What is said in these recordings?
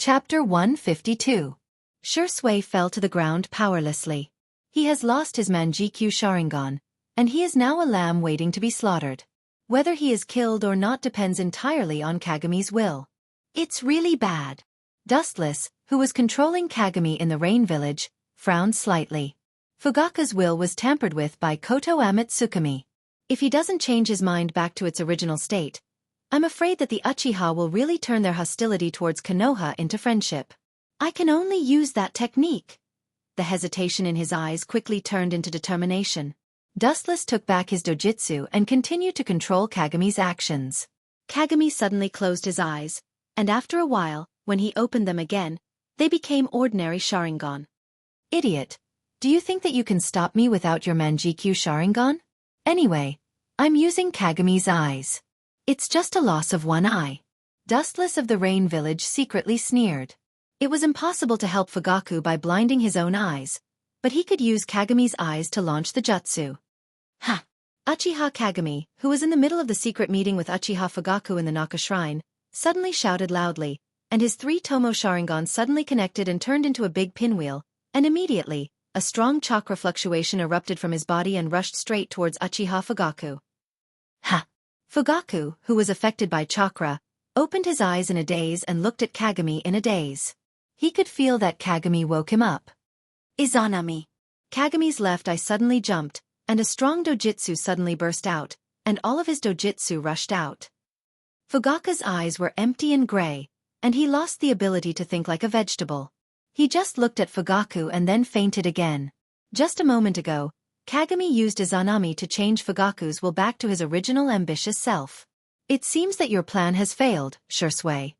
Chapter 152. Shui fell to the ground powerlessly. He has lost his Manjikyu Sharingan, and he is now a lamb waiting to be slaughtered. Whether he is killed or not depends entirely on Kagami's will. It's really bad. Dustless, who was controlling Kagami in the rain village, frowned slightly. Fugaku's will was tampered with by Koto Amatsukami. If he doesn't change his mind back to its original state, I'm afraid that the Uchiha will really turn their hostility towards Konoha into friendship. I can only use that technique. The hesitation in his eyes quickly turned into determination. Dustless took back his dojutsu and continued to control Kagami's actions. Kagami suddenly closed his eyes, and after a while, when he opened them again, they became ordinary Sharingan. Idiot! Do you think that you can stop me without your Manjikyu Sharingan? Anyway, I'm using Kagami's eyes. It's just a loss of one eye. Dustless of the Rain Village secretly sneered. It was impossible to help Fugaku by blinding his own eyes, but he could use Kagami's eyes to launch the jutsu. Ha! Uchiha Kagami, who was in the middle of the secret meeting with Uchiha Fugaku in the Naka Shrine, suddenly shouted loudly, and his three Tomo Sharingan suddenly connected and turned into a big pinwheel, and immediately, a strong chakra fluctuation erupted from his body and rushed straight towards Uchiha Fugaku. Ha! Fugaku, who was affected by chakra, opened his eyes in a daze and looked at Kagami in a daze. He could feel that Kagami woke him up. Izanami. Kagami's left eye suddenly jumped, and a strong dojutsu suddenly burst out, and all of his dojutsu rushed out. Fugaku's eyes were empty and gray, and he lost the ability to think like a vegetable. He just looked at Fugaku and then fainted again. Just a moment ago, Kagami used Izanami to change Fugaku's will back to his original ambitious self. It seems that your plan has failed, Shui.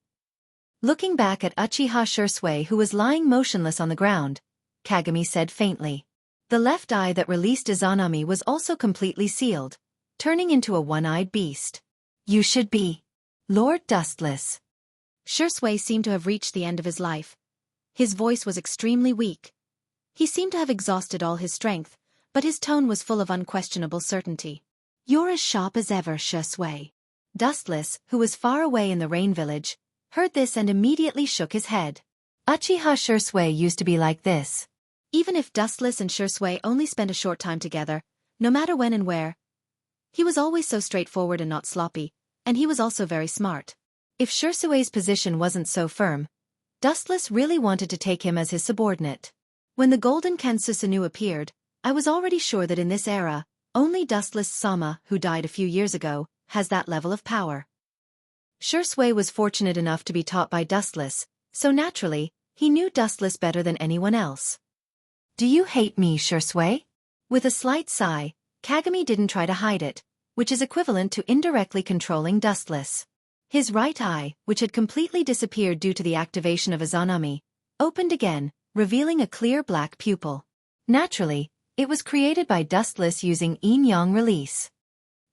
Looking back at Uchiha Shui, who was lying motionless on the ground, Kagami said faintly. The left eye that released Izanami was also completely sealed, turning into a one-eyed beast. You should be Lord Dustless. Shui seemed to have reached the end of his life. His voice was extremely weak. He seemed to have exhausted all his strength, but his tone was full of unquestionable certainty. You're as sharp as ever, Shui. Dustless, who was far away in the rain village, heard this and immediately shook his head. Uchiha Shui used to be like this. Even if Dustless and Shui only spent a short time together, no matter when and where, he was always so straightforward and not sloppy, and he was also very smart. If Shui's position wasn't so firm, Dustless really wanted to take him as his subordinate. When the Golden Kansusanu appeared, I was already sure that in this era, only Dustless Sama, who died a few years ago, has that level of power. Shui was fortunate enough to be taught by Dustless, so naturally, he knew Dustless better than anyone else. Do you hate me, Shui? With a slight sigh, Kagami didn't try to hide it, which is equivalent to indirectly controlling Dustless. His right eye, which had completely disappeared due to the activation of Izanami, opened again, revealing a clear black pupil. Naturally, it was created by Dustless using yin-yang release.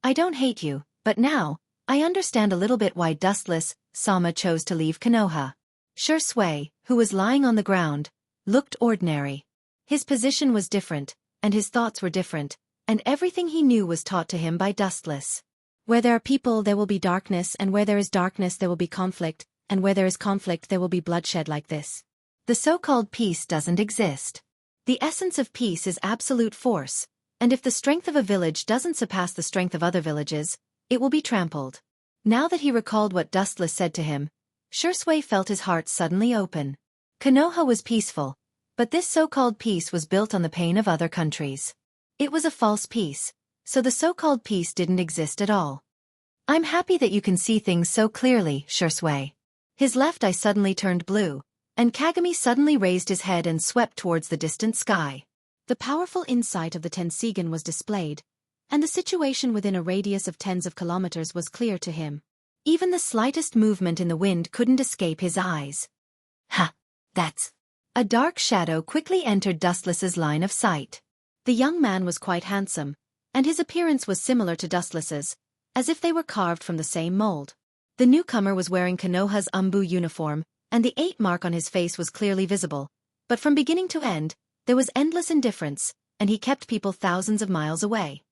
I don't hate you, but now, I understand a little bit why Dustless Sama chose to leave Konoha. Shui, who was lying on the ground, looked ordinary. His position was different, and his thoughts were different, and everything he knew was taught to him by Dustless. Where there are people there will be darkness, and where there is darkness there will be conflict, and where there is conflict there will be bloodshed like this. The so-called peace doesn't exist. The essence of peace is absolute force, and if the strength of a village doesn't surpass the strength of other villages, it will be trampled. Now that he recalled what Dustless said to him, Shui felt his heart suddenly open. Konoha was peaceful, but this so-called peace was built on the pain of other countries. It was a false peace, so the so-called peace didn't exist at all. I'm happy that you can see things so clearly, Shui. His left eye suddenly turned blue, and Kagami suddenly raised his head and swept towards the distant sky. The powerful insight of the Tensigan was displayed, and the situation within a radius of tens of kilometers was clear to him. Even the slightest movement in the wind couldn't escape his eyes. Ha! That's... A dark shadow quickly entered Dustless's line of sight. The young man was quite handsome, and his appearance was similar to Dustless's, as if they were carved from the same mold. The newcomer was wearing Konoha's Umbu uniform, and the 8 mark on his face was clearly visible, but from beginning to end, there was endless indifference, and he kept people thousands of miles away.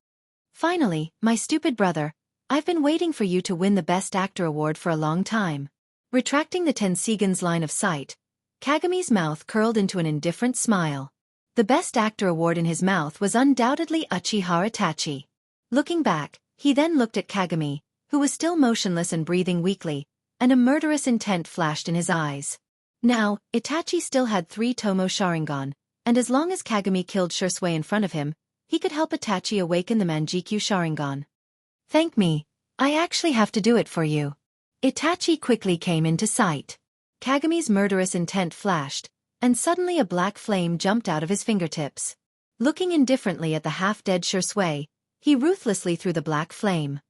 Finally, my stupid brother, I've been waiting for you to win the Best Actor award for a long time. Retracting the Tensigan's line of sight, Kagami's mouth curled into an indifferent smile. The Best Actor award in his mouth was undoubtedly Uchiha Itachi. Looking back, he then looked at Kagami, who was still motionless and breathing weakly, and a murderous intent flashed in his eyes. Now, Itachi still had 3 Tomo Sharingan, and as long as Kagami killed Shisui in front of him, he could help Itachi awaken the Manjikyu Sharingan. Thank me, I actually have to do it for you. Itachi quickly came into sight. Kagami's murderous intent flashed, and suddenly a black flame jumped out of his fingertips. Looking indifferently at the half-dead Shisui, he ruthlessly threw the black flame.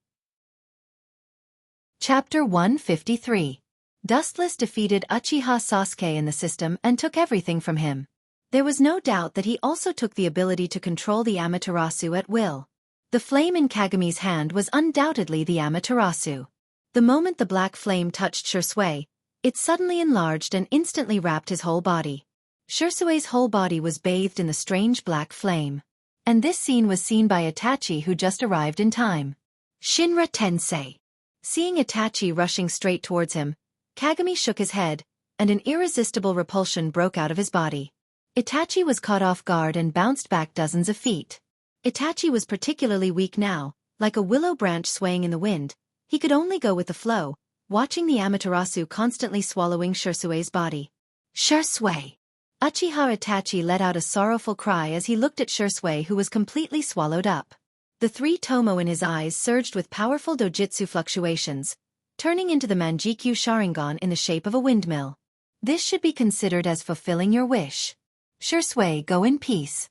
Chapter 153. Dustless defeated Uchiha Sasuke in the system and took everything from him. There was no doubt that he also took the ability to control the Amaterasu at will. The flame in Kagami's hand was undoubtedly the Amaterasu. The moment the black flame touched Shisui, it suddenly enlarged and instantly wrapped his whole body. Shisui's whole body was bathed in the strange black flame. And this scene was seen by Itachi, who just arrived in time. Shinra Tensei. Seeing Itachi rushing straight towards him, Kagami shook his head, and an irresistible repulsion broke out of his body. Itachi was caught off guard and bounced back dozens of feet. Itachi was particularly weak now, like a willow branch swaying in the wind. He could only go with the flow, watching the Amaterasu constantly swallowing Shisui's body. Shisui! Uchiha Itachi let out a sorrowful cry as he looked at Shisui, who was completely swallowed up. The 3 Tomo in his eyes surged with powerful dojutsu fluctuations, turning into the Manjikyu Sharingan in the shape of a windmill. This should be considered as fulfilling your wish. Shisui, go in peace.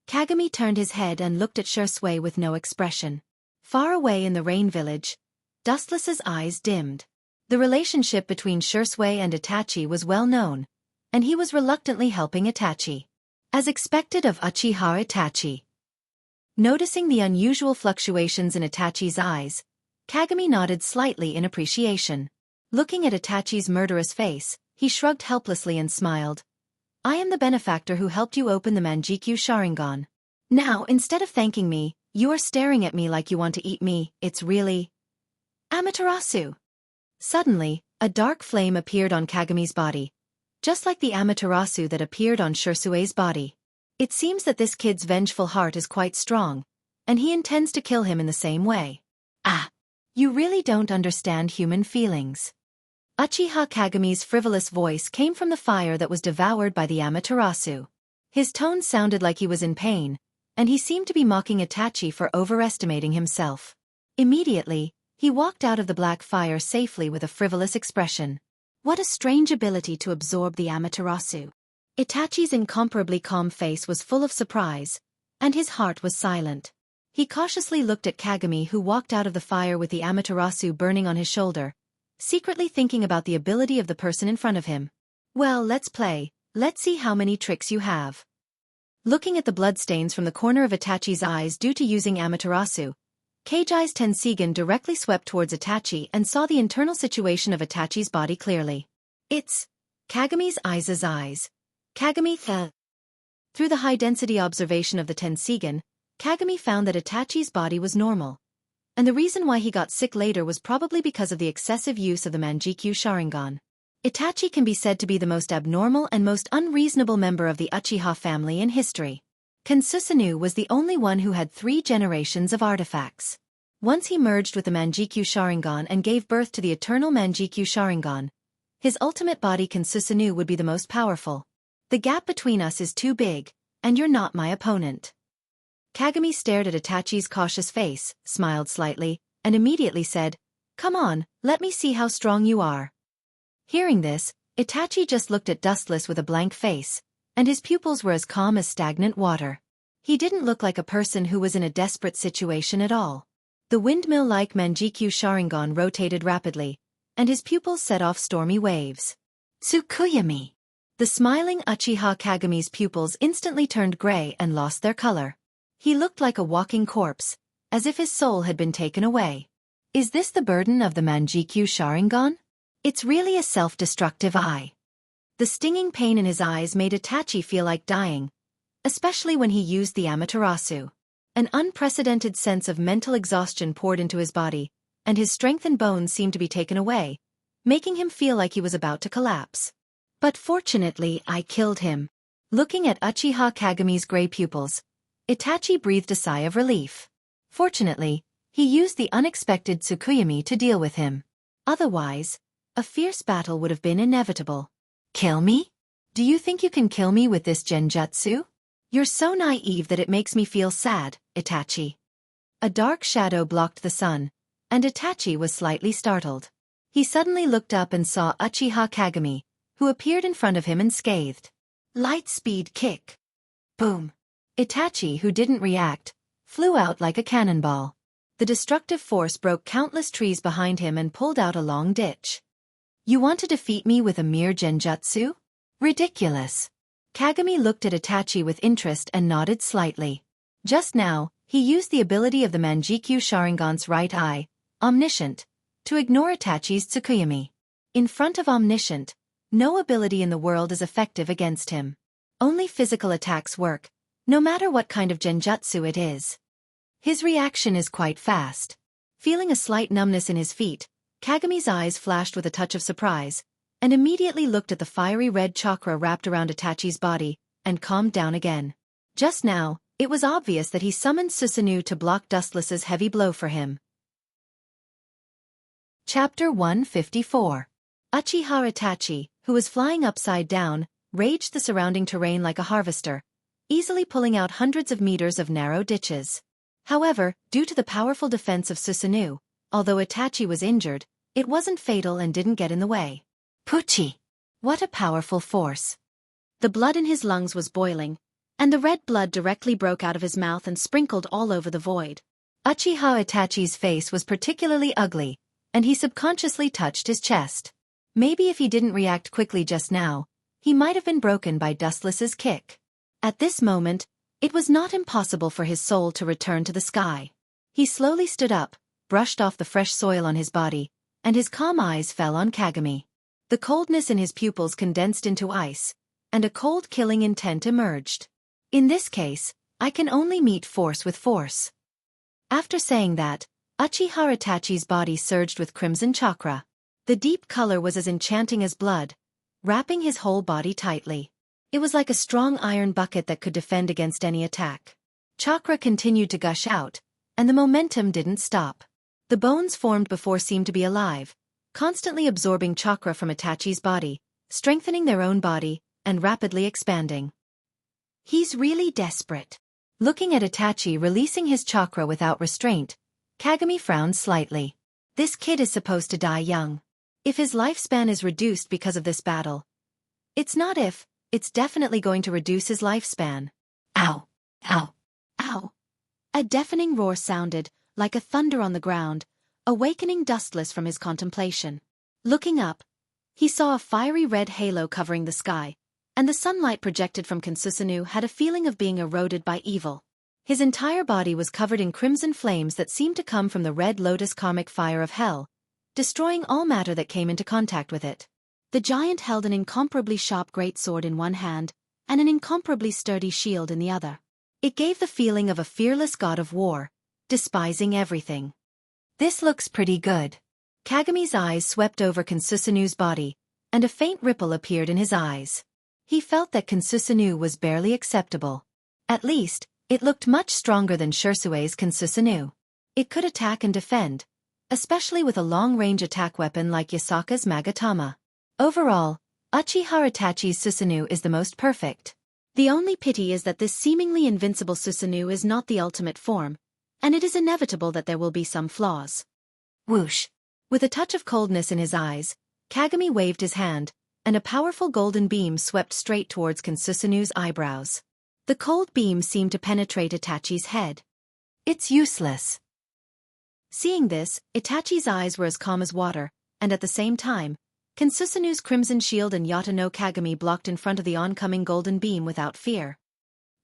Kagami turned his head and looked at Shisui with no expression. Far away in the rain village, Dustless's eyes dimmed. The relationship between Shisui and Itachi was well known, and he was reluctantly helping Itachi. As expected of Uchiha Itachi. Noticing the unusual fluctuations in Itachi's eyes, Kagami nodded slightly in appreciation. Looking at Itachi's murderous face, he shrugged helplessly and smiled. I am the benefactor who helped you open the Manjikyu Sharingan. Now, instead of thanking me, you are staring at me like you want to eat me. It's really... Amaterasu! Suddenly, a dark flame appeared on Kagami's body, just like the Amaterasu that appeared on Shisui's body. It seems that this kid's vengeful heart is quite strong, and he intends to kill him in the same way. Ah! You really don't understand human feelings. Uchiha Kagami's frivolous voice came from the fire that was devoured by the Amaterasu. His tone sounded like he was in pain, and he seemed to be mocking Itachi for overestimating himself. Immediately, he walked out of the black fire safely with a frivolous expression. What a strange ability to absorb the Amaterasu. Itachi's incomparably calm face was full of surprise, and his heart was silent. He cautiously looked at Kagami, who walked out of the fire with the Amaterasu burning on his shoulder, secretly thinking about the ability of the person in front of him. Well, let's play. Let's see how many tricks you have. Looking at the bloodstains from the corner of Itachi's eyes due to using Amaterasu, Kagei's Tensigan directly swept towards Itachi and saw the internal situation of Itachi's body clearly. It's Kagami's eyes. Kagami Through the high-density observation of the Tensigan, Kagami found that Itachi's body was normal. And the reason why he got sick later was probably because of the excessive use of the Manjikyu Sharingan. Itachi can be said to be the most abnormal and most unreasonable member of the Uchiha family in history. Kansusanoo was the only one who had 3 generations of artifacts. Once he merged with the Manjikyu Sharingan and gave birth to the eternal Manjikyu Sharingan, his ultimate body Kansusanoo would be the most powerful. The gap between us is too big, and you're not my opponent. Kagami stared at Itachi's cautious face, smiled slightly, and immediately said, Come on, let me see how strong you are. Hearing this, Itachi just looked at Dustless with a blank face, and his pupils were as calm as stagnant water. He didn't look like a person who was in a desperate situation at all. The windmill-like Manjikyu Sharingan rotated rapidly, and his pupils set off stormy waves. Tsukuyami! The smiling Uchiha Kagami's pupils instantly turned gray and lost their color. He looked like a walking corpse, as if his soul had been taken away. Is this the burden of the Manjikyu Sharingan? It's really a self-destructive eye. The stinging pain in his eyes made Itachi feel like dying, especially when he used the Amaterasu. An unprecedented sense of mental exhaustion poured into his body, and his strength and bones seemed to be taken away, making him feel like he was about to collapse. But fortunately, I killed him. Looking at Uchiha Kagami's gray pupils, Itachi breathed a sigh of relief. Fortunately, he used the unexpected Tsukuyomi to deal with him. Otherwise, a fierce battle would have been inevitable. Kill me? Do you think you can kill me with this genjutsu? You're so naive that it makes me feel sad, Itachi. A dark shadow blocked the sun, and Itachi was slightly startled. He suddenly looked up and saw Uchiha Kagami, who appeared in front of him and scathed. Light speed kick. Boom. Itachi, who didn't react, flew out like a cannonball. The destructive force broke countless trees behind him and pulled out a long ditch. You want to defeat me with a mere genjutsu? Ridiculous. Kagami looked at Itachi with interest and nodded slightly. Just now, he used the ability of the Manjikyu Sharingan's right eye, Omniscient, to ignore Itachi's Tsukuyomi. In front of Omniscient, no ability in the world is effective against him. Only physical attacks work, no matter what kind of genjutsu it is. His reaction is quite fast. Feeling a slight numbness in his feet, Kagami's eyes flashed with a touch of surprise, and immediately looked at the fiery red chakra wrapped around Itachi's body, and calmed down again. Just now, it was obvious that he summoned Susanoo to block Dustless's heavy blow for him. Chapter 154. Uchiha Itachi, who was flying upside down, raged the surrounding terrain like a harvester, easily pulling out hundreds of meters of narrow ditches. However, due to the powerful defense of Susanoo, although Itachi was injured, it wasn't fatal and didn't get in the way. Puchi! What a powerful force! The blood in his lungs was boiling, and the red blood directly broke out of his mouth and sprinkled all over the void. Uchiha Itachi's face was particularly ugly, and he subconsciously touched his chest. Maybe if he didn't react quickly just now, he might have been broken by Dustless's kick. At this moment, it was not impossible for his soul to return to the sky. He slowly stood up, brushed off the fresh soil on his body, and his calm eyes fell on Kagami. The coldness in his pupils condensed into ice, and a cold killing intent emerged. In this case, I can only meet force with force. After saying that, Uchiha Itachi's body surged with crimson chakra. The deep color was as enchanting as blood, wrapping his whole body tightly. It was like a strong iron bucket that could defend against any attack. Chakra continued to gush out, and the momentum didn't stop. The bones formed before seemed to be alive, constantly absorbing chakra from Itachi's body, strengthening their own body, and rapidly expanding. He's really desperate. Looking at Itachi releasing his chakra without restraint, Kagami frowned slightly. This kid is supposed to die young. If his lifespan is reduced because of this battle, it's definitely going to reduce his lifespan. Ow! Ow! Ow! A deafening roar sounded, like a thunder on the ground, awakening Dustless from his contemplation. Looking up, he saw a fiery red halo covering the sky, and the sunlight projected from Susanoo had a feeling of being eroded by evil. His entire body was covered in crimson flames that seemed to come from the red lotus karmic fire of hell, destroying all matter that came into contact with it. The giant held an incomparably sharp greatsword in one hand, and an incomparably sturdy shield in the other. It gave the feeling of a fearless god of war, despising everything. This looks pretty good. Kagami's eyes swept over Susanoo's body, and a faint ripple appeared in his eyes. He felt that Susanoo was barely acceptable. At least, it looked much stronger than Shirsue's Susanoo. It could attack and defend, especially with a long-range attack weapon like Yasaka's Magatama. Overall, Uchiha Itachi's Susanoo is the most perfect. The only pity is that this seemingly invincible Susanoo is not the ultimate form, and it is inevitable that there will be some flaws. Whoosh! With a touch of coldness in his eyes, Kagami waved his hand, and a powerful golden beam swept straight towards Susanoo's eyebrows. The cold beam seemed to penetrate Itachi's head. It's useless. Seeing this, Itachi's eyes were as calm as water, and at the same time, Susanoo's crimson shield and Yata no Kagami blocked in front of the oncoming golden beam without fear.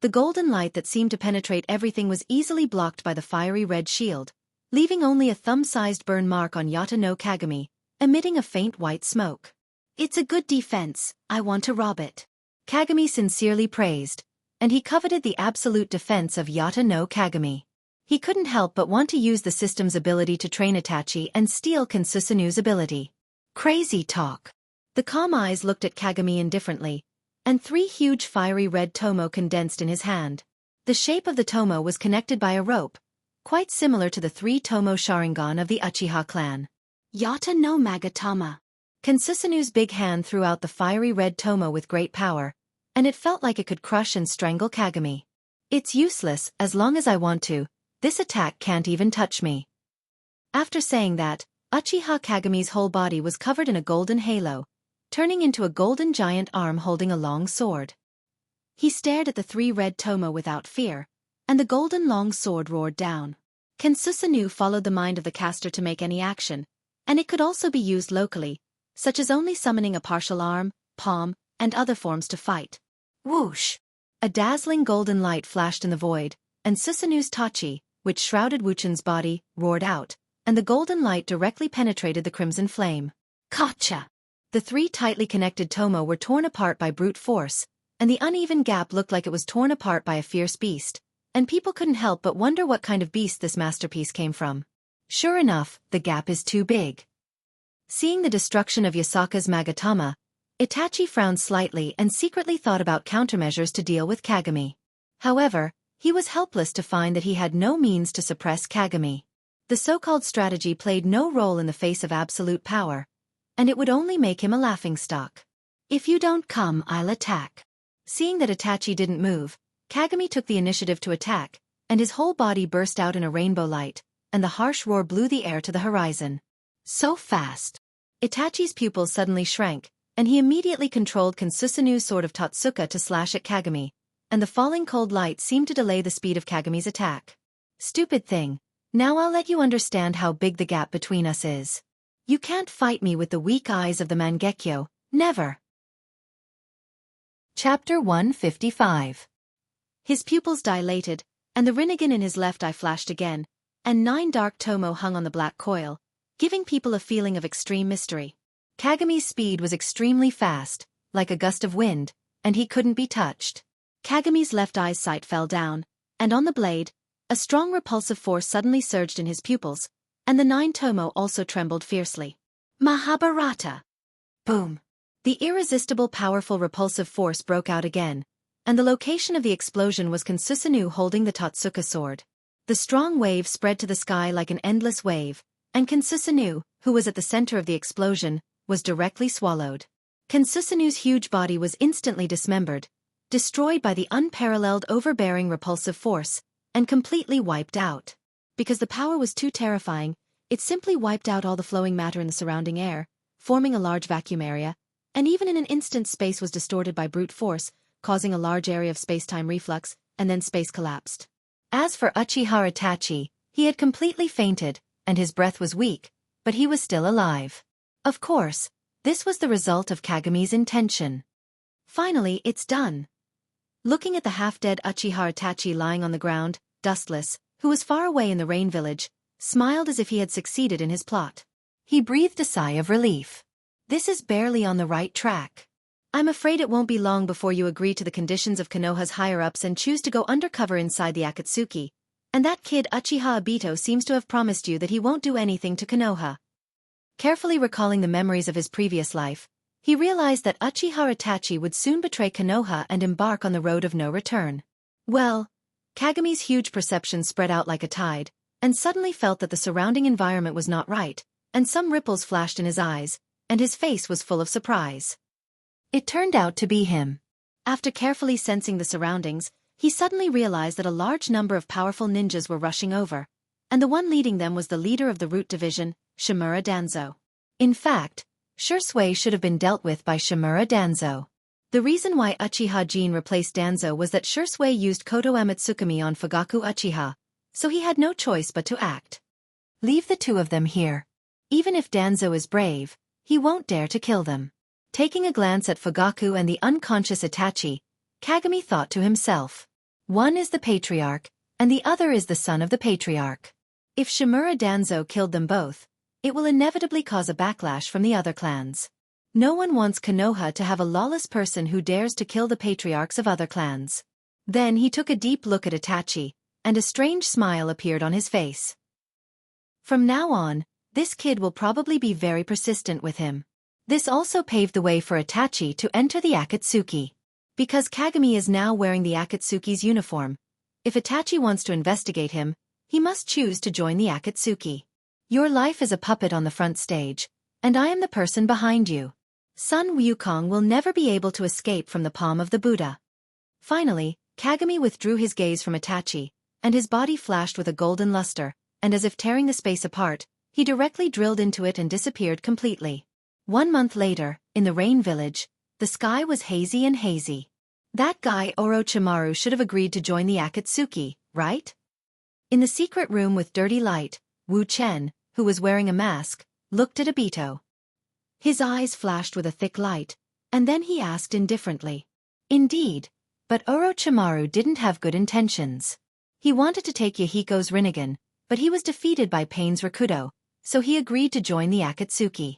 The golden light that seemed to penetrate everything was easily blocked by the fiery red shield, leaving only a thumb-sized burn mark on Yata no Kagami, emitting a faint white smoke. It's a good defense, I want to rob it. Kagami sincerely praised, and he coveted the absolute defense of Yata no Kagami. He couldn't help but want to use the system's ability to train Itachi and steal Susanoo's ability. Crazy talk. The calm eyes looked at Kagami indifferently, and 3 huge fiery red tomo condensed in his hand. The shape of the tomo was connected by a rope, quite similar to the 3 tomo Sharingan of the Uchiha clan. Yata no Magatama. Kansusanu's big hand threw out the fiery red tomo with great power, and it felt like it could crush and strangle Kagami. It's useless, as long as I want to. This attack can't even touch me. After saying that, Uchiha Kagami's whole body was covered in a golden halo, turning into a golden giant arm holding a long sword. He stared at the 3 red tomo without fear, and the golden long sword roared down. Kansusanu followed the mind of the caster to make any action, and it could also be used locally, such as only summoning a partial arm, palm, and other forms to fight. Whoosh! A dazzling golden light flashed in the void, and Susanu's Tachi, which shrouded Wuchan's body, roared out, and the golden light directly penetrated the crimson flame. Gotcha! The 3 tightly connected tomo were torn apart by brute force, and the uneven gap looked like it was torn apart by a fierce beast, and people couldn't help but wonder what kind of beast this masterpiece came from. Sure enough, the gap is too big. Seeing the destruction of Yasaka's Magatama, Itachi frowned slightly and secretly thought about countermeasures to deal with Kagami. However, he was helpless to find that he had no means to suppress Kagami. The so-called strategy played no role in the face of absolute power, and it would only make him a laughingstock. If you don't come, I'll attack. Seeing that Itachi didn't move, Kagami took the initiative to attack, and his whole body burst out in a rainbow light, and the harsh roar blew the air to the horizon. So fast! Itachi's pupils suddenly shrank, and he immediately controlled Kansusanu's sword of Totsuka to slash at Kagami, and the falling cold light seemed to delay the speed of Kagami's attack. Stupid thing. Now I'll let you understand how big the gap between us is. You can't fight me with the weak eyes of the Mangekyo, never. Chapter 155. His pupils dilated, and the Rinnegan in his left eye flashed again, and 9 dark tomo hung on the black coil, giving people a feeling of extreme mystery. Kagami's speed was extremely fast, like a gust of wind, and he couldn't be touched. Kagami's left eye's sight fell down, and on the blade, a strong repulsive force suddenly surged in his pupils, and the 9 tomo also trembled fiercely. Mahabharata! Boom! The irresistible powerful repulsive force broke out again, and the location of the explosion was Kansusanu holding the Totsuka sword. The strong wave spread to the sky like an endless wave, and Kansusanu, who was at the center of the explosion, was directly swallowed. Kansusanu's huge body was instantly dismembered, destroyed by the unparalleled overbearing repulsive force, and completely wiped out. Because the power was too terrifying, it simply wiped out all the flowing matter in the surrounding air, forming a large vacuum area, and even in an instant space was distorted by brute force, causing a large area of space-time reflux, and then space collapsed. As for Uchiha Itachi, he had completely fainted, and his breath was weak, but he was still alive. Of course, this was the result of Kagami's intention. Finally, it's done. Looking at the half-dead Uchiha Itachi lying on the ground, dustless, who was far away in the rain village, smiled as if he had succeeded in his plot. He breathed a sigh of relief. This is barely on the right track. I'm afraid it won't be long before you agree to the conditions of Konoha's higher-ups and choose to go undercover inside the Akatsuki, and that kid Uchiha Obito seems to have promised you that he won't do anything to Konoha. Carefully recalling the memories of his previous life, he realized that Uchiha Itachi would soon betray Konoha and embark on the road of no return. Well, Kagami's huge perception spread out like a tide, and suddenly felt that the surrounding environment was not right, and some ripples flashed in his eyes, and his face was full of surprise. It turned out to be him. After carefully sensing the surroundings, he suddenly realized that a large number of powerful ninjas were rushing over, and the one leading them was the leader of the Root Division, Shimura Danzo. In fact, Shursui should have been dealt with by Shimura Danzo. The reason why Uchiha Jin replaced Danzo was that Shursui used Koto Amatsukami on Fugaku Uchiha, so he had no choice but to act. Leave the 2 of them here. Even if Danzo is brave, he won't dare to kill them. Taking a glance at Fugaku and the unconscious Itachi, Kagami thought to himself. One is the patriarch, and the other is the son of the patriarch. If Shimura Danzo killed them both, it will inevitably cause a backlash from the other clans. No one wants Konoha to have a lawless person who dares to kill the patriarchs of other clans. Then he took a deep look at Itachi, and a strange smile appeared on his face. From now on, This kid will probably be very persistent with him. This also paved the way for Itachi to enter the Akatsuki. Because Kagami is now wearing the Akatsuki's uniform, if Itachi wants to investigate him, he must choose to join the Akatsuki. Your life is a puppet on the front stage, and I am the person behind you. Sun Wukong will never be able to escape from the palm of the Buddha. Finally, Kagami withdrew his gaze from Itachi, and his body flashed with a golden luster, and as if tearing the space apart, he directly drilled into it and disappeared completely. 1 month later, in the Rain Village, the sky was hazy and hazy. That guy Orochimaru should have agreed to join the Akatsuki, right? In the secret room with dirty light, Wu Chen, who was wearing a mask, looked at Obito. His eyes flashed with a thick light, and then he asked indifferently. Indeed, but Orochimaru didn't have good intentions. He wanted to take Yahiko's Rinnegan, but he was defeated by Pain's Rakudo, so he agreed to join the Akatsuki.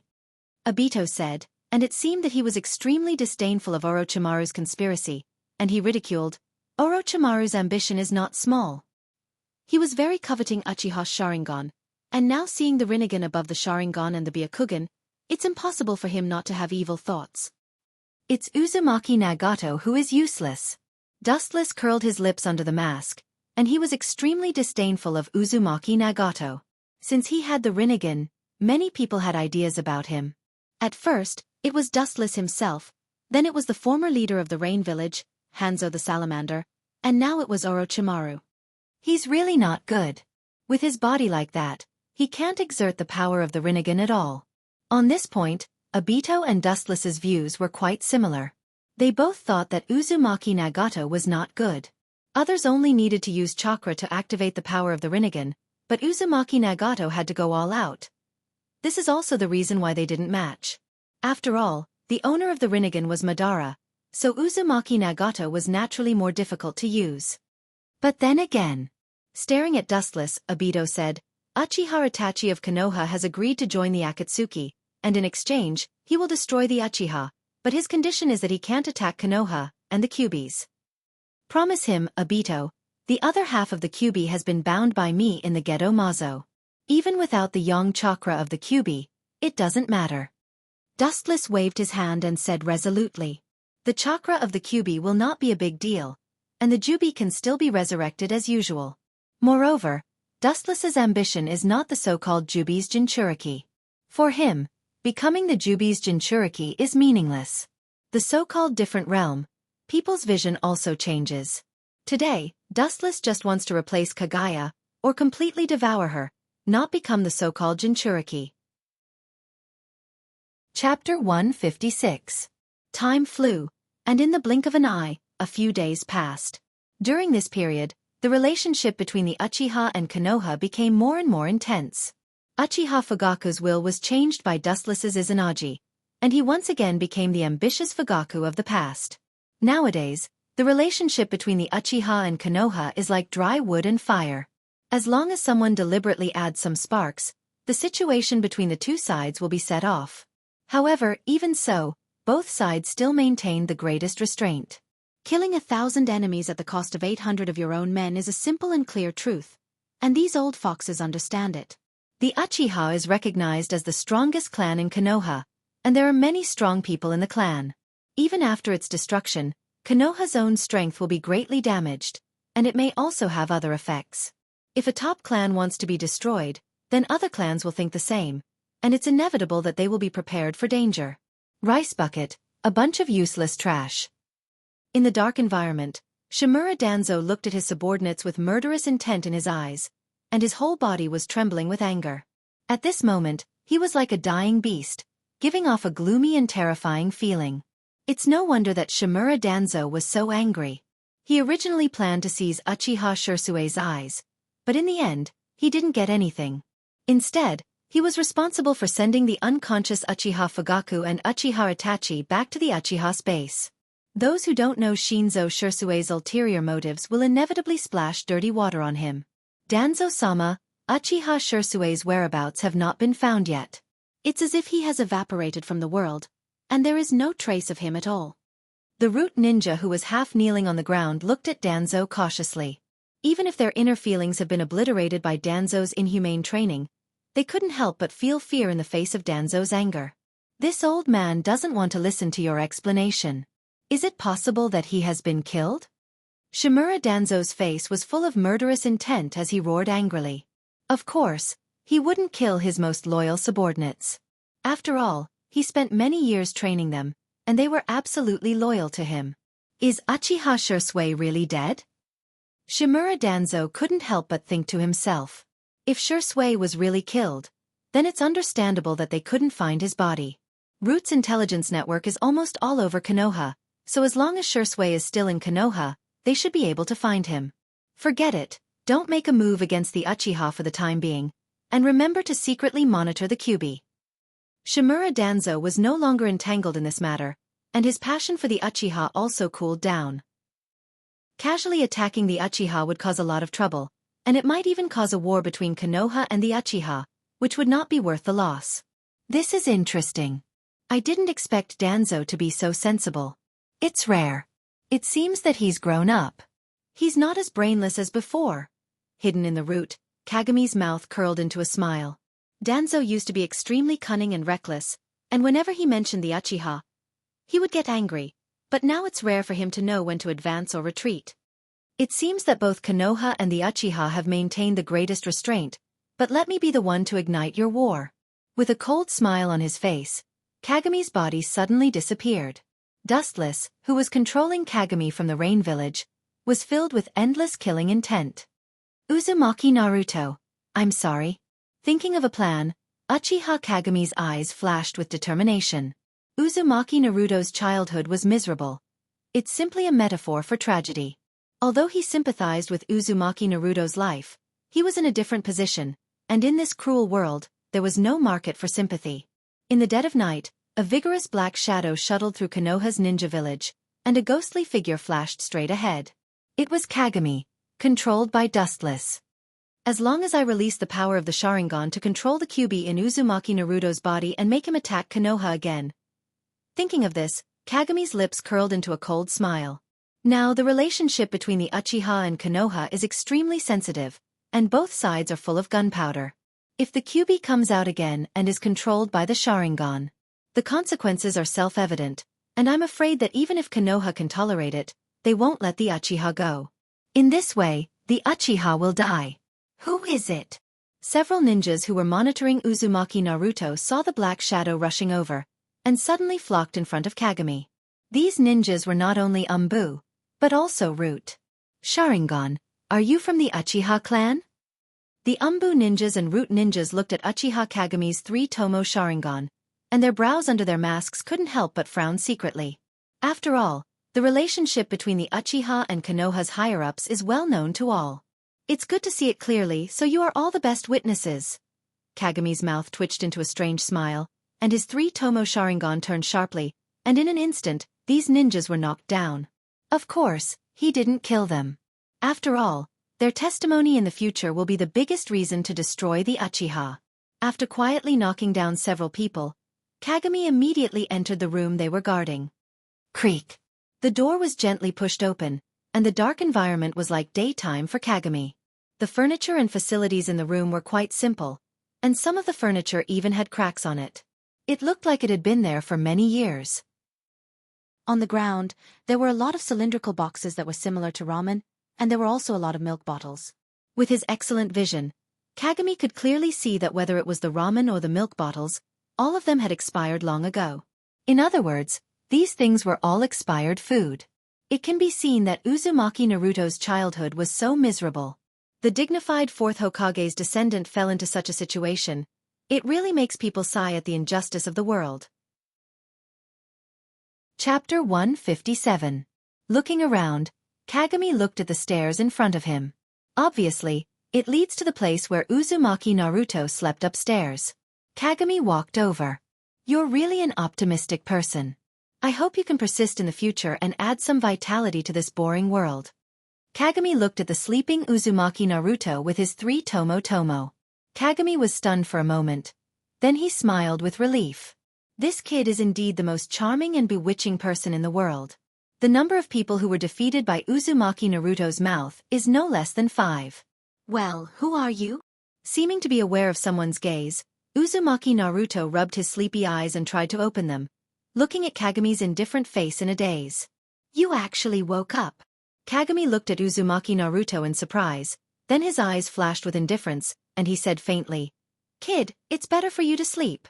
Obito said, and it seemed that he was extremely disdainful of Orochimaru's conspiracy, and he ridiculed, Orochimaru's ambition is not small. He was very coveting Uchiha's Sharingan, and now seeing the Rinnegan above the Sharingan and the Byakugan, it's impossible for him not to have evil thoughts. It's Uzumaki Nagato who is useless. Dustless curled his lips under the mask, and he was extremely disdainful of Uzumaki Nagato. Since he had the Rinnegan, many people had ideas about him. At first, it was Dustless himself, then it was the former leader of the Rain Village, Hanzo the Salamander, and now it was Orochimaru. He's really not good. With his body like that, he can't exert the power of the Rinnegan at all. On this point, Obito and Dustless's views were quite similar. They both thought that Uzumaki Nagato was not good. Others only needed to use chakra to activate the power of the Rinnegan, but Uzumaki Nagato had to go all out. This is also the reason why they didn't match. After all, the owner of the Rinnegan was Madara, so Uzumaki Nagato was naturally more difficult to use. But then again, staring at Dustless, Obito said, Uchiha Itachi of Konoha has agreed to join the Akatsuki, and in exchange, he will destroy the Uchiha, but his condition is that he can't attack Konoha and the Kyuubi's. Promise him, Obito, the other half of the Kyuubi has been bound by me in the Gedo Mazo. Even without the Yang chakra of the Kyuubi, it doesn't matter. Dustless waved his hand and said resolutely, the chakra of the Kyuubi will not be a big deal, and the Jubi can still be resurrected as usual. Moreover, Dustless's ambition is not the so-called Jubi's Jinchuriki. For him, becoming the Jubi's Jinchuriki is meaningless. The so-called different realm, people's vision also changes. Today, Dustless just wants to replace Kagaya, or completely devour her, not become the so-called Jinchuriki. Chapter 156. Time flew, and in the blink of an eye, a few days passed. During this period, the relationship between the Uchiha and Konoha became more and more intense. Uchiha Fugaku's will was changed by Dustless's Izanagi, and he once again became the ambitious Fugaku of the past. Nowadays, the relationship between the Uchiha and Konoha is like dry wood and fire. As long as someone deliberately adds some sparks, the situation between the two sides will be set off. However, even so, both sides still maintain the greatest restraint. Killing 1,000 enemies at the cost of 800 of your own men is a simple and clear truth, and these old foxes understand it. The Uchiha is recognized as the strongest clan in Konoha, and there are many strong people in the clan. Even after its destruction, Konoha's own strength will be greatly damaged, and it may also have other effects. If a top clan wants to be destroyed, then other clans will think the same, and it's inevitable that they will be prepared for danger. Rice bucket, a bunch of useless trash. In the dark environment, Shimura Danzo looked at his subordinates with murderous intent in his eyes, and his whole body was trembling with anger. At this moment, he was like a dying beast, giving off a gloomy and terrifying feeling. It's no wonder that Shimura Danzo was so angry. He originally planned to seize Uchiha Shirsue's eyes, but in the end, he didn't get anything. Instead, he was responsible for sending the unconscious Uchiha Fugaku and Uchiha Itachi back to the Uchiha space. Those who don't know Shinzo Shirsue's ulterior motives will inevitably splash dirty water on him. Danzo-sama, Uchiha Shirsue's whereabouts have not been found yet. It's as if he has evaporated from the world, and there is no trace of him at all. The root ninja who was half kneeling on the ground looked at Danzo cautiously. Even if their inner feelings have been obliterated by Danzo's inhumane training, they couldn't help but feel fear in the face of Danzo's anger. This old man doesn't want to listen to your explanation. Is it possible that he has been killed? Shimura Danzo's face was full of murderous intent as he roared angrily. Of course, he wouldn't kill his most loyal subordinates. After all, he spent many years training them, and they were absolutely loyal to him. Is Uchiha Shisui really dead? Shimura Danzo couldn't help but think to himself. If Shisui was really killed, then it's understandable that they couldn't find his body. Root's intelligence network is almost all over Konoha, so as long as Shisui is still in Konoha, they should be able to find him. Forget it, don't make a move against the Uchiha for the time being, and remember to secretly monitor the Kyuubi. Shimura Danzo was no longer entangled in this matter, and his passion for the Uchiha also cooled down. Casually attacking the Uchiha would cause a lot of trouble, and it might even cause a war between Konoha and the Uchiha, which would not be worth the loss. This is interesting. I didn't expect Danzo to be so sensible. It's rare. It seems that he's grown up. He's not as brainless as before. Hidden in the root, Kagami's mouth curled into a smile. Danzo used to be extremely cunning and reckless, and whenever he mentioned the Uchiha, he would get angry, but now it's rare for him to know when to advance or retreat. It seems that both Konoha and the Uchiha have maintained the greatest restraint, but let me be the one to ignite your war. With a cold smile on his face, Kagami's body suddenly disappeared. Dustless, who was controlling Kagami from the Rain Village, was filled with endless killing intent. Uzumaki Naruto, I'm sorry. Thinking of a plan, Uchiha Kagami's eyes flashed with determination. Uzumaki Naruto's childhood was miserable. It's simply a metaphor for tragedy. Although he sympathized with Uzumaki Naruto's life, he was in a different position, and in this cruel world, there was no market for sympathy. In the dead of night, a vigorous black shadow shuttled through Konoha's ninja village, and a ghostly figure flashed straight ahead. It was Kagami, controlled by Dustless. As long as I release the power of the Sharingan to control the Kyuubi in Uzumaki Naruto's body and make him attack Konoha again. Thinking of this, Kagami's lips curled into a cold smile. Now the relationship between the Uchiha and Konoha is extremely sensitive, and both sides are full of gunpowder. If the Kyuubi comes out again and is controlled by the Sharingan, the consequences are self-evident, and I'm afraid that even if Konoha can tolerate it, they won't let the Uchiha go. In this way, the Uchiha will die. Who is it? Several ninjas who were monitoring Uzumaki Naruto saw the black shadow rushing over, and suddenly flocked in front of Kagami. These ninjas were not only Umbu, but also Root. Sharingan, are you from the Uchiha clan? The Umbu ninjas and Root ninjas looked at Uchiha Kagami's 3-tomo Sharingan, and their brows under their masks couldn't help but frown secretly. After all, the relationship between the Uchiha and Konoha's higher-ups is well known to all. It's good to see it clearly, so you are all the best witnesses. Kagami's mouth twitched into a strange smile, and his 3-tomo Sharingan turned sharply, and in an instant, these ninjas were knocked down. Of course, he didn't kill them. After all, their testimony in the future will be the biggest reason to destroy the Uchiha. After quietly knocking down several people, Kagami immediately entered the room they were guarding. Creak. The door was gently pushed open, and the dark environment was like daytime for Kagami. The furniture and facilities in the room were quite simple, and some of the furniture even had cracks on it. It looked like it had been there for many years. On the ground, there were a lot of cylindrical boxes that were similar to ramen, and there were also a lot of milk bottles. With his excellent vision, Kagami could clearly see that whether it was the ramen or the milk bottles, all of them had expired long ago. In other words, these things were all expired food. It can be seen that Uzumaki Naruto's childhood was so miserable. The dignified fourth Hokage's descendant fell into such a situation. It really makes people sigh at the injustice of the world. Chapter 157. Looking around, Kagami looked at the stairs in front of him. Obviously, it leads to the place where Uzumaki Naruto slept upstairs. Kagami walked over. You're really an optimistic person. I hope you can persist in the future and add some vitality to this boring world. Kagami looked at the sleeping Uzumaki Naruto with his 3-tomo tomo. Kagami was stunned for a moment. Then he smiled with relief. This kid is indeed the most charming and bewitching person in the world. The number of people who were defeated by Uzumaki Naruto's mouth is no less than 5. Well, who are you? Seeming to be aware of someone's gaze, Uzumaki Naruto rubbed his sleepy eyes and tried to open them, looking at Kagami's indifferent face in a daze. You actually woke up. Kagami looked at Uzumaki Naruto in surprise, then his eyes flashed with indifference, and he said faintly, Kid, it's better for you to sleep.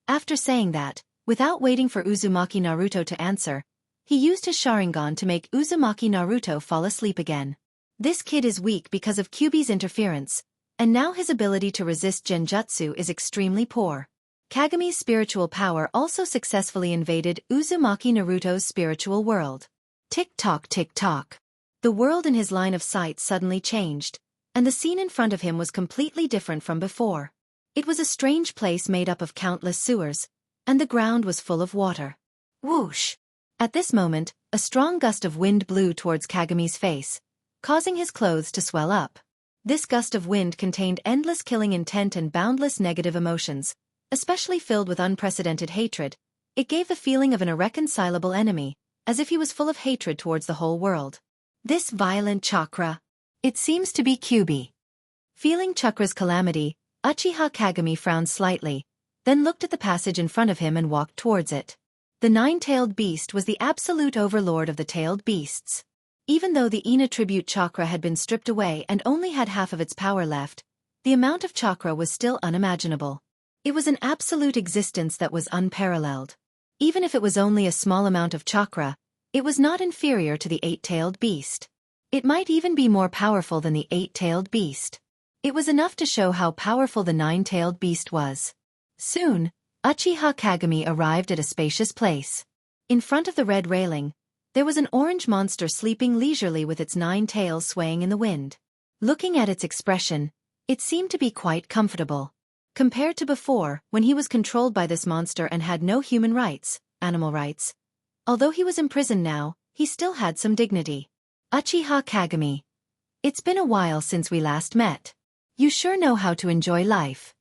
After saying that, without waiting for Uzumaki Naruto to answer, he used his Sharingan to make Uzumaki Naruto fall asleep again. This kid is weak because of Kyuubi's interference, and now his ability to resist genjutsu is extremely poor. Kagami's spiritual power also successfully invaded Uzumaki Naruto's spiritual world. Tick-tock, tick-tock. The world in his line of sight suddenly changed, and the scene in front of him was completely different from before. It was a strange place made up of countless sewers, and the ground was full of water. Whoosh! At this moment, a strong gust of wind blew towards Kagami's face, causing his clothes to swell up. This gust of wind contained endless killing intent and boundless negative emotions, especially filled with unprecedented hatred. It gave the feeling of an irreconcilable enemy, as if he was full of hatred towards the whole world. This violent chakra. It seems to be Kyuubi. Feeling chakra's calamity, Uchiha Kagami frowned slightly, then looked at the passage in front of him and walked towards it. The nine-tailed beast was the absolute overlord of the tailed beasts. Even though the Ina tribute chakra had been stripped away and only had half of its power left, the amount of chakra was still unimaginable. It was an absolute existence that was unparalleled. Even if it was only a small amount of chakra, it was not inferior to the eight-tailed beast. It might even be more powerful than the eight-tailed beast. It was enough to show how powerful the nine-tailed beast was. Soon, Uchiha Kagami arrived at a spacious place. In front of the red railing, there was an orange monster sleeping leisurely with its 9 tails swaying in the wind. Looking at its expression, it seemed to be quite comfortable. Compared to before, when he was controlled by this monster and had no human rights, animal rights. Although he was imprisoned now, he still had some dignity. Uchiha Kagami. It's been a while since we last met. You sure know how to enjoy life.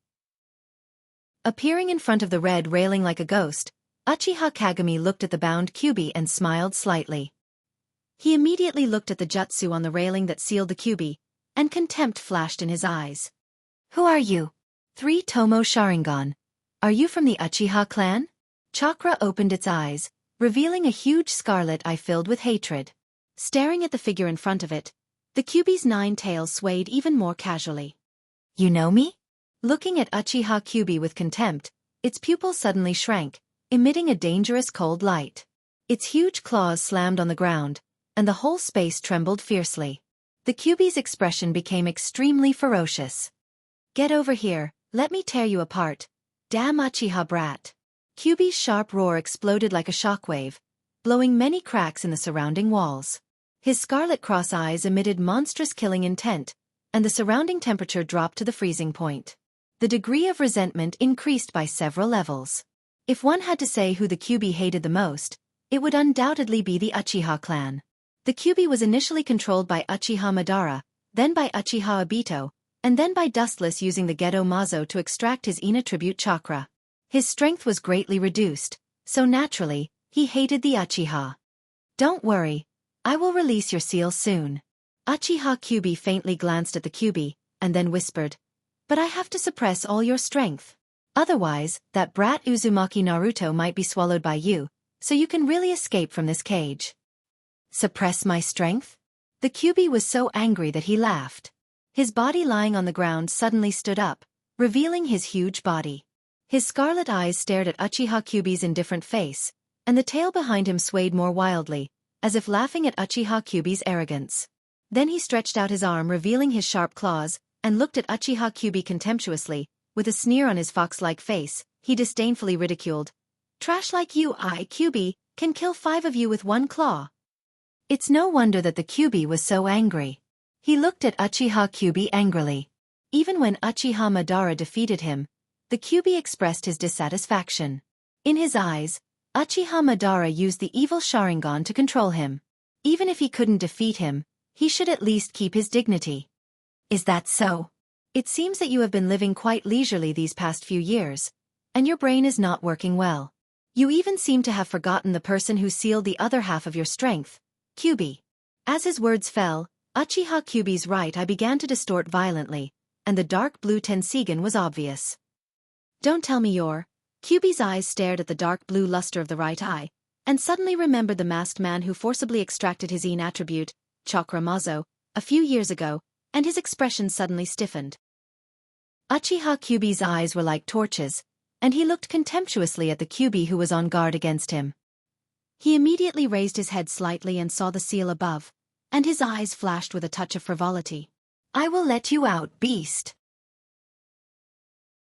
Appearing in front of the red railing like a ghost, Uchiha Kagami looked at the bound Kyuubi and smiled slightly. He immediately looked at the jutsu on the railing that sealed the Kyuubi, and contempt flashed in his eyes. Who are you? 3 Tomo Sharingan. Are you from the Uchiha clan? Chakra opened its eyes, revealing a huge scarlet eye filled with hatred. Staring at the figure in front of it, the Kyuubi's 9 tails swayed even more casually. You know me? Looking at Uchiha Kyuubi with contempt, its pupils suddenly shrank, emitting a dangerous cold light. Its huge claws slammed on the ground, and the whole space trembled fiercely. The Kyuubi's expression became extremely ferocious. Get over here, let me tear you apart. Damn Uchiha brat. Kyuubi's sharp roar exploded like a shockwave, blowing many cracks in the surrounding walls. His scarlet cross eyes emitted monstrous killing intent, and the surrounding temperature dropped to the freezing point. The degree of resentment increased by several levels. If one had to say who the Kyuubi hated the most, it would undoubtedly be the Uchiha clan. The Kyuubi was initially controlled by Uchiha Madara, then by Uchiha Obito, and then by Dustless using the Gedo Mazo to extract his Ina tribute chakra. His strength was greatly reduced, so naturally, he hated the Uchiha. Don't worry, I will release your seal soon. Uchiha Kyuubi faintly glanced at the Kyuubi, and then whispered, but I have to suppress all your strength. Otherwise, that brat Uzumaki Naruto might be swallowed by you, so you can really escape from this cage. Suppress my strength? The Kyuubi was so angry that he laughed. His body lying on the ground suddenly stood up, revealing his huge body. His scarlet eyes stared at Uchiha Kyuubi's indifferent face, and the tail behind him swayed more wildly, as if laughing at Uchiha Kyuubi's arrogance. Then he stretched out his arm revealing his sharp claws, and looked at Uchiha Kyuubi contemptuously. With a sneer on his fox-like face, he disdainfully ridiculed. Trash like you, Kyuubi, can kill 5 of you with 1 claw. It's no wonder that the Kyuubi was so angry. He looked at Uchiha Kyuubi angrily. Even when Uchiha Madara defeated him, the Kyuubi expressed his dissatisfaction. In his eyes, Uchiha Madara used the evil Sharingan to control him. Even if he couldn't defeat him, he should at least keep his dignity. Is that so? It seems that you have been living quite leisurely these past few years, and your brain is not working well. You even seem to have forgotten the person who sealed the other half of your strength, Kyuubi. As his words fell, Uchiha Kyuubi's right eye began to distort violently, and the dark blue Tensigan was obvious. Don't tell me you're... Kyuubi's eyes stared at the dark blue luster of the right eye, and suddenly remembered the masked man who forcibly extracted his Een attribute, Chakra Mazo, a few years ago, and his expression suddenly stiffened. Uchiha Kyuubi's eyes were like torches, and he looked contemptuously at the Kyuubi who was on guard against him. He immediately raised his head slightly and saw the seal above, and his eyes flashed with a touch of frivolity. I will let you out, beast.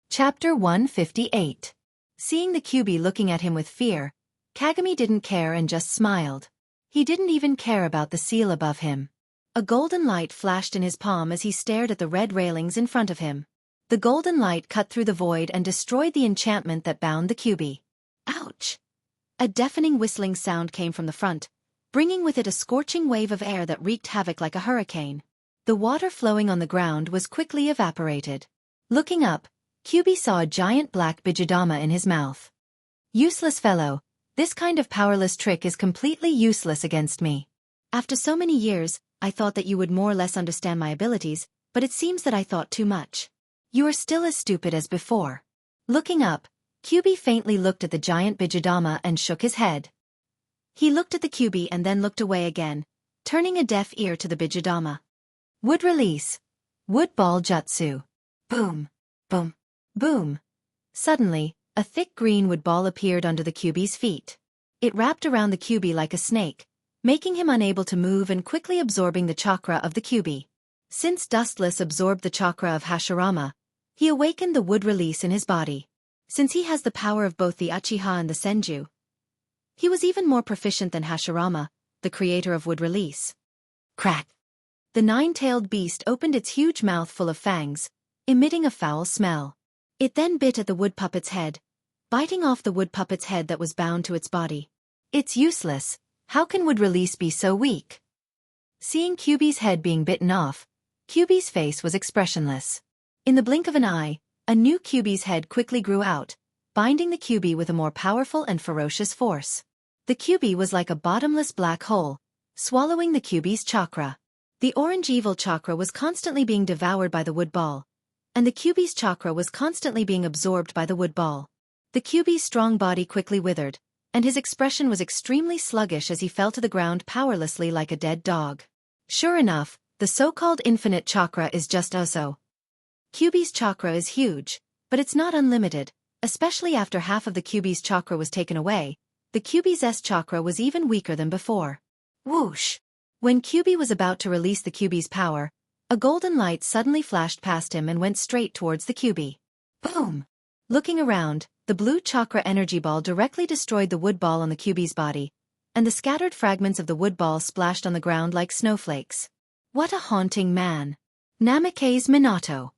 Chapter 158. Seeing the Kyuubi looking at him with fear, Kagami didn't care and just smiled. He didn't even care about the seal above him. A golden light flashed in his palm as he stared at the red railings in front of him. The golden light cut through the void and destroyed the enchantment that bound the Kyuubi. Ouch! A deafening whistling sound came from the front, bringing with it a scorching wave of air that wreaked havoc like a hurricane. The water flowing on the ground was quickly evaporated. Looking up, Kyuubi saw a giant black Bijudama in his mouth. Useless fellow, this kind of powerless trick is completely useless against me. After so many years, I thought that you would more or less understand my abilities, but it seems that I thought too much. You are still as stupid as before. Looking up, Kyuubi faintly looked at the giant Bijudama and shook his head. He looked at the Kyuubi and then looked away again, turning a deaf ear to the Bijudama. Wood release. Wood ball jutsu. Boom. Boom. Boom. Suddenly, a thick green wood ball appeared under the Kyuubi's feet. It wrapped around the Kyuubi like a snake, making him unable to move and quickly absorbing the chakra of the Kyuubi. Since Dustless absorbed the chakra of Hashirama, he awakened the wood release in his body. Since he has the power of both the Uchiha and the Senju, he was even more proficient than Hashirama, the creator of wood release. Crack! The nine-tailed beast opened its huge mouth full of fangs, emitting a foul smell. It then bit at the wood puppet's head, biting off the wood puppet's head that was bound to its body. It's useless. How can wood release be so weak? Seeing Kyuubi's head being bitten off, Kyuubi's face was expressionless. In the blink of an eye, a new Kyuubi's head quickly grew out, binding the Kyuubi with a more powerful and ferocious force. The Kyuubi was like a bottomless black hole, swallowing the Kyuubi's chakra. The orange evil chakra was constantly being devoured by the wood ball, and the Kyuubi's chakra was constantly being absorbed by the wood ball. The Kyuubi's strong body quickly withered, and his expression was extremely sluggish as he fell to the ground powerlessly like a dead dog. Sure enough, the so-called infinite chakra is just so. Kyuubi's chakra is huge, but it's not unlimited, especially after half of the Kyuubi's chakra was taken away. The Kyuubi's S chakra was even weaker than before. Whoosh! When Kyuubi was about to release the Kyuubi's power, a golden light suddenly flashed past him and went straight towards the Kyuubi. Boom! Looking around, the blue chakra energy ball directly destroyed the wood ball on the Kyuubi's body, and the scattered fragments of the wood ball splashed on the ground like snowflakes. What a haunting man! Namikaze Minato.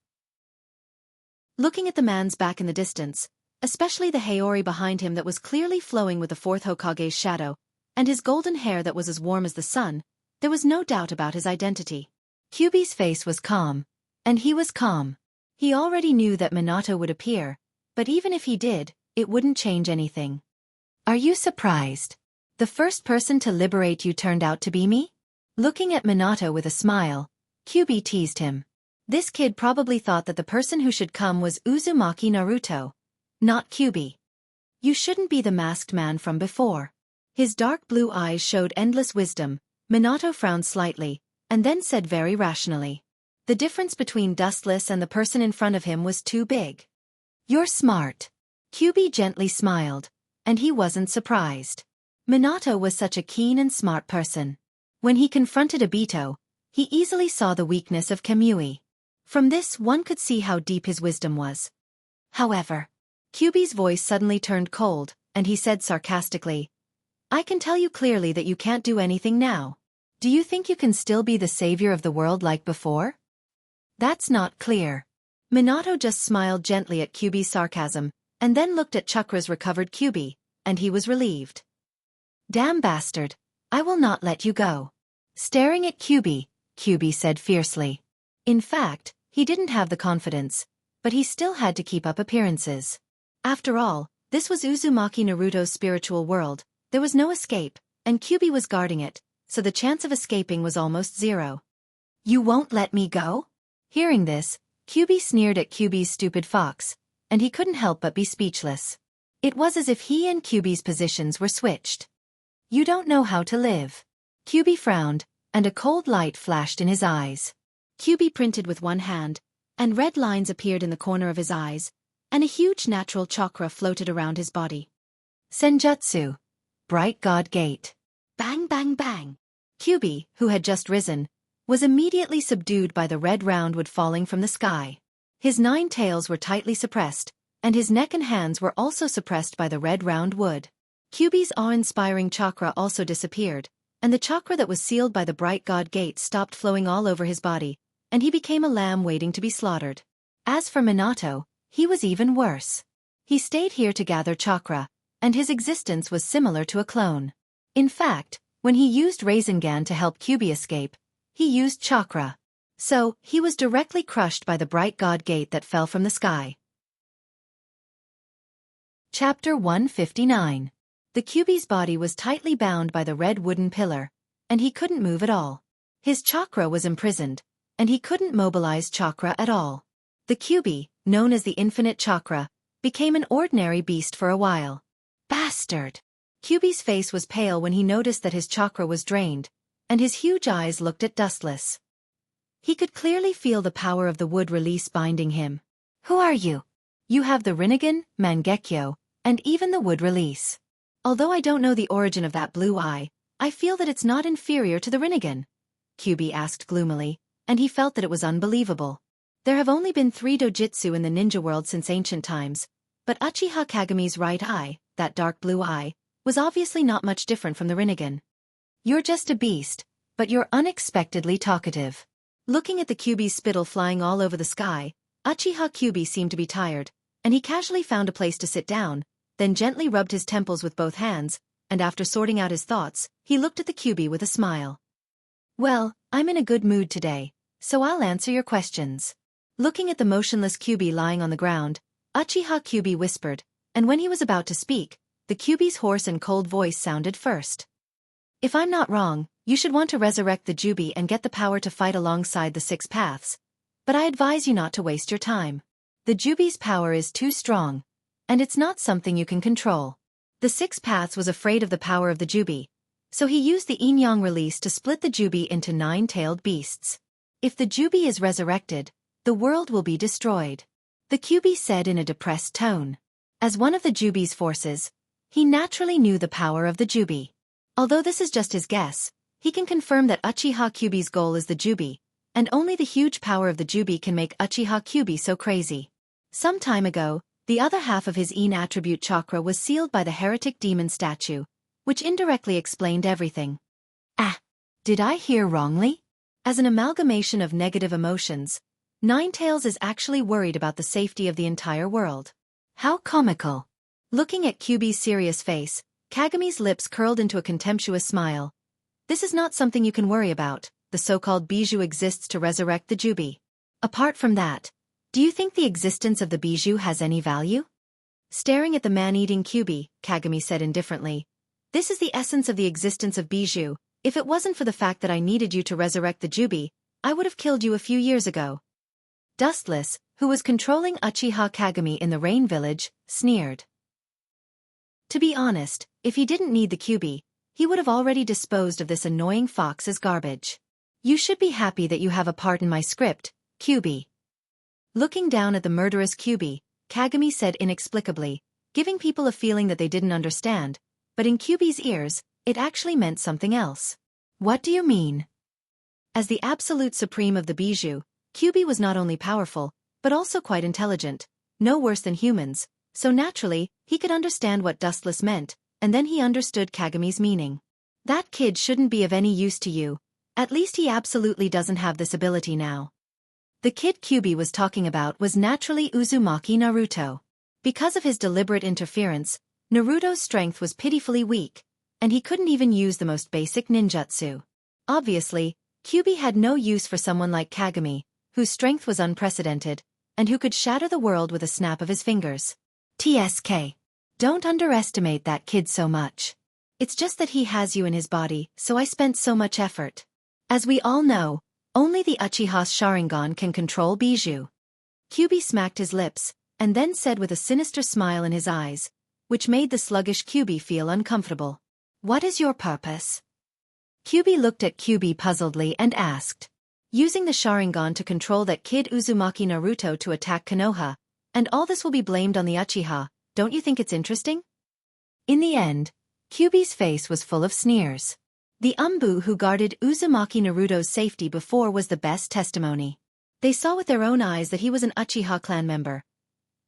Looking at the man's back in the distance, especially the Haori behind him that was clearly flowing with the fourth Hokage's shadow, and his golden hair that was as warm as the sun, there was no doubt about his identity. Kyuubi's face was calm, and he was calm. He already knew that Minato would appear, but even if he did, it wouldn't change anything. Are you surprised? The first person to liberate you turned out to be me? Looking at Minato with a smile, Kyuubi teased him. This kid probably thought that the person who should come was Uzumaki Naruto, not Kyuubi. You shouldn't be the masked man from before. His dark blue eyes showed endless wisdom. Minato frowned slightly, and then said very rationally. The difference between Dustless and the person in front of him was too big. You're smart. Kyuubi gently smiled, and he wasn't surprised. Minato was such a keen and smart person. When he confronted Obito, he easily saw the weakness of Kamui. From this one could see how deep his wisdom was. However, Kyuubi's voice suddenly turned cold, and he said sarcastically, I can tell you clearly that you can't do anything now. Do you think you can still be the savior of the world like before? That's not clear. Minato just smiled gently at Kyuubi's sarcasm, and then looked at Chakra's recovered Kyuubi, and he was relieved. Damn bastard, I will not let you go. Staring at Kyuubi, Kyuubi said fiercely. In fact, he didn't have the confidence, but he still had to keep up appearances. After all, this was Uzumaki Naruto's spiritual world, there was no escape, and Kyuubi was guarding it, so the chance of escaping was almost zero. You won't let me go? Hearing this, Kyuubi sneered at Kyuubi's stupid fox, and he couldn't help but be speechless. It was as if he and Kyuubi's positions were switched. You don't know how to live. Kyuubi frowned, and a cold light flashed in his eyes. Kyuubi printed with one hand, and red lines appeared in the corner of his eyes, and a huge natural chakra floated around his body. Senjutsu. Bright God Gate. Bang bang bang. Kyuubi, who had just risen, was immediately subdued by the red round wood falling from the sky. His 9 tails were tightly suppressed, and his neck and hands were also suppressed by the red round wood. Kyuubi's awe-inspiring chakra also disappeared, and the chakra that was sealed by the bright God Gate stopped flowing all over his body, and he became a lamb waiting to be slaughtered. As for Minato, he was even worse. He stayed here to gather chakra, and his existence was similar to a clone. In fact, when he used Rasengan to help Kyuubi escape, he used chakra. So, he was directly crushed by the bright God Gate that fell from the sky. Chapter 159. The Kyuubi's body was tightly bound by the red wooden pillar, and he couldn't move at all. His chakra was imprisoned, and he couldn't mobilize chakra at all. The Kyuubi, known as the infinite chakra, became an ordinary beast for a while. Bastard! Kyuubi's face was pale when he noticed that his chakra was drained, and his huge eyes looked at Dustless. He could clearly feel the power of the wood release binding him. Who are you? You have the Rinnegan, Mangekyo, and even the wood release. Although I don't know the origin of that blue eye, I feel that it's not inferior to the Rinnegan. Kyuubi asked gloomily, and he felt that it was unbelievable. There have only been 3 dojutsu in the ninja world since ancient times, but Uchiha Kageme's right eye, that dark blue eye, was obviously not much different from the Rinnegan. You're just a beast, but you're unexpectedly talkative. Looking at the Kyuubi's spittle flying all over the sky, Uchiha Kyuubi seemed to be tired, and he casually found a place to sit down, then gently rubbed his temples with both hands, and after sorting out his thoughts, he looked at the Kyuubi with a smile. Well, I'm in a good mood today, so I'll answer your questions. Looking at the motionless Kyuubi lying on the ground, Uchiha Kyuubi whispered, and when he was about to speak, the Kyuubi's hoarse and cold voice sounded first. If I'm not wrong, you should want to resurrect the Jubi and get the power to fight alongside the 6 paths. But I advise you not to waste your time. The Jubi's power is too strong, and it's not something you can control. The 6 paths was afraid of the power of the Jubi, so he used the Yin-Yang release to split the Jubi into 9-tailed beasts. If the Jubi is resurrected, the world will be destroyed. The Kyuubi said in a depressed tone. As one of the Jubi's forces, he naturally knew the power of the Jubi. Although this is just his guess, he can confirm that Uchiha Kyuubi's goal is the Jubi, and only the huge power of the Jubi can make Uchiha Kyuubi so crazy. Some time ago, the other half of his Yin attribute chakra was sealed by the heretic demon statue, which indirectly explained everything. Did I hear wrongly? As an amalgamation of negative emotions, Ninetales is actually worried about the safety of the entire world. How comical. Looking at Kyuubi's serious face, Kageme's lips curled into a contemptuous smile. This is not something you can worry about. The so-called bijou exists to resurrect the Jubi. Apart from that, do you think the existence of the bijou has any value? Staring at the man-eating Kyuubi, Kageme said indifferently. This is the essence of the existence of bijou. If it wasn't for the fact that I needed you to resurrect the Jubi, I would have killed you a few years ago. Dustless, who was controlling Uchiha Kageme in the Rain Village, sneered. To be honest, if he didn't need the Kyuubi, he would have already disposed of this annoying fox as garbage. You should be happy that you have a part in my script, Kyuubi. Looking down at the murderous Kyuubi, Kageme said inexplicably, giving people a feeling that they didn't understand, but in Kyuubi's ears, it actually meant something else. What do you mean? As the absolute supreme of the bijou, Kyuubi was not only powerful, but also quite intelligent, no worse than humans, so naturally, he could understand what Dustless meant, and then he understood Kageme's meaning. That kid shouldn't be of any use to you, at least he absolutely doesn't have this ability now. The kid Kyuubi was talking about was naturally Uzumaki Naruto. Because of his deliberate interference, Naruto's strength was pitifully weak, and he couldn't even use the most basic ninjutsu. Obviously, Kyuubi had no use for someone like Kageme, whose strength was unprecedented, and who could shatter the world with a snap of his fingers. TSK. Don't underestimate that kid so much. It's just that he has you in his body, so I spent so much effort. As we all know, only the Uchiha's Sharingan can control bijou. Kyubi smacked his lips, and then said with a sinister smile in his eyes, which made the sluggish Kyubi feel uncomfortable. What is your purpose? Kyubi looked at Kyubi puzzledly and asked. Using the Sharingan to control that kid Uzumaki Naruto to attack Konoha, and all this will be blamed on the Uchiha, don't you think it's interesting? In the end, Kyubi's face was full of sneers. The Umbu who guarded Uzumaki Naruto's safety before was the best testimony. They saw with their own eyes that he was an Uchiha clan member.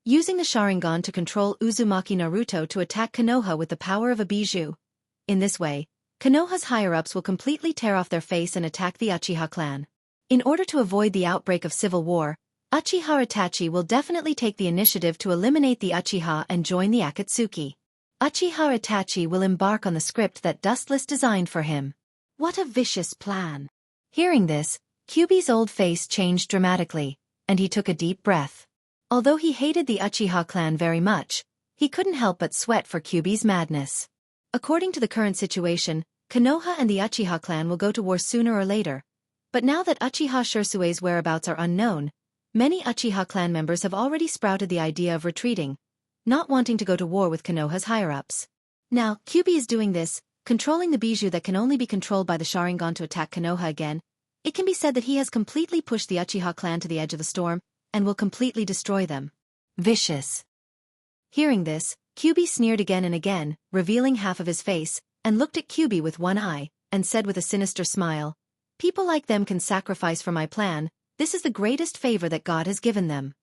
Using the Sharingan to control Uzumaki Naruto to attack Konoha with the power of a bijou. In this way, Konoha's higher-ups will completely tear off their face and attack the Uchiha clan. In order to avoid the outbreak of civil war, Uchiha Itachi will definitely take the initiative to eliminate the Uchiha and join the Akatsuki. Uchiha Itachi will embark on the script that Dustless designed for him. What a vicious plan. Hearing this, Kyubi's old face changed dramatically, and he took a deep breath. Although he hated the Uchiha clan very much, he couldn't help but sweat for Kyubi's madness. According to the current situation, Konoha and the Uchiha clan will go to war sooner or later. But now that Uchiha Shirsue's whereabouts are unknown, many Uchiha clan members have already sprouted the idea of retreating, not wanting to go to war with Konoha's higher-ups. Now, Kyubi is doing this, controlling the bijou that can only be controlled by the Sharingan to attack Konoha again. It can be said that he has completely pushed the Uchiha clan to the edge of the storm, and will completely destroy them. Vicious. Hearing this, Kyubi sneered again and again, revealing half of his face, and looked at Kyubi with one eye, and said with a sinister smile, "People like them can sacrifice for my plan. This is the greatest favor that God has given them."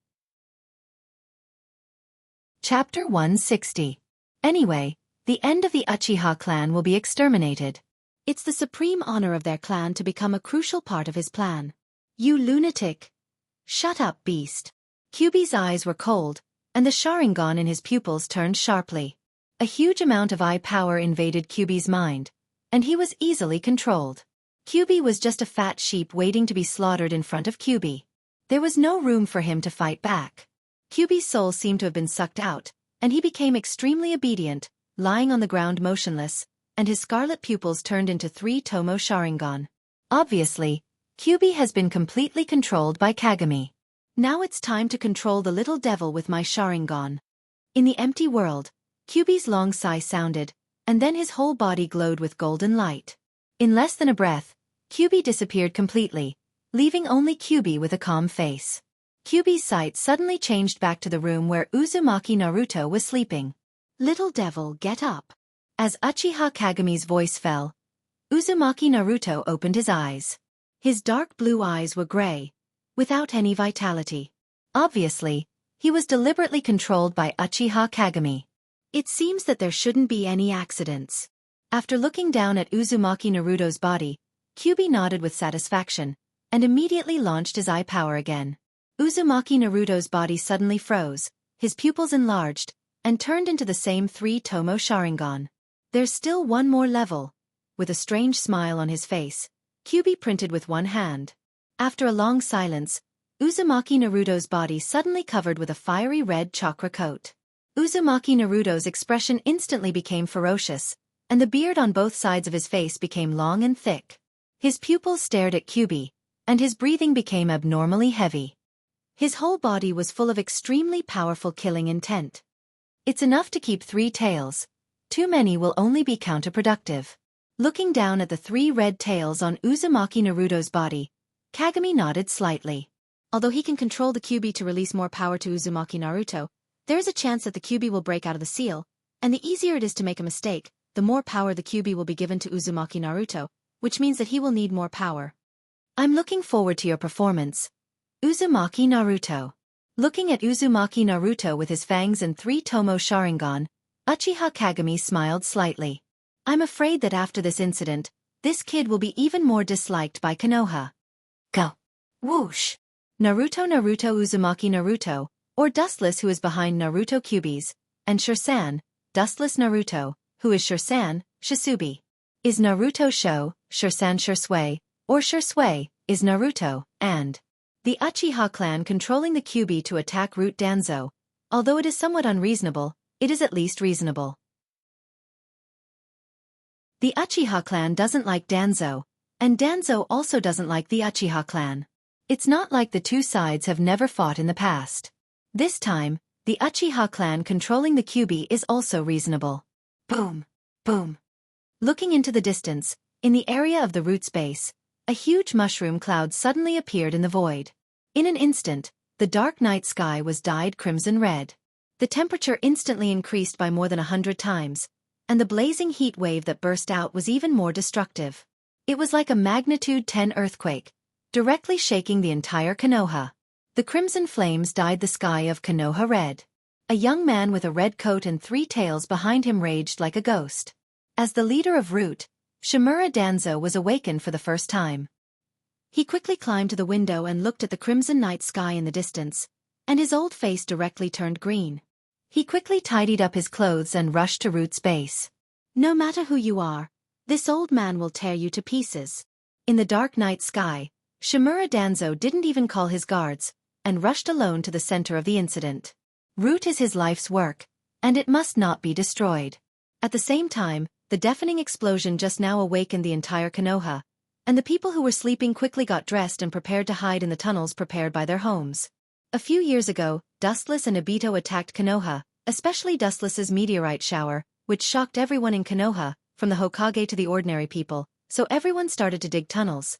Chapter 160. Anyway, the end of the Uchiha clan will be exterminated. It's the supreme honor of their clan to become a crucial part of his plan. You lunatic! Shut up, beast! Kyubi's eyes were cold, and the Sharingan in his pupils turned sharply. A huge amount of eye power invaded Kyubi's mind, and he was easily controlled. Kyubi was just a fat sheep waiting to be slaughtered in front of Kyubi. There was no room for him to fight back. Kyubi's soul seemed to have been sucked out, and he became extremely obedient, lying on the ground motionless, and his scarlet pupils turned into 3 Tomo Sharingan. Obviously, Kyubi has been completely controlled by Kagami. Now it's time to control the little devil with my Sharingan. In the empty world, Kyubi's long sigh sounded, and then his whole body glowed with golden light. In less than a breath, Kyubi disappeared completely, leaving only Kyubi with a calm face. Kyubi's sight suddenly changed back to the room where Uzumaki Naruto was sleeping. Little devil, get up. As Uchiha Kagami's voice fell, Uzumaki Naruto opened his eyes. His dark blue eyes were gray, without any vitality. Obviously, he was deliberately controlled by Uchiha Kagami. It seems that there shouldn't be any accidents. After looking down at Uzumaki Naruto's body, Kyubi nodded with satisfaction, and immediately launched his eye power again. Uzumaki Naruto's body suddenly froze, his pupils enlarged, and turned into the same 3 Tomo Sharingan. There's still one more level. With a strange smile on his face, Kyubi printed with one hand. After a long silence, Uzumaki Naruto's body suddenly covered with a fiery red chakra coat. Uzumaki Naruto's expression instantly became ferocious, and the beard on both sides of his face became long and thick. His pupils stared at Kyubi, and his breathing became abnormally heavy. His whole body was full of extremely powerful killing intent. It's enough to keep 3 tails. Too many will only be counterproductive. Looking down at the 3 red tails on Uzumaki Naruto's body, Kagami nodded slightly. Although he can control the Kyubi to release more power to Uzumaki Naruto, there is a chance that the Kyubi will break out of the seal, and the easier it is to make a mistake, the more power the Kyubi will be given to Uzumaki Naruto, which means that he will need more power. I'm looking forward to your performance, Uzumaki Naruto. Looking at Uzumaki Naruto with his fangs and 3 Tomo Sharingan, Uchiha Kagami smiled slightly. I'm afraid that after this incident, this kid will be even more disliked by Konoha. Go! Whoosh! Naruto Uzumaki Naruto, or Dustless who is behind Naruto Kyubi's, and Shirsan, Dustless Naruto, who is Shirsan, Shisubi. Is Naruto Sho, Shirsan Shirsui, or Shirsui, is Naruto, and the Uchiha clan controlling the Kyubi to attack Root Danzo. Although it is somewhat unreasonable, it is at least reasonable. The Uchiha clan doesn't like Danzo, and Danzo also doesn't like the Uchiha clan. It's not like the two sides have never fought in the past. This time, the Uchiha clan controlling the Kyuubi is also reasonable. Boom! Boom! Looking into the distance, in the area of the root's base, a huge mushroom cloud suddenly appeared in the void. In an instant, the dark night sky was dyed crimson red. The temperature instantly increased by more than 100 times, and the blazing heat wave that burst out was even more destructive. It was like a magnitude 10 earthquake, directly shaking the entire Konoha. The crimson flames dyed the sky of Konoha red. A young man with a red coat and 3 tails behind him raged like a ghost. As the leader of Root, Shimura Danzo was awakened for the first time. He quickly climbed to the window and looked at the crimson night sky in the distance, and his old face directly turned green. He quickly tidied up his clothes and rushed to Root's base. No matter who you are, this old man will tear you to pieces. In the dark night sky, Shimura Danzo didn't even call his guards, and rushed alone to the center of the incident. Root is his life's work, and it must not be destroyed. At the same time, the deafening explosion just now awakened the entire Konoha, and the people who were sleeping quickly got dressed and prepared to hide in the tunnels prepared by their homes. A few years ago, Dustless and Obito attacked Konoha, especially Dustless's meteorite shower, which shocked everyone in Konoha, from the Hokage to the ordinary people, so everyone started to dig tunnels.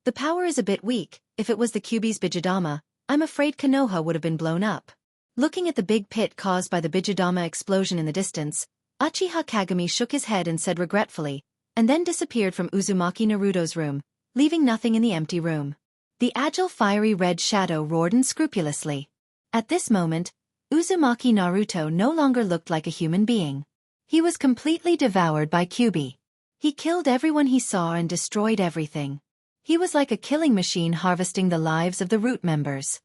The power is a bit weak. If it was the Kyuubi's Bijudama, I'm afraid Konoha would have been blown up. Looking at the big pit caused by the Bijudama explosion in the distance, Uchiha Kagami shook his head and said regretfully, and then disappeared from Uzumaki Naruto's room, leaving nothing in the empty room. The agile fiery red shadow roared unscrupulously. At this moment, Uzumaki Naruto no longer looked like a human being. He was completely devoured by Kyuubi. He killed everyone he saw and destroyed everything. He was like a killing machine harvesting the lives of the Root members.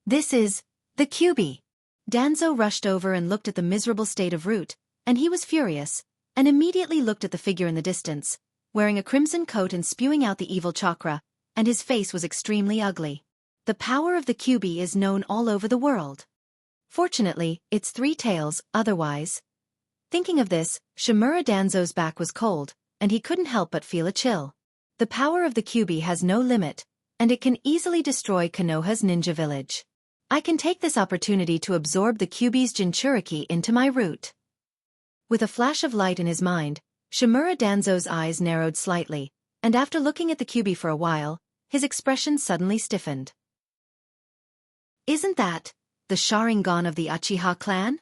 This is the Kyuubi. Danzo rushed over and looked at the miserable state of Root, and he was furious, and immediately looked at the figure in the distance, wearing a crimson coat and spewing out the evil chakra, and his face was extremely ugly. The power of the Kyuubi is known all over the world. Fortunately, it's 3 tails, otherwise. Thinking of this, Shimura Danzo's back was cold, and he couldn't help but feel a chill. The power of the Kyuubi has no limit, and it can easily destroy Konoha's ninja village. I can take this opportunity to absorb the Kyuubi's Jinchuriki into my root. With a flash of light in his mind, Shimura Danzo's eyes narrowed slightly, and after looking at the Kyuubi for a while, his expression suddenly stiffened. Isn't that the Sharingan of the Uchiha clan?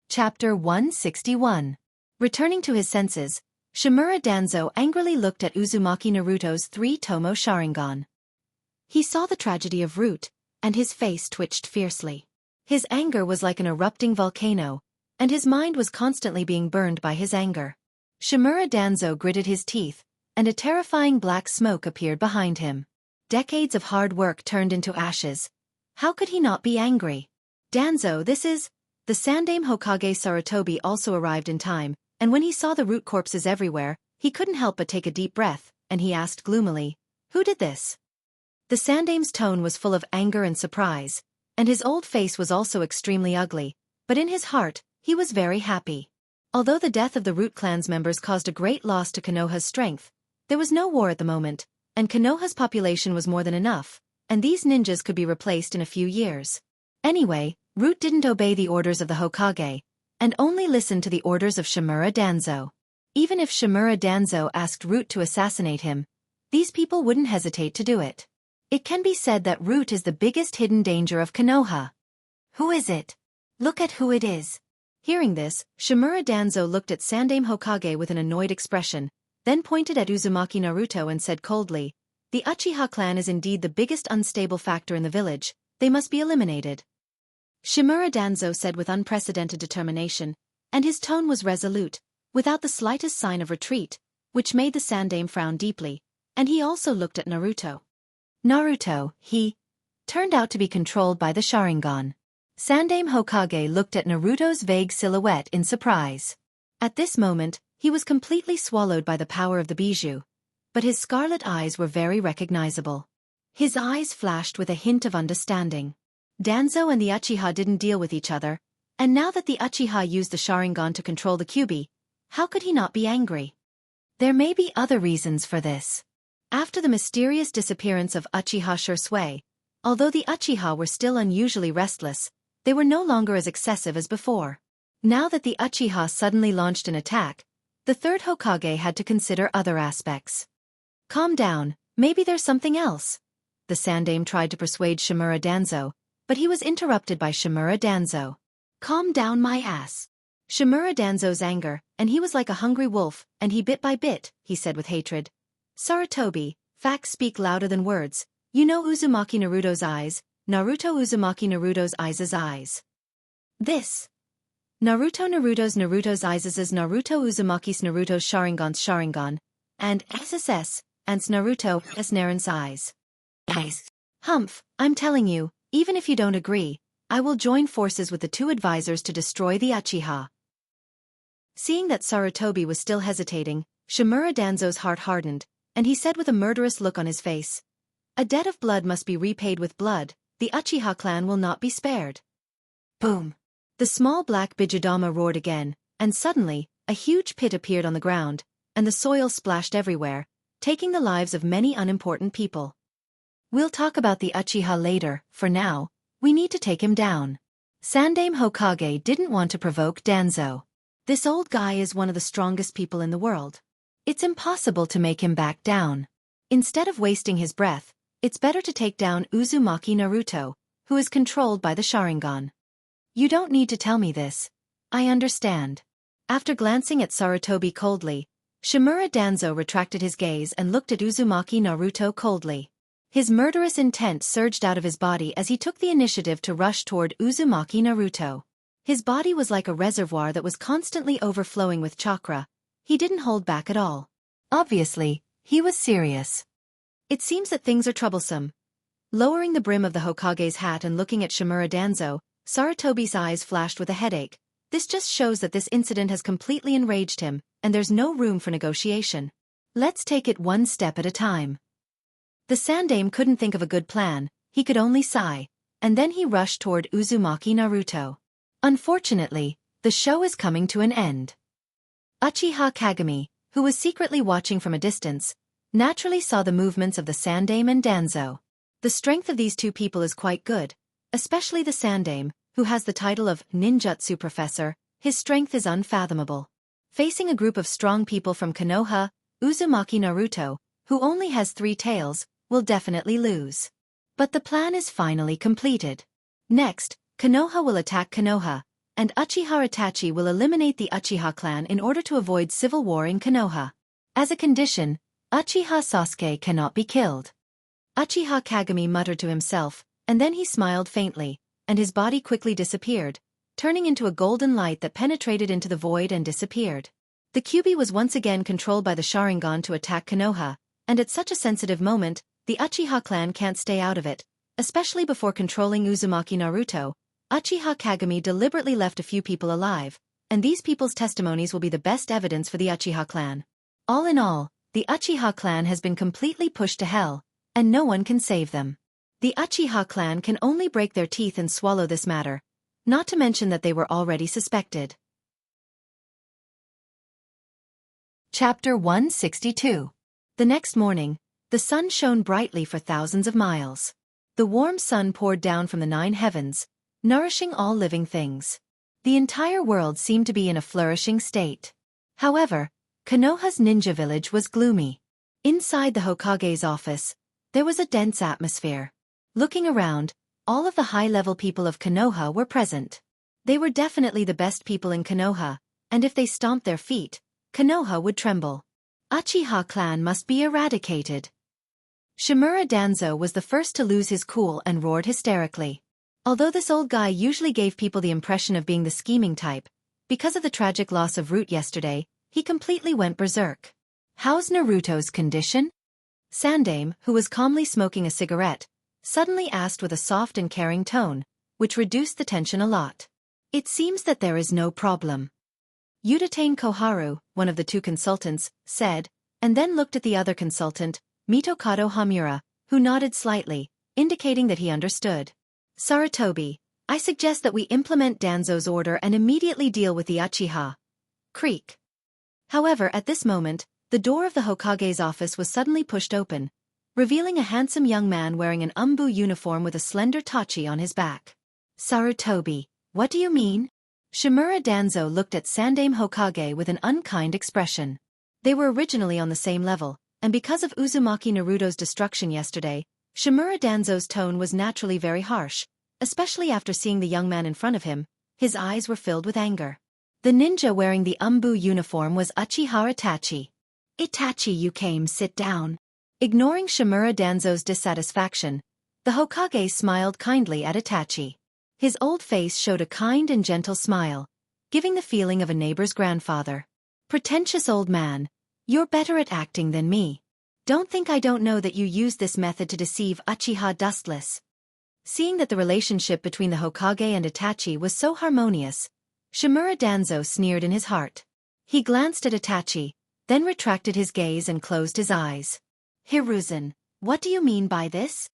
Chapter 161. Returning to his senses, Shimura Danzo angrily looked at Uzumaki Naruto's 3-tomo Sharingan. He saw the tragedy of Root, and his face twitched fiercely. His anger was like an erupting volcano, and his mind was constantly being burned by his anger. Shimura Danzo gritted his teeth, and a terrifying black smoke appeared behind him. Decades of hard work turned into ashes. How could he not be angry? Danzo, this is... The Sandaime Hokage Sarutobi also arrived in time, and when he saw the Root corpses everywhere, he couldn't help but take a deep breath, and he asked gloomily, "Who did this?" The Sandaime's tone was full of anger and surprise, and his old face was also extremely ugly, but in his heart, he was very happy. Although the death of the Root clan's members caused a great loss to Konoha's strength, there was no war at the moment, and Konoha's population was more than enough, and these ninjas could be replaced in a few years. Anyway, Root didn't obey the orders of the Hokage, and only listened to the orders of Shimura Danzo. Even if Shimura Danzo asked Root to assassinate him, these people wouldn't hesitate to do it. It can be said that Root is the biggest hidden danger of Konoha. Who is it? Look at who it is. Hearing this, Shimura Danzo looked at Sandaime Hokage with an annoyed expression, then pointed at Uzumaki Naruto and said coldly, "The Uchiha clan is indeed the biggest unstable factor in the village. They must be eliminated." Shimura Danzo said with unprecedented determination, and his tone was resolute, without the slightest sign of retreat, which made the Sandaime frown deeply, and he also looked at Naruto. Naruto, he turned out to be controlled by the Sharingan. Sandaime Hokage looked at Naruto's vague silhouette in surprise. At this moment, he was completely swallowed by the power of the bijou, but his scarlet eyes were very recognizable. His eyes flashed with a hint of understanding. Danzo and the Uchiha didn't deal with each other, and now that the Uchiha used the Sharingan to control the Kyuubi, how could he not be angry? There may be other reasons for this. After the mysterious disappearance of Uchiha Shui, although the Uchiha were still unusually restless, they were no longer as excessive as before. Now that the Uchiha suddenly launched an attack, the third Hokage had to consider other aspects. Calm down, maybe there's something else. The Sandaime tried to persuade Shimura Danzo, but he was interrupted by Shimura Danzo. Calm down my ass. Shimura Danzo's anger, and he was like a hungry wolf, and he bit by bit, he said with hatred. Sarutobi, facts speak louder than words. You know Uzumaki Naruto's eyes, Naruto Uzumaki Naruto's eyes. This. Naruto's eyes is Naruto Uzumaki's Naruto's Sharingan, and SSS, and Naruto S Naren's eyes. Humph, I'm telling you, even if you don't agree, I will join forces with the two advisors to destroy the Uchiha. Seeing that Sarutobi was still hesitating, Shimura Danzo's heart hardened, and he said with a murderous look on his face, "A debt of blood must be repaid with blood, the Uchiha clan will not be spared." Boom! The small black Bijudama roared again, and suddenly, a huge pit appeared on the ground, and the soil splashed everywhere, taking the lives of many unimportant people. We'll talk about the Uchiha later, for now, we need to take him down. Sandaime Hokage didn't want to provoke Danzo. This old guy is one of the strongest people in the world. It's impossible to make him back down. Instead of wasting his breath, it's better to take down Uzumaki Naruto, who is controlled by the Sharingan. You don't need to tell me this. I understand. After glancing at Sarutobi coldly, Shimura Danzo retracted his gaze and looked at Uzumaki Naruto coldly. His murderous intent surged out of his body as he took the initiative to rush toward Uzumaki Naruto. His body was like a reservoir that was constantly overflowing with chakra. He didn't hold back at all. Obviously, he was serious. It seems that things are troublesome. Lowering the brim of the Hokage's hat and looking at Shimura Danzo, Sarutobi's eyes flashed with a headache. This just shows that this incident has completely enraged him, and there's no room for negotiation. Let's take it one step at a time. The Sandaime couldn't think of a good plan, he could only sigh, and then he rushed toward Uzumaki Naruto. Unfortunately, the show is coming to an end. Uchiha Kagami, who was secretly watching from a distance, naturally saw the movements of the Sandaime and Danzo. The strength of these two people is quite good, especially the Sandaime, who has the title of Ninjutsu Professor. His strength is unfathomable. Facing a group of strong people from Konoha, Uzumaki Naruto, who only has 3 tails, will definitely lose. But the plan is finally completed. Next, Konoha will attack Konoha, and Uchiha Itachi will eliminate the Uchiha clan in order to avoid civil war in Konoha. As a condition, Uchiha Sasuke cannot be killed. Uchiha Kagami muttered to himself, and then he smiled faintly, and his body quickly disappeared, turning into a golden light that penetrated into the void and disappeared. The Kyuubi was once again controlled by the Sharingan to attack Konoha, and at such a sensitive moment, the Uchiha clan can't stay out of it, especially before controlling Uzumaki Naruto. Uchiha Kagami deliberately left a few people alive, and these people's testimonies will be the best evidence for the Uchiha clan. All in all, the Uchiha clan has been completely pushed to hell, and no one can save them. The Uchiha clan can only break their teeth and swallow this matter, not to mention that they were already suspected. Chapter 162. The next morning, the sun shone brightly for thousands of miles. The warm sun poured down from the 9 heavens, nourishing all living things. The entire world seemed to be in a flourishing state. However, Konoha's ninja village was gloomy. Inside the Hokage's office, there was a dense atmosphere. Looking around, all of the high-level people of Konoha were present. They were definitely the best people in Konoha, and if they stomped their feet, Konoha would tremble. Uchiha clan must be eradicated. Shimura Danzo was the first to lose his cool and roared hysterically. Although this old guy usually gave people the impression of being the scheming type, because of the tragic loss of Root yesterday, he completely went berserk. How's Naruto's condition? Sandaime, who was calmly smoking a cigarette, suddenly asked with a soft and caring tone, which reduced the tension a lot. It seems that there is no problem. Udatane Koharu, one of the 2 consultants, said, and then looked at the other consultant, Mitokado Hamura, who nodded slightly, indicating that he understood. Sarutobi, I suggest that we implement Danzo's order and immediately deal with the Uchiha. Creek. However, at this moment, The door of the Hokage's office was suddenly pushed open, revealing a handsome young man wearing an umbu uniform with a slender tachi on his back. Sarutobi, what do you mean? Shimura Danzo looked at Sandaime Hokage with an unkind expression. They were originally on the same level, and because of Uzumaki Naruto's destruction yesterday, Shimura Danzo's tone was naturally very harsh, especially after seeing the young man in front of him. His eyes were filled with anger. The ninja wearing the umbu uniform was Uchiha Itachi. Itachi, you came, sit down. Ignoring Shimura Danzo's dissatisfaction, the Hokage smiled kindly at Itachi. His old face showed a kind and gentle smile, giving the feeling of a neighbor's grandfather. Pretentious old man, you're better at acting than me. Don't think I don't know that you used this method to deceive Uchiha Dustless. Seeing that the relationship between the Hokage and Itachi was so harmonious, Shimura Danzo sneered in his heart. He glanced at Itachi, then retracted his gaze and closed his eyes. Hiruzen, what do you mean by this?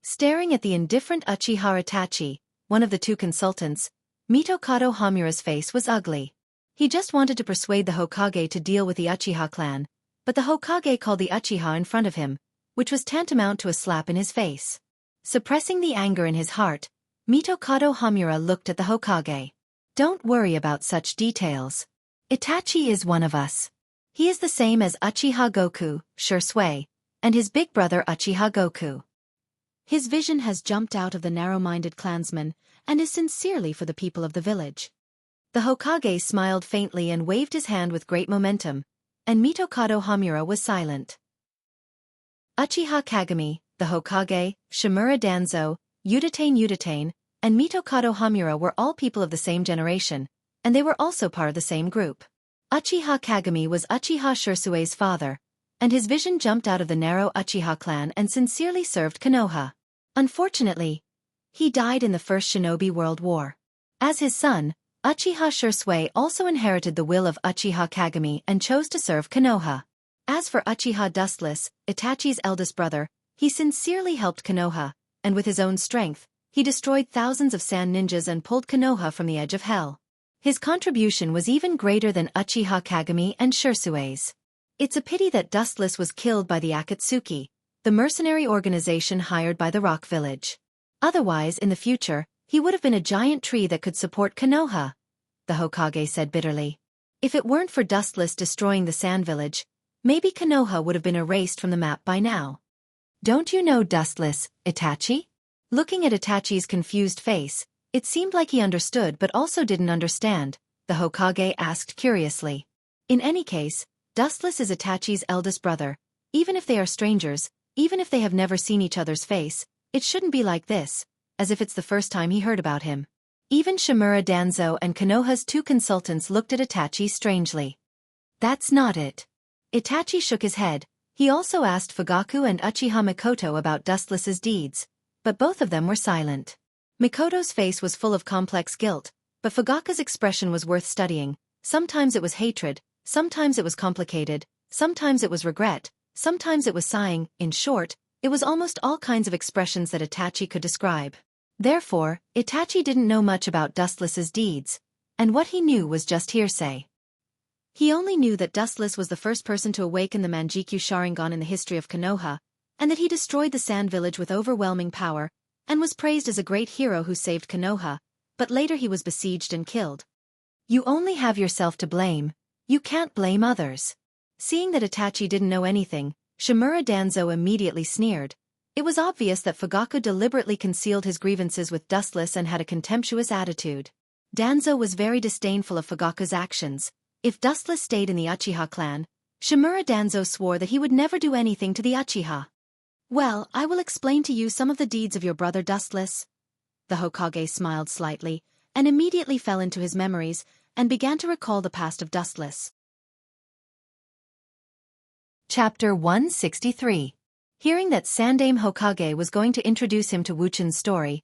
Staring at the indifferent Uchiha Itachi, one of the two consultants, Mitokado Hamura's face was ugly. He just wanted to persuade the Hokage to deal with the Uchiha clan, but the Hokage called the Uchiha in front of him, which was tantamount to a slap in his face. Suppressing the anger in his heart, Mitokado Hamura looked at the Hokage. Don't worry about such details. Itachi is one of us. He is the same as Uchiha Goku, Shursui, and his big brother Uchiha Goku. His vision has jumped out of the narrow-minded clansman, and is sincerely for the people of the village. The Hokage smiled faintly and waved his hand with great momentum, and Mitokado Hamura was silent. Uchiha Kagami, the Hokage, Shimura Danzo, Udatane, and Mitokado Hamura were all people of the same generation, and they were also part of the same group. Uchiha Kagami was Uchiha Shursue's father, and his vision jumped out of the narrow Uchiha clan and sincerely served Konoha. Unfortunately, he died in the First Shinobi World War. As his son, Uchiha Shursui also inherited the will of Uchiha Kagami and chose to serve Konoha. As for Uchiha Dustless, Itachi's eldest brother, he sincerely helped Konoha, and with his own strength, he destroyed thousands of sand ninjas and pulled Konoha from the edge of hell. His contribution was even greater than Uchiha Kagami and Shursue's. It's a pity that Dustless was killed by the Akatsuki, the mercenary organization hired by the Rock Village. Otherwise, in the future, he would have been a giant tree that could support Konoha, the Hokage said bitterly. If it weren't for Dustless destroying the Sand Village, maybe Konoha would have been erased from the map by now. Don't you know Dustless, Itachi? Looking at Itachi's confused face, it seemed like he understood but also didn't understand, the Hokage asked curiously. In any case, Dustless is Itachi's eldest brother. Even if they are strangers, even if they have never seen each other's face, it shouldn't be like this, as if it's the first time he heard about him. Even Shimura Danzo and Konoha's two consultants looked at Itachi strangely. That's not it. Itachi shook his head. He also asked Fugaku and Uchiha Mikoto about Dustless's deeds, but both of them were silent. Mikoto's face was full of complex guilt, but Fugaku's expression was worth studying. Sometimes it was hatred, sometimes it was complicated, sometimes it was regret, sometimes it was sighing. In short, it was almost all kinds of expressions that Itachi could describe. Therefore, Itachi didn't know much about Dustless's deeds, and what he knew was just hearsay. He only knew that Dustless was the first person to awaken the Manjikyu Sharingan in the history of Konoha, and that he destroyed the Sand Village with overwhelming power, and was praised as a great hero who saved Konoha, but later he was besieged and killed. You only have yourself to blame. You can't blame others. Seeing that Itachi didn't know anything, Shimura Danzo immediately sneered. It was obvious that Fugaku deliberately concealed his grievances with Dustless and had a contemptuous attitude. Danzo was very disdainful of Fugaku's actions. If Dustless stayed in the Uchiha clan, Shimura Danzo swore that he would never do anything to the Uchiha. Well, I will explain to you some of the deeds of your brother Dustless. The Hokage smiled slightly, and immediately fell into his memories, and began to recall the past of Dustless. Chapter 163. Hearing that Sandaime Hokage was going to introduce him to Wuchan's story,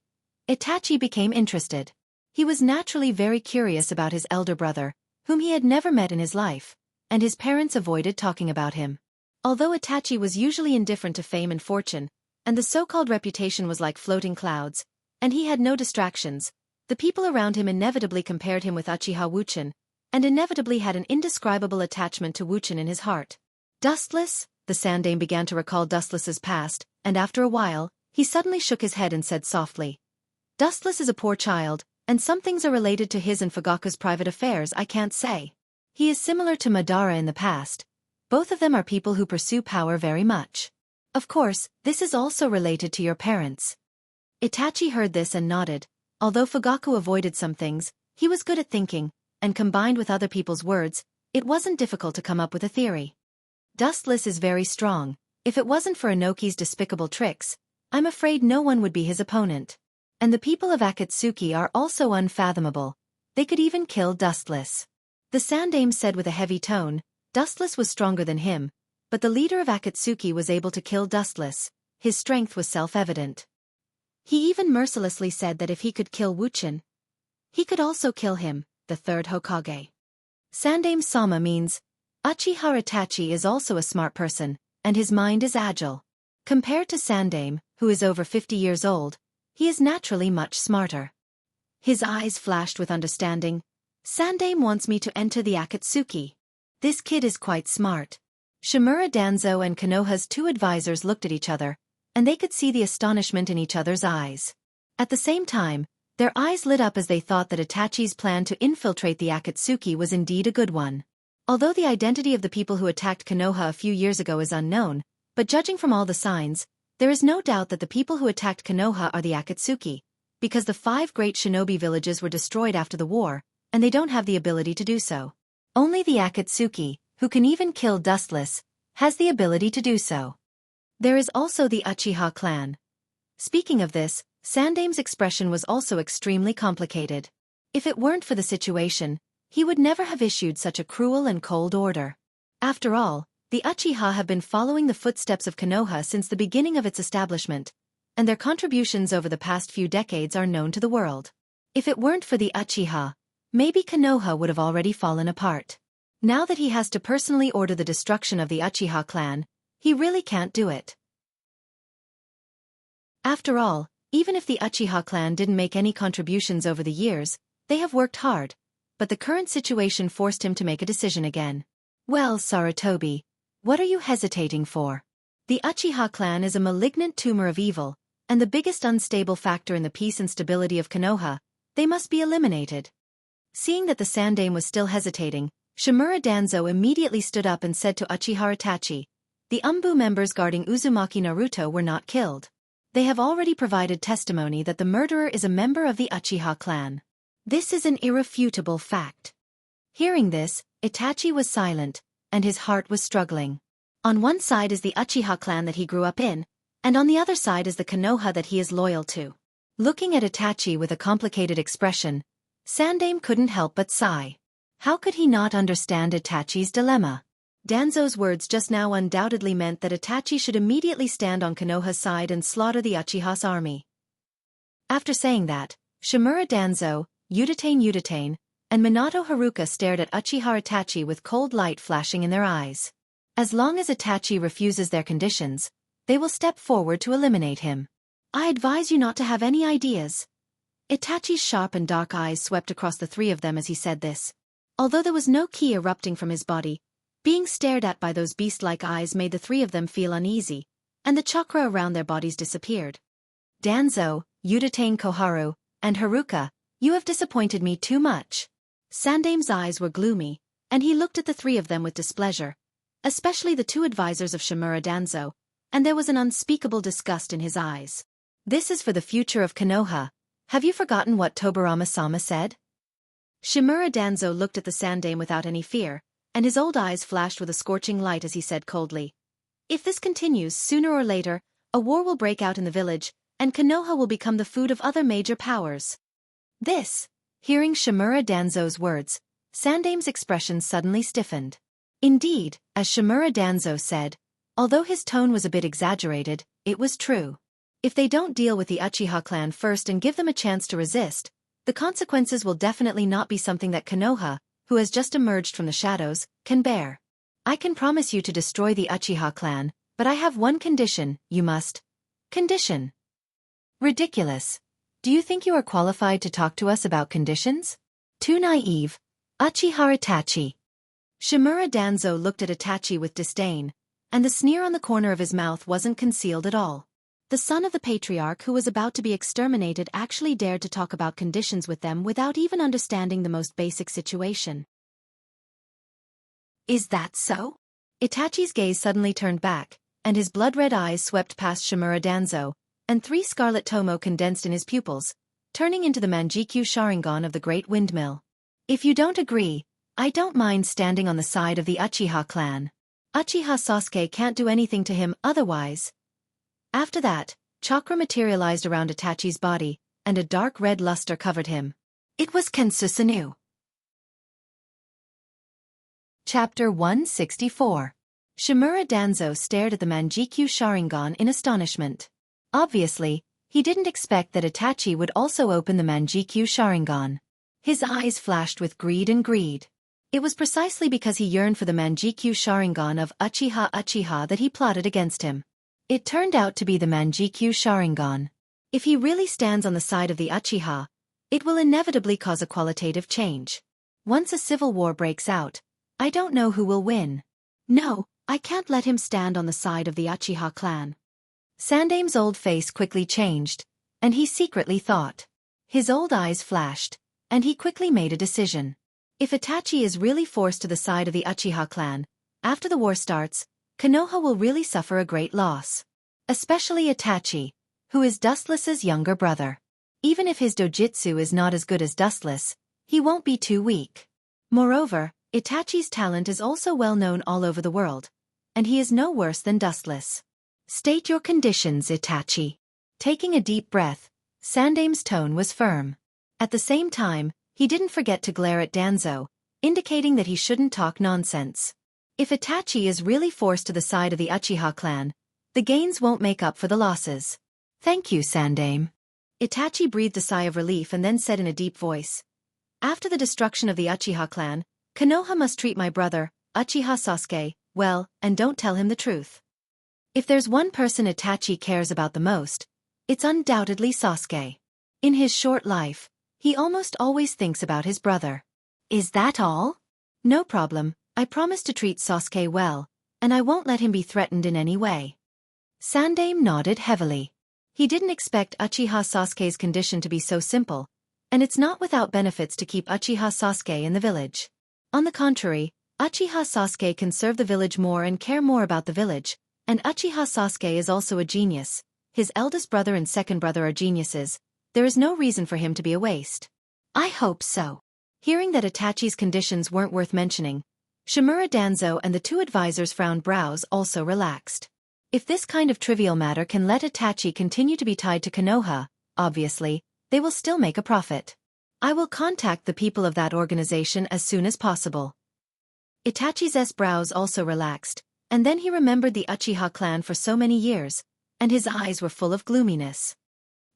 Itachi became interested. He was naturally very curious about his elder brother, whom he had never met in his life, and his parents avoided talking about him. Although Itachi was usually indifferent to fame and fortune, and the so-called reputation was like floating clouds, and he had no distractions, the people around him inevitably compared him with Uchiha Wuchan, and inevitably had an indescribable attachment to Wuchan in his heart. Dustless? The Sandaime began to recall Dustless's past, and after a while, he suddenly shook his head and said softly. Dustless is a poor child, and some things are related to his and Fugaku's private affairs I can't say. He is similar to Madara in the past. Both of them are people who pursue power very much. Of course, this is also related to your parents. Itachi heard this and nodded. Although Fugaku avoided some things, he was good at thinking, and combined with other people's words, it wasn't difficult to come up with a theory. Dustless is very strong. If it wasn't for Inoki's despicable tricks, I'm afraid no one would be his opponent. And the people of Akatsuki are also unfathomable. They could even kill Dustless. The Sandaime said with a heavy tone. Dustless was stronger than him, but the leader of Akatsuki was able to kill Dustless. His strength was self-evident. He even mercilessly said that if he could kill Wuxia, he could also kill him, the third Hokage. Sandaime-sama means, Uchiha Itachi is also a smart person, and his mind is agile. Compared to Sandaime, who is over 50 years old, he is naturally much smarter. His eyes flashed with understanding. Sandaime wants me to enter the Akatsuki. This kid is quite smart. Shimura Danzo and Konoha's two advisors looked at each other, and they could see the astonishment in each other's eyes. At the same time, their eyes lit up as they thought that Itachi's plan to infiltrate the Akatsuki was indeed a good one. Although the identity of the people who attacked Konoha a few years ago is unknown, but judging from all the signs, there is no doubt that the people who attacked Konoha are the Akatsuki, because the 5 great shinobi villages were destroyed after the war, and they don't have the ability to do so. Only the Akatsuki, who can even kill Dustless, has the ability to do so. There is also the Uchiha clan. Speaking of this, Sandaime's expression was also extremely complicated. If it weren't for the situation, he would never have issued such a cruel and cold order. After all, the Uchiha have been following the footsteps of Konoha since the beginning of its establishment, and their contributions over the past few decades are known to the world. If it weren't for the Uchiha, maybe Konoha would have already fallen apart. Now that he has to personally order the destruction of the Uchiha clan, he really can't do it. After all, even if the Uchiha clan didn't make any contributions over the years, they have worked hard, but the current situation forced him to make a decision again. Well, Sarutobi, what are you hesitating for? The Uchiha clan is a malignant tumor of evil, and the biggest unstable factor in the peace and stability of Konoha. They must be eliminated. Seeing that the Sandaime was still hesitating, Shimura Danzo immediately stood up and said to Uchiha Itachi, the Umbu members guarding Uzumaki Naruto were not killed. They have already provided testimony that the murderer is a member of the Uchiha clan. This is an irrefutable fact. Hearing this, Itachi was silent, and his heart was struggling. On one side is the Uchiha clan that he grew up in, and on the other side is the Konoha that he is loyal to. Looking at Itachi with a complicated expression, Sandaime couldn't help but sigh. How could he not understand Itachi's dilemma? Danzo's words just now undoubtedly meant that Itachi should immediately stand on Konoha's side and slaughter the Uchiha's army. After saying that, Shimura Danzo, Udatane, and Minato Haruka stared at Uchiha Itachi with cold light flashing in their eyes. As long as Itachi refuses their conditions, they will step forward to eliminate him. I advise you not to have any ideas. Itachi's sharp and dark eyes swept across the 3 of them as he said this. Although there was no ki erupting from his body, being stared at by those beast-like eyes made the 3 of them feel uneasy, and the chakra around their bodies disappeared. Danzo, Udatane Koharu, and Haruka, you have disappointed me too much. Sandaime's eyes were gloomy, and he looked at the 3 of them with displeasure, especially the 2 advisors of Shimura Danzo, and there was an unspeakable disgust in his eyes. This is for the future of Konoha. Have you forgotten what Tobirama-sama said? Shimura Danzo looked at the Sandaime without any fear, and his old eyes flashed with a scorching light as he said coldly, if this continues, sooner or later, a war will break out in the village, and Konoha will become the food of other major powers. Hearing Shimura Danzo's words, Sandaime's expression suddenly stiffened. Indeed, as Shimura Danzo said, although his tone was a bit exaggerated, it was true. If they don't deal with the Uchiha clan first and give them a chance to resist, the consequences will definitely not be something that Konoha, who has just emerged from the shadows, can bear. I can promise you to destroy the Uchiha clan, but I have one condition, you must. Condition. Ridiculous. Do you think you are qualified to talk to us about conditions? Too naive. Uchiha Itachi. Shimura Danzo looked at Itachi with disdain, and the sneer on the corner of his mouth wasn't concealed at all. The son of the patriarch who was about to be exterminated actually dared to talk about conditions with them without even understanding the most basic situation. Is that so? Itachi's gaze suddenly turned back, and his blood-red eyes swept past Shimura Danzo, and 3 scarlet tomo condensed in his pupils, turning into the Manjikyu Sharingan of the Great Windmill. If you don't agree, I don't mind standing on the side of the Uchiha clan. Uchiha Sasuke can't do anything to him otherwise. After that, chakra materialized around Itachi's body, and a dark red luster covered him. It was Kensusanoo. Chapter 164. Shimura Danzo stared at the Manjikyu Sharingan in astonishment. Obviously, he didn't expect that Itachi would also open the Manjikyu Sharingan. His eyes flashed with greed. It was precisely because he yearned for the Manjikyu Sharingan of Uchiha that he plotted against him. It turned out to be the Manjikyu Sharingan. If he really stands on the side of the Uchiha, it will inevitably cause a qualitative change. Once a civil war breaks out, I don't know who will win. No, I can't let him stand on the side of the Uchiha clan. Sandame's old face quickly changed, and he secretly thought. His old eyes flashed, and he quickly made a decision. If Itachi is really forced to the side of the Uchiha clan, after the war starts, Konoha will really suffer a great loss. Especially Itachi, who is Dustless's younger brother. Even if his dojutsu is not as good as Dustless, he won't be too weak. Moreover, Itachi's talent is also well known all over the world, and he is no worse than Dustless. State your conditions, Itachi. Taking a deep breath, Sandame's tone was firm. At the same time, he didn't forget to glare at Danzo, indicating that he shouldn't talk nonsense. If Itachi is really forced to the side of the Uchiha clan, the gains won't make up for the losses. Thank you, Sandame. Itachi breathed a sigh of relief and then said in a deep voice. After the destruction of the Uchiha clan, Konoha must treat my brother, Uchiha Sasuke, well, and don't tell him the truth. If there's one person Itachi cares about the most, it's undoubtedly Sasuke. In his short life, he almost always thinks about his brother. Is that all? No problem, I promise to treat Sasuke well, and I won't let him be threatened in any way. Sandame nodded heavily. He didn't expect Uchiha Sasuke's condition to be so simple, and it's not without benefits to keep Uchiha Sasuke in the village. On the contrary, Uchiha Sasuke can serve the village more and care more about the village, and Uchiha Sasuke is also a genius. His eldest brother and second brother are geniuses. There is no reason for him to be a waste. I hope so. Hearing that Itachi's conditions weren't worth mentioning, Shimura Danzo and the 2 advisors' frowned brows also relaxed. If this kind of trivial matter can let Itachi continue to be tied to Konoha, obviously, they will still make a profit. I will contact the people of that organization as soon as possible. Itachi's brows also relaxed, and then he remembered the Uchiha clan for so many years, and his eyes were full of gloominess.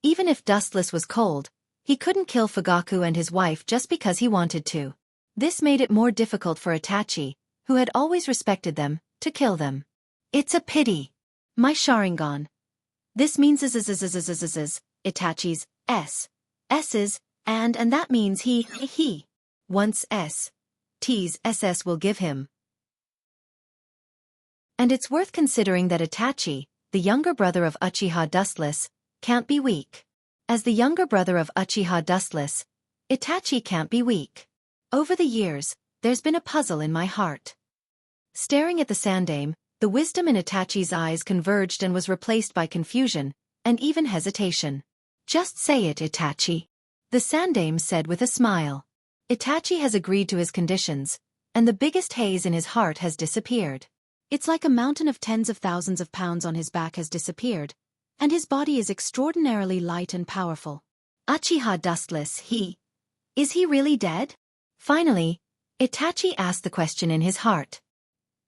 Even if Dustless was cold, he couldn't kill Fugaku and his wife just because he wanted to. This made it more difficult for Itachi, who had always respected them, to kill them. It's a pity. My Sharingan. This means Itachi's S's, and that means he wants T's SS will give him. And it's worth considering that Itachi, the younger brother of Uchiha Dustless, can't be weak. As the younger brother of Uchiha Dustless, Itachi can't be weak. Over the years, there's been a puzzle in my heart. Staring at the Sandame, the wisdom in Itachi's eyes converged and was replaced by confusion, and even hesitation. Just say it, Itachi. The Sandame said with a smile. Itachi has agreed to his conditions, and the biggest haze in his heart has disappeared. It's like a mountain of tens of thousands of pounds on his back has disappeared, and his body is extraordinarily light and powerful. Uchiha Dustless, is he really dead? Finally, Itachi asked the question in his heart.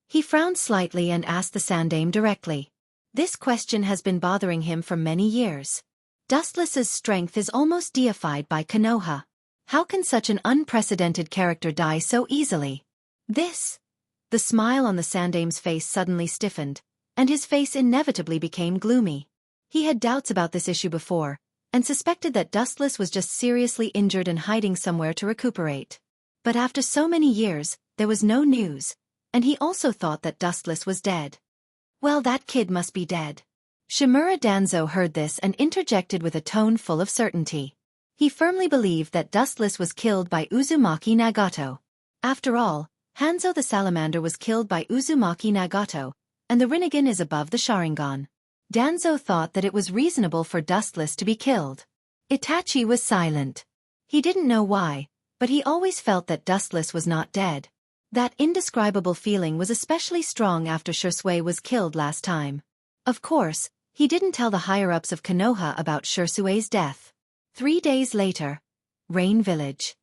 He frowned slightly and asked the Sandame directly. This question has been bothering him for many years. Dustless's strength is almost deified by Konoha. How can such an unprecedented character die so easily? The smile on the Sandame's face suddenly stiffened, and his face inevitably became gloomy. He had doubts about this issue before, and suspected that Dustless was just seriously injured and hiding somewhere to recuperate. But after so many years, there was no news, and he also thought that Dustless was dead. Well, that kid must be dead. Shimura Danzo heard this and interjected with a tone full of certainty. He firmly believed that Dustless was killed by Uzumaki Nagato. After all, Hanzo the Salamander was killed by Uzumaki Nagato, and the Rinnegan is above the Sharingan. Danzo thought that it was reasonable for Dustless to be killed. Itachi was silent. He didn't know why, but he always felt that Dustless was not dead. That indescribable feeling was especially strong after Shisui was killed last time. Of course, he didn't tell the higher-ups of Konoha about Shisui's death. 3 days later. Rain Village.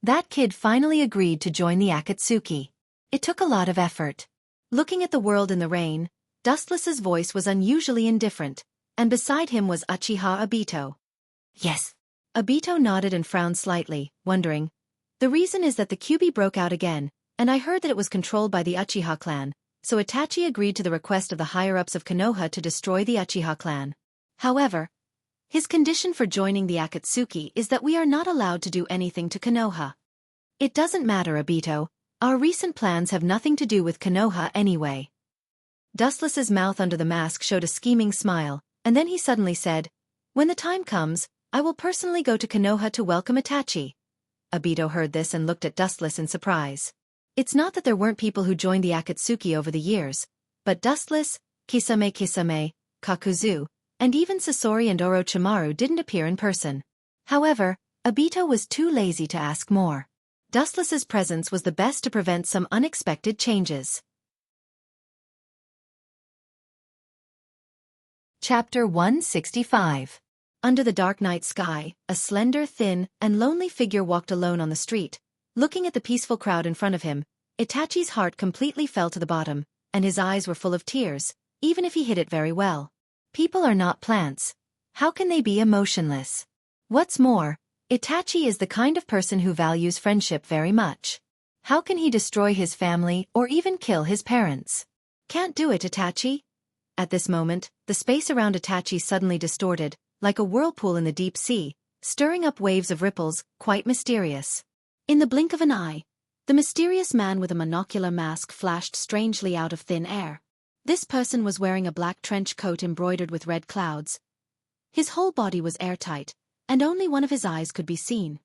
That kid finally agreed to join the Akatsuki. It took a lot of effort. Looking at the world in the rain, Dustless's voice was unusually indifferent, and beside him was Uchiha Obito. Yes. Obito nodded and frowned slightly, wondering. The reason is that the Kyuubi broke out again, and I heard that it was controlled by the Uchiha clan, so Itachi agreed to the request of the higher-ups of Konoha to destroy the Uchiha clan. However, his condition for joining the Akatsuki is that we are not allowed to do anything to Konoha. It doesn't matter, Obito. Our recent plans have nothing to do with Konoha anyway. Dustless's mouth under the mask showed a scheming smile, and then he suddenly said, "When the time comes, I will personally go to Konoha to welcome Itachi." Obito heard this and looked at Dustless in surprise. It's not that there weren't people who joined the Akatsuki over the years, but Dustless, Kisame, Kakuzu, and even Sasori and Orochimaru didn't appear in person. However, Obito was too lazy to ask more. Dustless's presence was the best to prevent some unexpected changes. Chapter 165. Under the dark night sky, a slender, thin, and lonely figure walked alone on the street. Looking at the peaceful crowd in front of him, Itachi's heart completely fell to the bottom, and his eyes were full of tears, even if he hid it very well. People are not plants. How can they be emotionless? What's more, Itachi is the kind of person who values friendship very much. How can he destroy his family or even kill his parents? Can't do it, Itachi. At this moment, the space around Itachi suddenly distorted, like a whirlpool in the deep sea, stirring up waves of ripples, quite mysterious. In the blink of an eye, the mysterious man with a monocular mask flashed strangely out of thin air. This person was wearing a black trench coat embroidered with red clouds. His whole body was airtight, and only one of his eyes could be seen.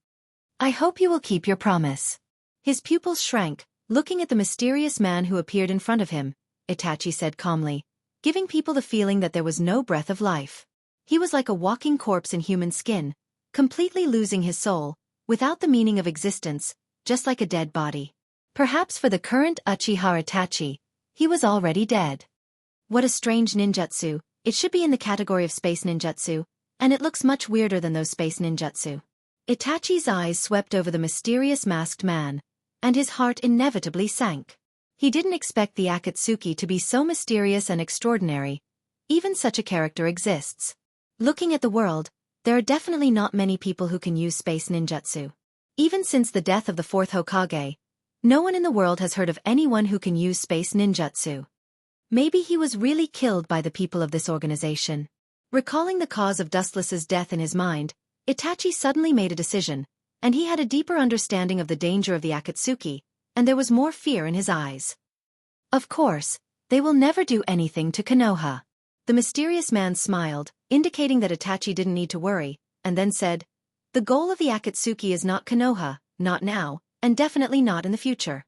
"I hope you will keep your promise." His pupils shrank, looking at the mysterious man who appeared in front of him. Itachi said calmly, giving people the feeling that there was no breath of life. He was like a walking corpse in human skin, completely losing his soul, without the meaning of existence, just like a dead body. Perhaps for the current Uchiha Itachi, he was already dead. What a strange ninjutsu. It should be in the category of space ninjutsu, and it looks much weirder than those space ninjutsu. Itachi's eyes swept over the mysterious masked man, and his heart inevitably sank. He didn't expect the Akatsuki to be so mysterious and extraordinary. Even such a character exists. Looking at the world, there are definitely not many people who can use space ninjutsu. Even since the death of the fourth Hokage, no one in the world has heard of anyone who can use space ninjutsu. Maybe he was really killed by the people of this organization. Recalling the cause of Dustless's death in his mind, Itachi suddenly made a decision, and he had a deeper understanding of the danger of the Akatsuki, and there was more fear in his eyes. Of course, they will never do anything to Konoha. The mysterious man smiled, indicating that Itachi didn't need to worry, and then said, "The goal of the Akatsuki is not Konoha, not now, and definitely not in the future.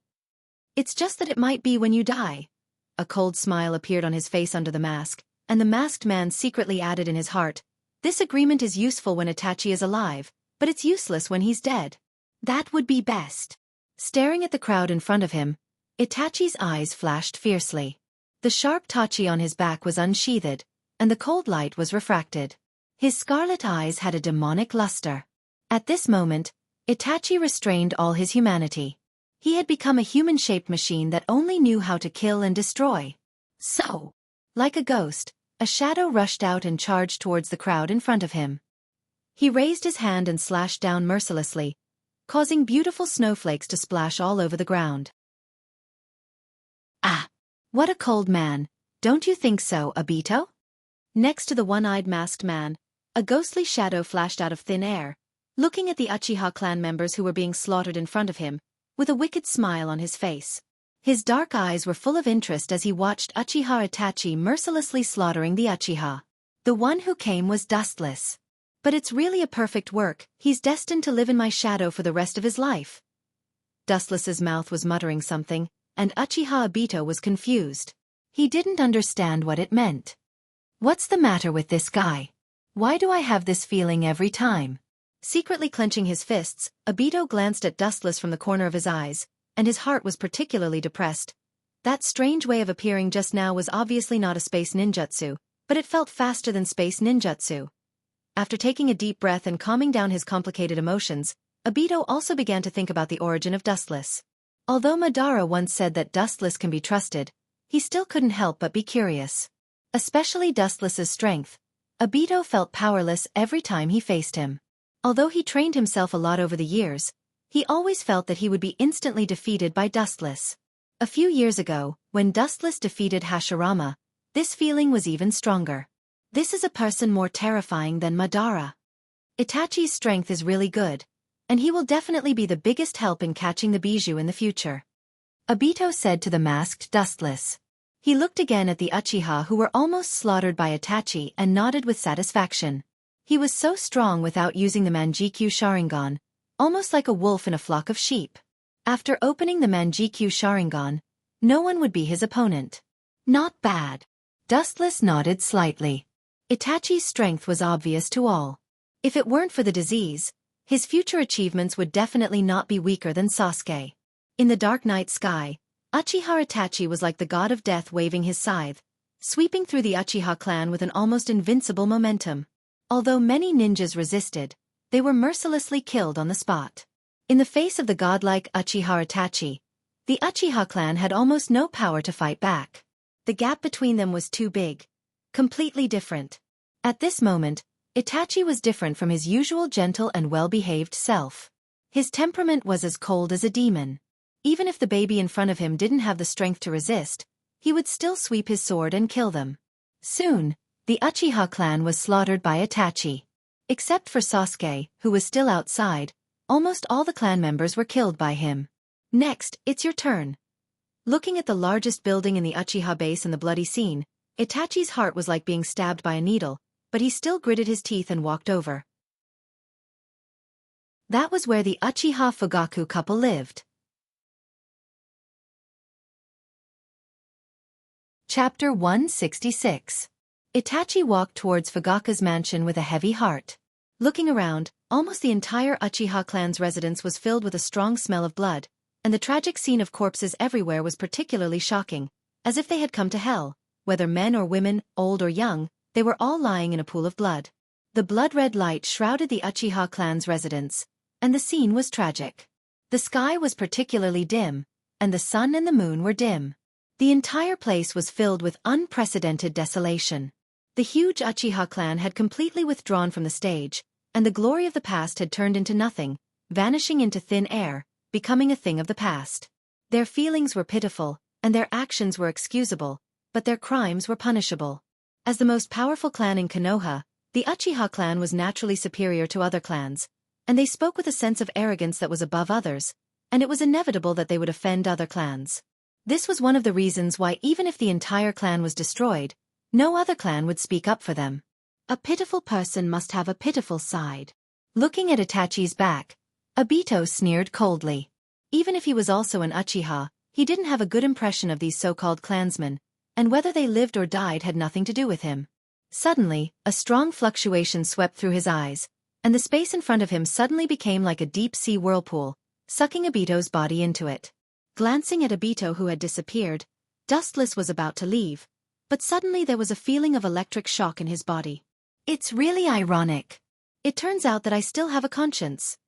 It's just that it might be when you die." A cold smile appeared on his face under the mask, and the masked man secretly added in his heart, "This agreement is useful when Itachi is alive, but it's useless when he's dead. That would be best." Staring at the crowd in front of him, Itachi's eyes flashed fiercely. The sharp tachi on his back was unsheathed, and the cold light was refracted. His scarlet eyes had a demonic luster. At this moment, Itachi restrained all his humanity. He had become a human-shaped machine that only knew how to kill and destroy. So, like a ghost, a shadow rushed out and charged towards the crowd in front of him. He raised his hand and slashed down mercilessly, causing beautiful snowflakes to splash all over the ground. Ah! What a cold man, don't you think so, Obito? Next to the one-eyed masked man, a ghostly shadow flashed out of thin air. Looking at the Uchiha clan members who were being slaughtered in front of him, with a wicked smile on his face. His dark eyes were full of interest as he watched Uchiha Itachi mercilessly slaughtering the Uchiha. The one who came was dustless. But it's really a perfect work, he's destined to live in my shadow for the rest of his life. Dustless's mouth was muttering something, and Uchiha Obito was confused. He didn't understand what it meant. What's the matter with this guy? Why do I have this feeling every time? Secretly clenching his fists, Obito glanced at Dustless from the corner of his eyes, and his heart was particularly depressed. That strange way of appearing just now was obviously not a space ninjutsu, but it felt faster than space ninjutsu. After taking a deep breath and calming down his complicated emotions, Obito also began to think about the origin of Dustless. Although Madara once said that Dustless can be trusted, he still couldn't help but be curious. Especially Dustless's strength. Obito felt powerless every time he faced him. Although he trained himself a lot over the years, he always felt that he would be instantly defeated by Dustless. A few years ago, when Dustless defeated Hashirama, this feeling was even stronger. This is a person more terrifying than Madara. Itachi's strength is really good, and he will definitely be the biggest help in catching the Bijou in the future. Obito said to the masked Dustless. He looked again at the Uchiha who were almost slaughtered by Itachi and nodded with satisfaction. He was so strong without using the Manjikyu Sharingan, almost like a wolf in a flock of sheep. After opening the Manjikyu Sharingan, no one would be his opponent. Not bad. Dustless nodded slightly. Itachi's strength was obvious to all. If it weren't for the disease, his future achievements would definitely not be weaker than Sasuke. In the dark night sky, Uchiha Itachi was like the god of death waving his scythe, sweeping through the Uchiha clan with an almost invincible momentum. Although many ninjas resisted, they were mercilessly killed on the spot. In the face of the godlike Uchiha Itachi, the Uchiha clan had almost no power to fight back. The gap between them was too big. Completely different. At this moment, Itachi was different from his usual gentle and well-behaved self. His temperament was as cold as a demon. Even if the baby in front of him didn't have the strength to resist, he would still sweep his sword and kill them. Soon, the Uchiha clan was slaughtered by Itachi. Except for Sasuke, who was still outside, almost all the clan members were killed by him. Next, it's your turn. Looking at the largest building in the Uchiha base and the bloody scene, Itachi's heart was like being stabbed by a needle, but he still gritted his teeth and walked over. That was where the Uchiha Fugaku couple lived. Chapter 166. Itachi walked towards Fugaku's mansion with a heavy heart. Looking around, almost the entire Uchiha clan's residence was filled with a strong smell of blood, and the tragic scene of corpses everywhere was particularly shocking, as if they had come to hell. Whether men or women, old or young, they were all lying in a pool of blood. The blood-red light shrouded the Uchiha clan's residence, and the scene was tragic. The sky was particularly dim, and the sun and the moon were dim. The entire place was filled with unprecedented desolation. The huge Uchiha clan had completely withdrawn from the stage, and the glory of the past had turned into nothing, vanishing into thin air, becoming a thing of the past. Their feelings were pitiful, and their actions were excusable, but their crimes were punishable. As the most powerful clan in Konoha, the Uchiha clan was naturally superior to other clans, and they spoke with a sense of arrogance that was above others, and it was inevitable that they would offend other clans. This was one of the reasons why even if the entire clan was destroyed, no other clan would speak up for them. A pitiful person must have a pitiful side. Looking at Itachi's back, Obito sneered coldly. Even if he was also an Uchiha, he didn't have a good impression of these so-called clansmen, and whether they lived or died had nothing to do with him. Suddenly, a strong fluctuation swept through his eyes, and the space in front of him suddenly became like a deep-sea whirlpool, sucking Obito's body into it. Glancing at Obito who had disappeared, Dustless was about to leave, but suddenly there was a feeling of electric shock in his body. It's really ironic. It turns out that I still have a conscience.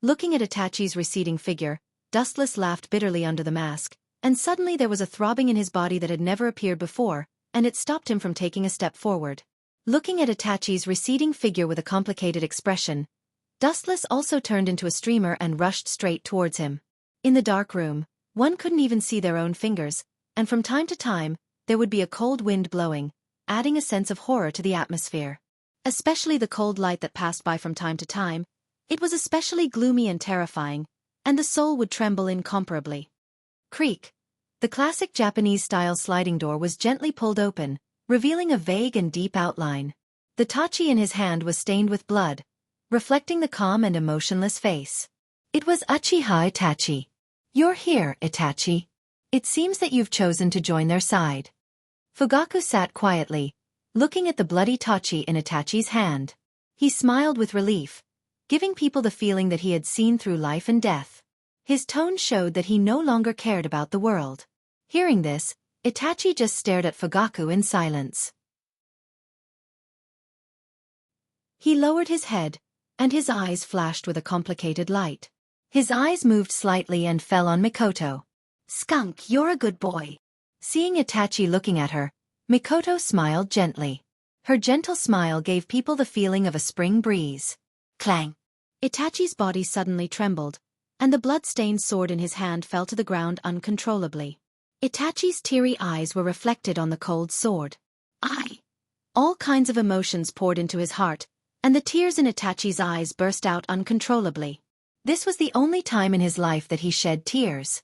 Looking at Itachi's receding figure, Dustless laughed bitterly under the mask, and suddenly there was a throbbing in his body that had never appeared before, and it stopped him from taking a step forward. Looking at Itachi's receding figure with a complicated expression, Dustless also turned into a streamer and rushed straight towards him. In the dark room, one couldn't even see their own fingers, and from time to time, there would be a cold wind blowing, adding a sense of horror to the atmosphere. Especially the cold light that passed by from time to time, it was especially gloomy and terrifying, and the soul would tremble incomparably. Creak. The classic Japanese-style sliding door was gently pulled open, revealing a vague and deep outline. The tachi in his hand was stained with blood, reflecting the calm and emotionless face. It was Uchiha Itachi. You're here, Itachi. It seems that you've chosen to join their side. Fugaku sat quietly, looking at the bloody tachi in Itachi's hand. He smiled with relief, giving people the feeling that he had seen through life and death. His tone showed that he no longer cared about the world. Hearing this, Itachi just stared at Fugaku in silence. He lowered his head, and his eyes flashed with a complicated light. His eyes moved slightly and fell on Mikoto. Skunk, you're a good boy. Seeing Itachi looking at her, Mikoto smiled gently. Her gentle smile gave people the feeling of a spring breeze. Clang! Itachi's body suddenly trembled, and the blood-stained sword in his hand fell to the ground uncontrollably. Itachi's teary eyes were reflected on the cold sword. All kinds of emotions poured into his heart, and the tears in Itachi's eyes burst out uncontrollably. This was the only time in his life that he shed tears.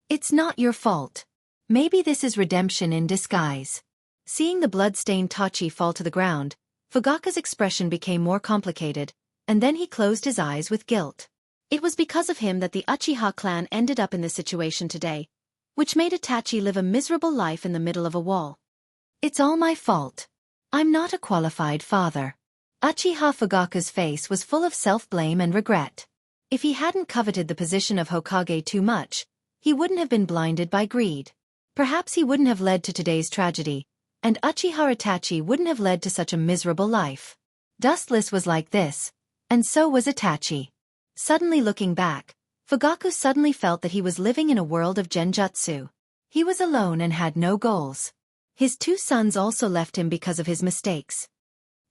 It's not your fault. Maybe this is redemption in disguise. Seeing the blood-stained tachi fall to the ground, Fugaku's expression became more complicated, and then he closed his eyes with guilt. It was because of him that the Uchiha clan ended up in this situation today, which made Itachi live a miserable life in the middle of a wall. It's all my fault. I'm not a qualified father. Uchiha Fugaku's face was full of self-blame and regret. If he hadn't coveted the position of Hokage too much, he wouldn't have been blinded by greed. Perhaps he wouldn't have led to today's tragedy, and Uchiha Itachi wouldn't have led to such a miserable life. Dustless was like this, and so was Itachi. Suddenly looking back, Fugaku suddenly felt that he was living in a world of genjutsu. He was alone and had no goals. His two sons also left him because of his mistakes.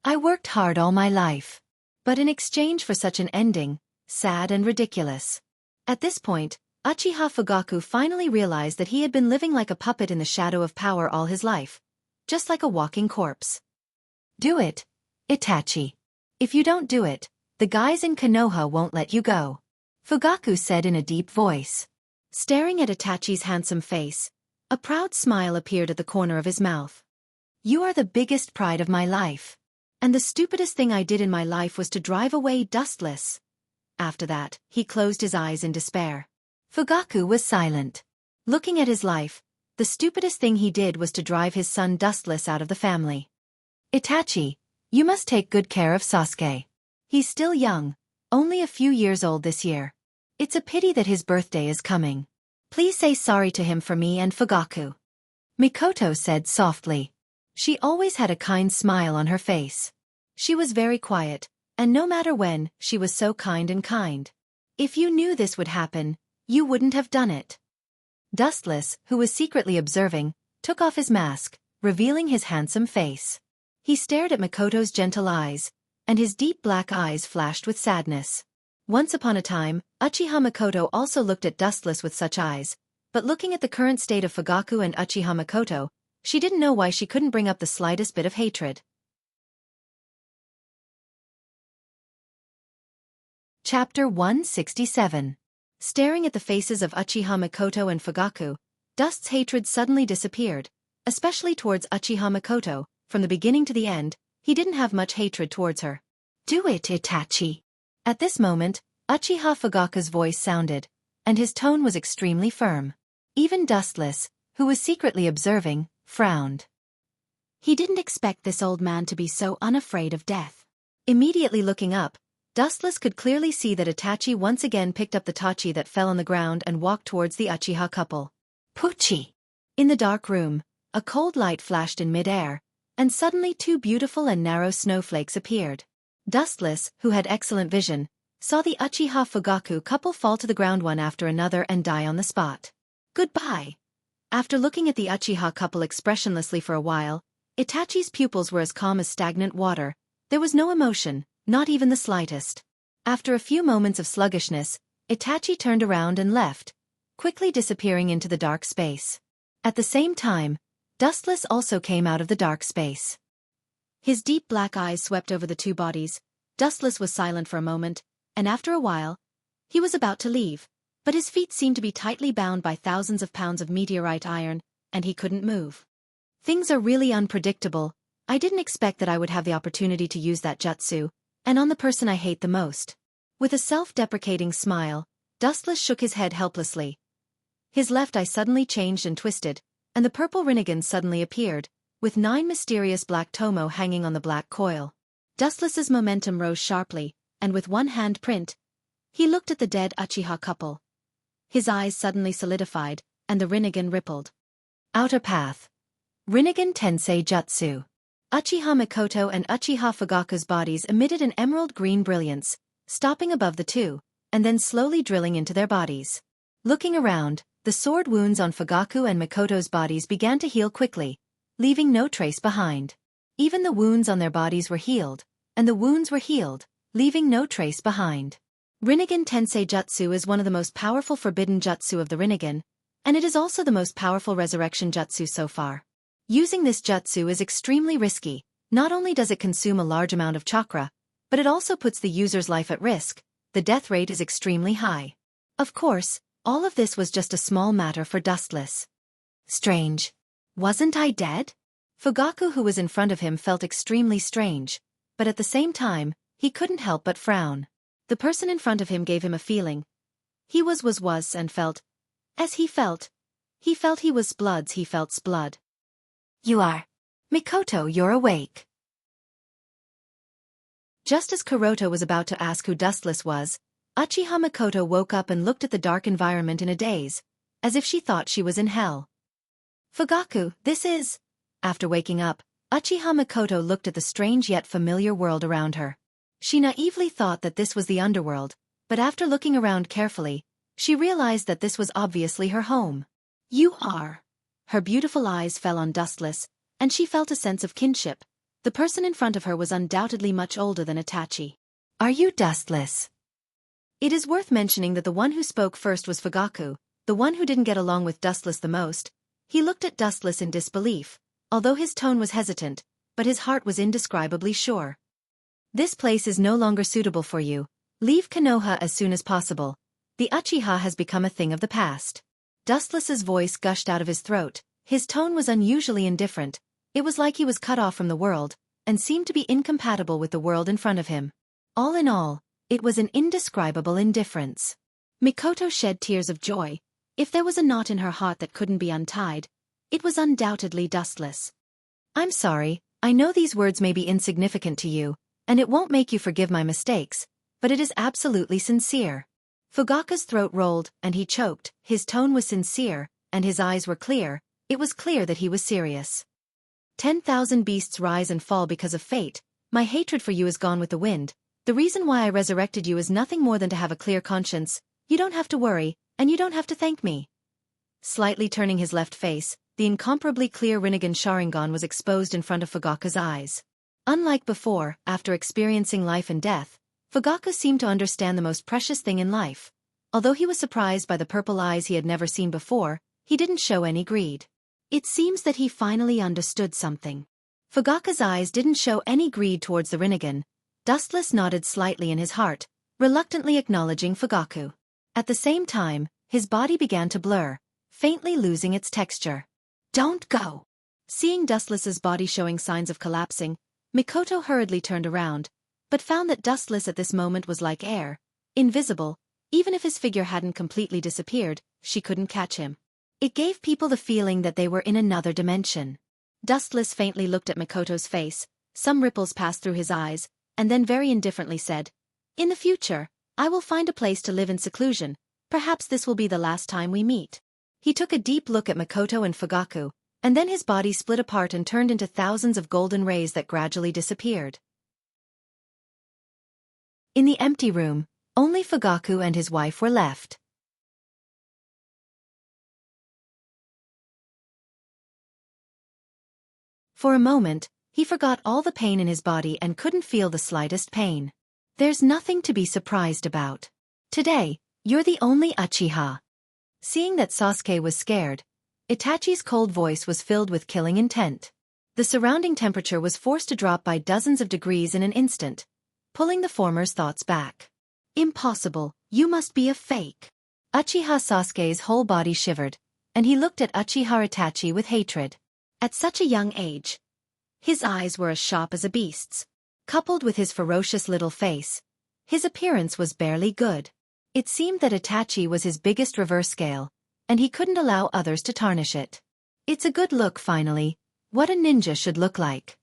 I worked hard all my life. But in exchange for such an ending, sad and ridiculous. At this point, Uchiha Fugaku finally realized that he had been living like a puppet in the shadow of power all his life, just like a walking corpse. Do it, Itachi. If you don't do it, the guys in Konoha won't let you go, Fugaku said in a deep voice. Staring at Itachi's handsome face, a proud smile appeared at the corner of his mouth. You are the biggest pride of my life. And the stupidest thing I did in my life was to drive away Dustless. After that, he closed his eyes in despair. Fugaku was silent. Looking at his life, the stupidest thing he did was to drive his son Dustless out of the family. Itachi, you must take good care of Sasuke. He's still young, only a few years old this year. It's a pity that his birthday is coming. Please say sorry to him for me and Fugaku. Mikoto said softly. She always had a kind smile on her face. She was very quiet, and no matter when, she was so kind and kind. If you knew this would happen, you wouldn't have done it. Dustless, who was secretly observing, took off his mask, revealing his handsome face. He stared at Mikoto's gentle eyes, and his deep black eyes flashed with sadness. Once upon a time, Uchiha Mikoto also looked at Dustless with such eyes, but looking at the current state of Fugaku and Uchiha Mikoto, she didn't know why she couldn't bring up the slightest bit of hatred. Chapter 167. Staring at the faces of Uchiha Mikoto and Fugaku, Dust's hatred suddenly disappeared, especially towards Uchiha Mikoto. From the beginning to the end, he didn't have much hatred towards her. Do it, Itachi. At this moment, Uchiha Fugaku's voice sounded, and his tone was extremely firm. Even Dustless, who was secretly observing, frowned. He didn't expect this old man to be so unafraid of death. Immediately looking up, Dustless could clearly see that Itachi once again picked up the tachi that fell on the ground and walked towards the Uchiha couple. Puchi! In the dark room, a cold light flashed in mid-air, and suddenly two beautiful and narrow snowflakes appeared. Dustless, who had excellent vision, saw the Uchiha Fugaku couple fall to the ground one after another and die on the spot. Goodbye! After looking at the Uchiha couple expressionlessly for a while, Itachi's pupils were as calm as stagnant water. There was no emotion, not even the slightest. After a few moments of sluggishness, Itachi turned around and left, quickly disappearing into the dark space. At the same time, Dustless also came out of the dark space. His deep black eyes swept over the two bodies. Dustless was silent for a moment, and after a while, he was about to leave, but his feet seemed to be tightly bound by thousands of pounds of meteorite iron, and he couldn't move. Things are really unpredictable. I didn't expect that I would have the opportunity to use that jutsu, and on the person I hate the most. With a self-deprecating smile, Dustless shook his head helplessly. His left eye suddenly changed and twisted, and the purple Rinnegan suddenly appeared, with 9 mysterious black tomo hanging on the black coil. Dustless's momentum rose sharply, and with one hand print, he looked at the dead Uchiha couple. His eyes suddenly solidified, and the Rinnegan rippled. Outer Path. Rinnegan Tensei Jutsu. Uchiha Mikoto and Uchiha Fugaku's bodies emitted an emerald green brilliance, stopping above the two, and then slowly drilling into their bodies. Looking around, the sword wounds on Fugaku and Mikoto's bodies began to heal quickly, leaving no trace behind. Even the wounds on their bodies were healed, and the wounds were healed, leaving no trace behind. Rinnegan Tensei Jutsu is one of the most powerful forbidden jutsu of the Rinnegan, and it is also the most powerful resurrection jutsu so far. Using this jutsu is extremely risky. Not only does it consume a large amount of chakra, but it also puts the user's life at risk. The death rate is extremely high. Of course, all of this was just a small matter for Dustless. Strange. Wasn't I dead? Fugaku, who was in front of him, felt extremely strange, but at the same time, he couldn't help but frown. The person in front of him gave him a feeling. He was and felt. As he felt. He felt he was Sploods, he felt Splood. You are. Mikoto, you're awake. Just as Kuroto was about to ask who Dustless was, Uchiha Mikoto woke up and looked at the dark environment in a daze, as if she thought she was in hell. Fugaku, this is... After waking up, Uchiha Mikoto looked at the strange yet familiar world around her. She naively thought that this was the underworld, but after looking around carefully, she realized that this was obviously her home. You are. Her beautiful eyes fell on Dustless, and she felt a sense of kinship. The person in front of her was undoubtedly much older than Itachi. Are you Dustless? It is worth mentioning that the one who spoke first was Fugaku, the one who didn't get along with Dustless the most. He looked at Dustless in disbelief, although his tone was hesitant, but his heart was indescribably sure. This place is no longer suitable for you. Leave Konoha as soon as possible. The Uchiha has become a thing of the past. Dustless's voice gushed out of his throat. His tone was unusually indifferent. It was like he was cut off from the world, and seemed to be incompatible with the world in front of him. All in all, it was an indescribable indifference. Mikoto shed tears of joy. If there was a knot in her heart that couldn't be untied, it was undoubtedly Dustless. I'm sorry, I know these words may be insignificant to you, and it won't make you forgive my mistakes, but it is absolutely sincere. Fugaku's throat rolled, and he choked. His tone was sincere, and his eyes were clear. It was clear that he was serious. 10,000 beasts rise and fall because of fate. My hatred for you is gone with the wind. The reason why I resurrected you is nothing more than to have a clear conscience. You don't have to worry, and you don't have to thank me. Slightly turning his left face, the incomparably clear Rinnegan Sharingan was exposed in front of Fugaku's eyes. Unlike before, after experiencing life and death, Fugaku seemed to understand the most precious thing in life. Although he was surprised by the purple eyes he had never seen before, he didn't show any greed. It seems that he finally understood something. Fugaku's eyes didn't show any greed towards the Rinnegan. Dustless nodded slightly in his heart, reluctantly acknowledging Fugaku. At the same time, his body began to blur, faintly losing its texture. Don't go! Seeing Dustless's body showing signs of collapsing, Mikoto hurriedly turned around, but found that Dustless at this moment was like air, invisible. Even if his figure hadn't completely disappeared, she couldn't catch him. It gave people the feeling that they were in another dimension. Dustless faintly looked at Mikoto's face, some ripples passed through his eyes, and then very indifferently said, In the future, I will find a place to live in seclusion. Perhaps this will be the last time we meet. He took a deep look at Mikoto and Fugaku, and then his body split apart and turned into thousands of golden rays that gradually disappeared. In the empty room, only Fugaku and his wife were left. For a moment, he forgot all the pain in his body and couldn't feel the slightest pain. There's nothing to be surprised about. Today, you're the only Uchiha. Seeing that Sasuke was scared, Itachi's cold voice was filled with killing intent. The surrounding temperature was forced to drop by dozens of degrees in an instant, pulling the former's thoughts back. Impossible, you must be a fake. Uchiha Sasuke's whole body shivered, and he looked at Uchiha Itachi with hatred. At such a young age, his eyes were as sharp as a beast's. Coupled with his ferocious little face, his appearance was barely good. It seemed that Itachi was his biggest reverse scale, and he couldn't allow others to tarnish it. It's a good look finally, what a ninja should look like.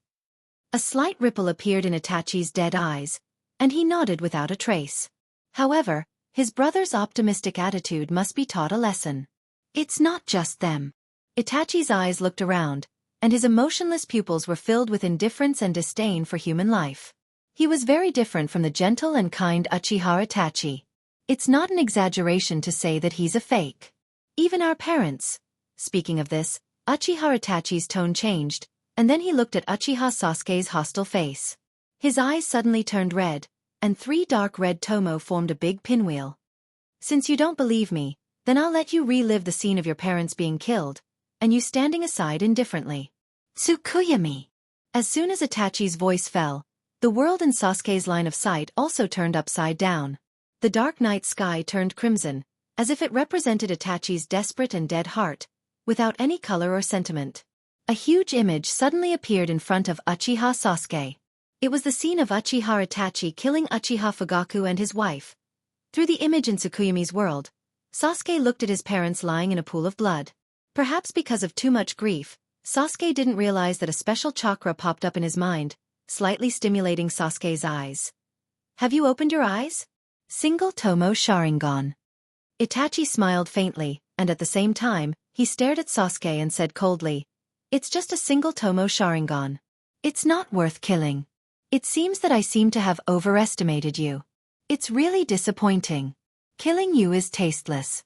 A slight ripple appeared in Itachi's dead eyes, and he nodded without a trace. However, his brother's optimistic attitude must be taught a lesson. It's not just them. Itachi's eyes looked around, and his emotionless pupils were filled with indifference and disdain for human life. He was very different from the gentle and kind Uchiha Itachi. It's not an exaggeration to say that he's a fake. Even our parents. Speaking of this, Uchiha Itachi's tone changed, and then he looked at Uchiha Sasuke's hostile face. His eyes suddenly turned red, and 3 dark red tomo formed a big pinwheel. Since you don't believe me, then I'll let you relive the scene of your parents being killed, and you standing aside indifferently. Tsukuyami! As soon as Itachi's voice fell, the world in Sasuke's line of sight also turned upside down. The dark night sky turned crimson, as if it represented Itachi's desperate and dead heart, without any color or sentiment. A huge image suddenly appeared in front of Uchiha Sasuke. It was the scene of Uchiha Itachi killing Uchiha Fugaku and his wife. Through the image in Tsukuyami's world, Sasuke looked at his parents lying in a pool of blood. Perhaps because of too much grief, Sasuke didn't realize that a special chakra popped up in his mind, slightly stimulating Sasuke's eyes. Have you opened your eyes? Single Tomo Sharingan. Itachi smiled faintly, and at the same time, he stared at Sasuke and said coldly, "It's just a single Tomo Sharingan. It's not worth killing. It seems that I seem to have overestimated you. It's really disappointing. Killing you is tasteless."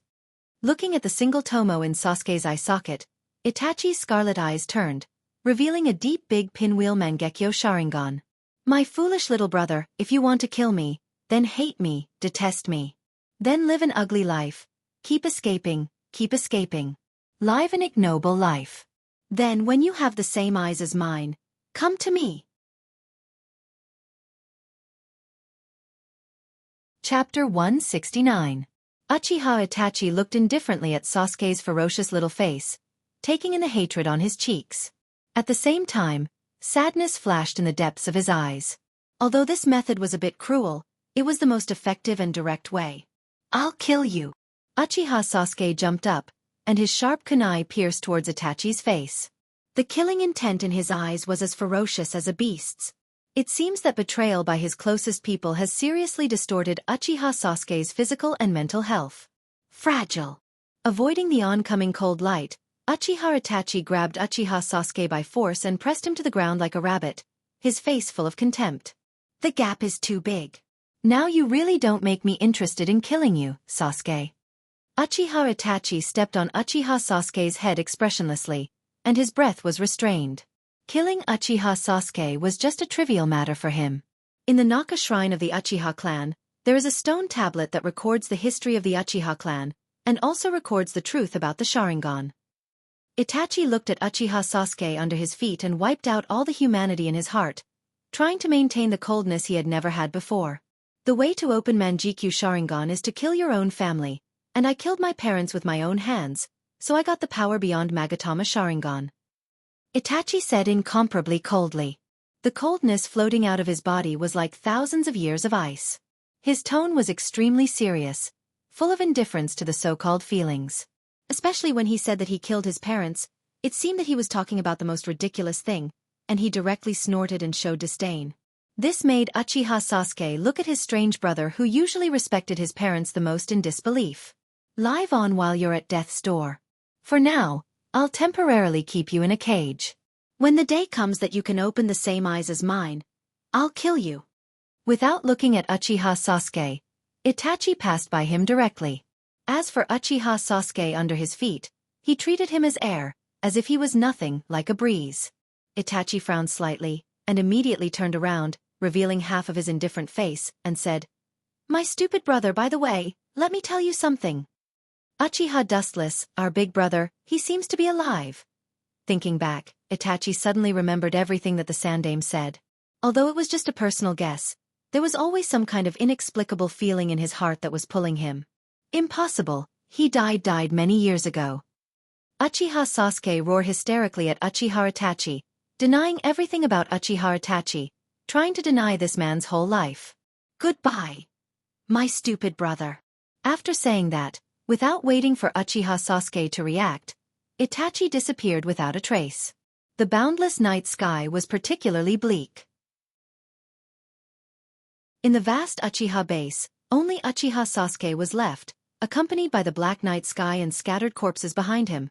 Looking at the single Tomo in Sasuke's eye socket, Itachi's scarlet eyes turned, revealing a deep big pinwheel Mangekyo Sharingan. "My foolish little brother, if you want to kill me, then hate me, detest me. Then live an ugly life. Keep escaping, keep escaping. Live an ignoble life. Then when you have the same eyes as mine, come to me." Chapter 169. Uchiha Itachi looked indifferently at Sasuke's ferocious little face, taking in the hatred on his cheeks. At the same time, sadness flashed in the depths of his eyes. Although this method was a bit cruel, it was the most effective and direct way. "I'll kill you." Uchiha Sasuke jumped up, and his sharp kunai pierced towards Itachi's face. The killing intent in his eyes was as ferocious as a beast's. It seems that betrayal by his closest people has seriously distorted Uchiha Sasuke's physical and mental health. Fragile. Avoiding the oncoming cold light, Uchiha Itachi grabbed Uchiha Sasuke by force and pressed him to the ground like a rabbit, his face full of contempt. "The gap is too big. Now you really don't make me interested in killing you, Sasuke." Uchiha Itachi stepped on Uchiha Sasuke's head expressionlessly, and his breath was restrained. Killing Uchiha Sasuke was just a trivial matter for him. In the Naka shrine of the Uchiha clan, there is a stone tablet that records the history of the Uchiha clan, and also records the truth about the Sharingan. Itachi looked at Uchiha Sasuke under his feet and wiped out all the humanity in his heart, trying to maintain the coldness he had never had before. "The way to open Manjikyu Sharingan is to kill your own family, and I killed my parents with my own hands, so I got the power beyond Magatama Sharingan," Itachi said incomparably coldly. The coldness floating out of his body was like thousands of years of ice. His tone was extremely serious, full of indifference to the so-called feelings. Especially when he said that he killed his parents, it seemed that he was talking about the most ridiculous thing, and he directly snorted and showed disdain. This made Uchiha Sasuke look at his strange brother who usually respected his parents the most in disbelief. "Live on while you're at death's door. For now, I'll temporarily keep you in a cage. When the day comes that you can open the same eyes as mine, I'll kill you." Without looking at Uchiha Sasuke, Itachi passed by him directly. As for Uchiha Sasuke under his feet, he treated him as air, as if he was nothing, like a breeze. Itachi frowned slightly, and immediately turned around, revealing half of his indifferent face, and said, "My stupid brother, by the way, let me tell you something. Uchiha Dustless, our big brother, he seems to be alive." Thinking back, Itachi suddenly remembered everything that the Sandaime said. Although it was just a personal guess, there was always some kind of inexplicable feeling in his heart that was pulling him. Impossible, He died many years ago. Uchiha Sasuke roared hysterically at Uchiha Itachi, denying everything about Uchiha Itachi, trying to deny this man's whole life. Goodbye, my stupid brother. After saying that, without waiting for Uchiha Sasuke to react, Itachi disappeared without a trace. The boundless night sky was particularly bleak. In the vast Uchiha base, only Uchiha Sasuke was left, accompanied by the black night sky and scattered corpses behind him.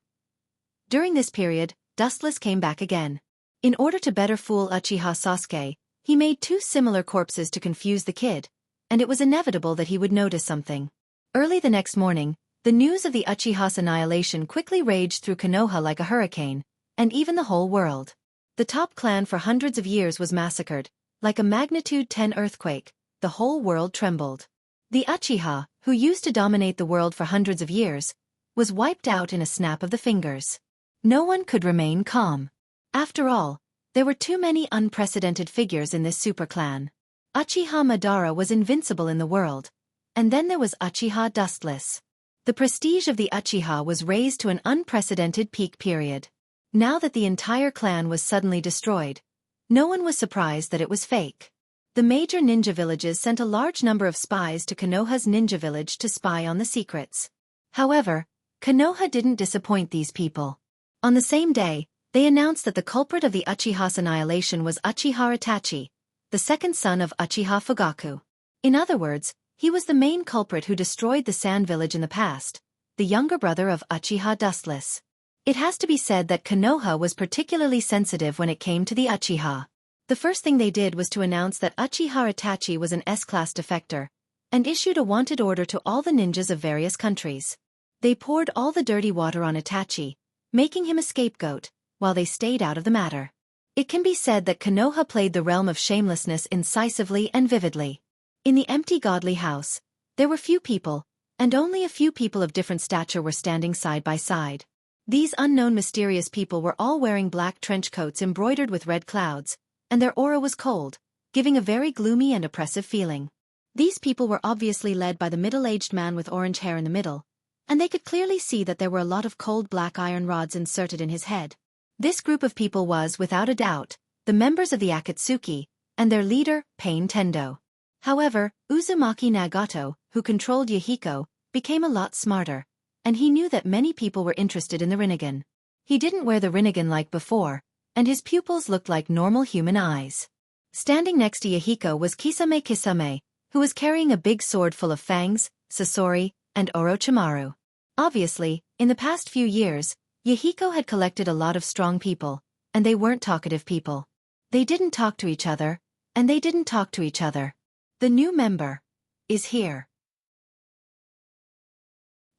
During this period, Dustless came back again. In order to better fool Uchiha Sasuke, he made two similar corpses to confuse the kid, and it was inevitable that he would notice something. Early the next morning, the news of the Uchiha's annihilation quickly raged through Konoha like a hurricane, and even the whole world. The top clan for hundreds of years was massacred. Like a magnitude 10 earthquake, the whole world trembled. The Uchiha, who used to dominate the world for hundreds of years, was wiped out in a snap of the fingers. No one could remain calm. After all, there were too many unprecedented figures in this super clan. Uchiha Madara was invincible in the world, and then there was Uchiha Dustless. The prestige of the Uchiha was raised to an unprecedented peak period. Now that the entire clan was suddenly destroyed, no one was surprised that it was fake. The major ninja villages sent a large number of spies to Konoha's ninja village to spy on the secrets. However, Konoha didn't disappoint these people. On the same day, they announced that the culprit of the Uchiha's annihilation was Uchiha Itachi, the second son of Uchiha Fugaku. In other words, he was the main culprit who destroyed the Sand Village in the past, the younger brother of Uchiha Dustless. It has to be said that Konoha was particularly sensitive when it came to the Uchiha. The first thing they did was to announce that Uchiha Itachi was an S-class defector, and issued a wanted order to all the ninjas of various countries. They poured all the dirty water on Itachi, making him a scapegoat, while they stayed out of the matter. It can be said that Konoha played the realm of shamelessness incisively and vividly. In the empty godly house, there were few people, and only a few people of different stature were standing side by side. These unknown mysterious people were all wearing black trench coats embroidered with red clouds, and their aura was cold, giving a very gloomy and oppressive feeling. These people were obviously led by the middle-aged man with orange hair in the middle, and they could clearly see that there were a lot of cold black iron rods inserted in his head. This group of people was, without a doubt, the members of the Akatsuki, and their leader, Pain Tendo. However, Uzumaki Nagato, who controlled Yahiko, became a lot smarter, and he knew that many people were interested in the Rinnegan. He didn't wear the Rinnegan like before, and his pupils looked like normal human eyes. Standing next to Yahiko was Kisame, who was carrying a big sword full of fangs, Sasori, and Orochimaru. Obviously, in the past few years, Yahiko had collected a lot of strong people, and they weren't talkative people. They didn't talk to each other, and they didn't talk to each other. The new member is here.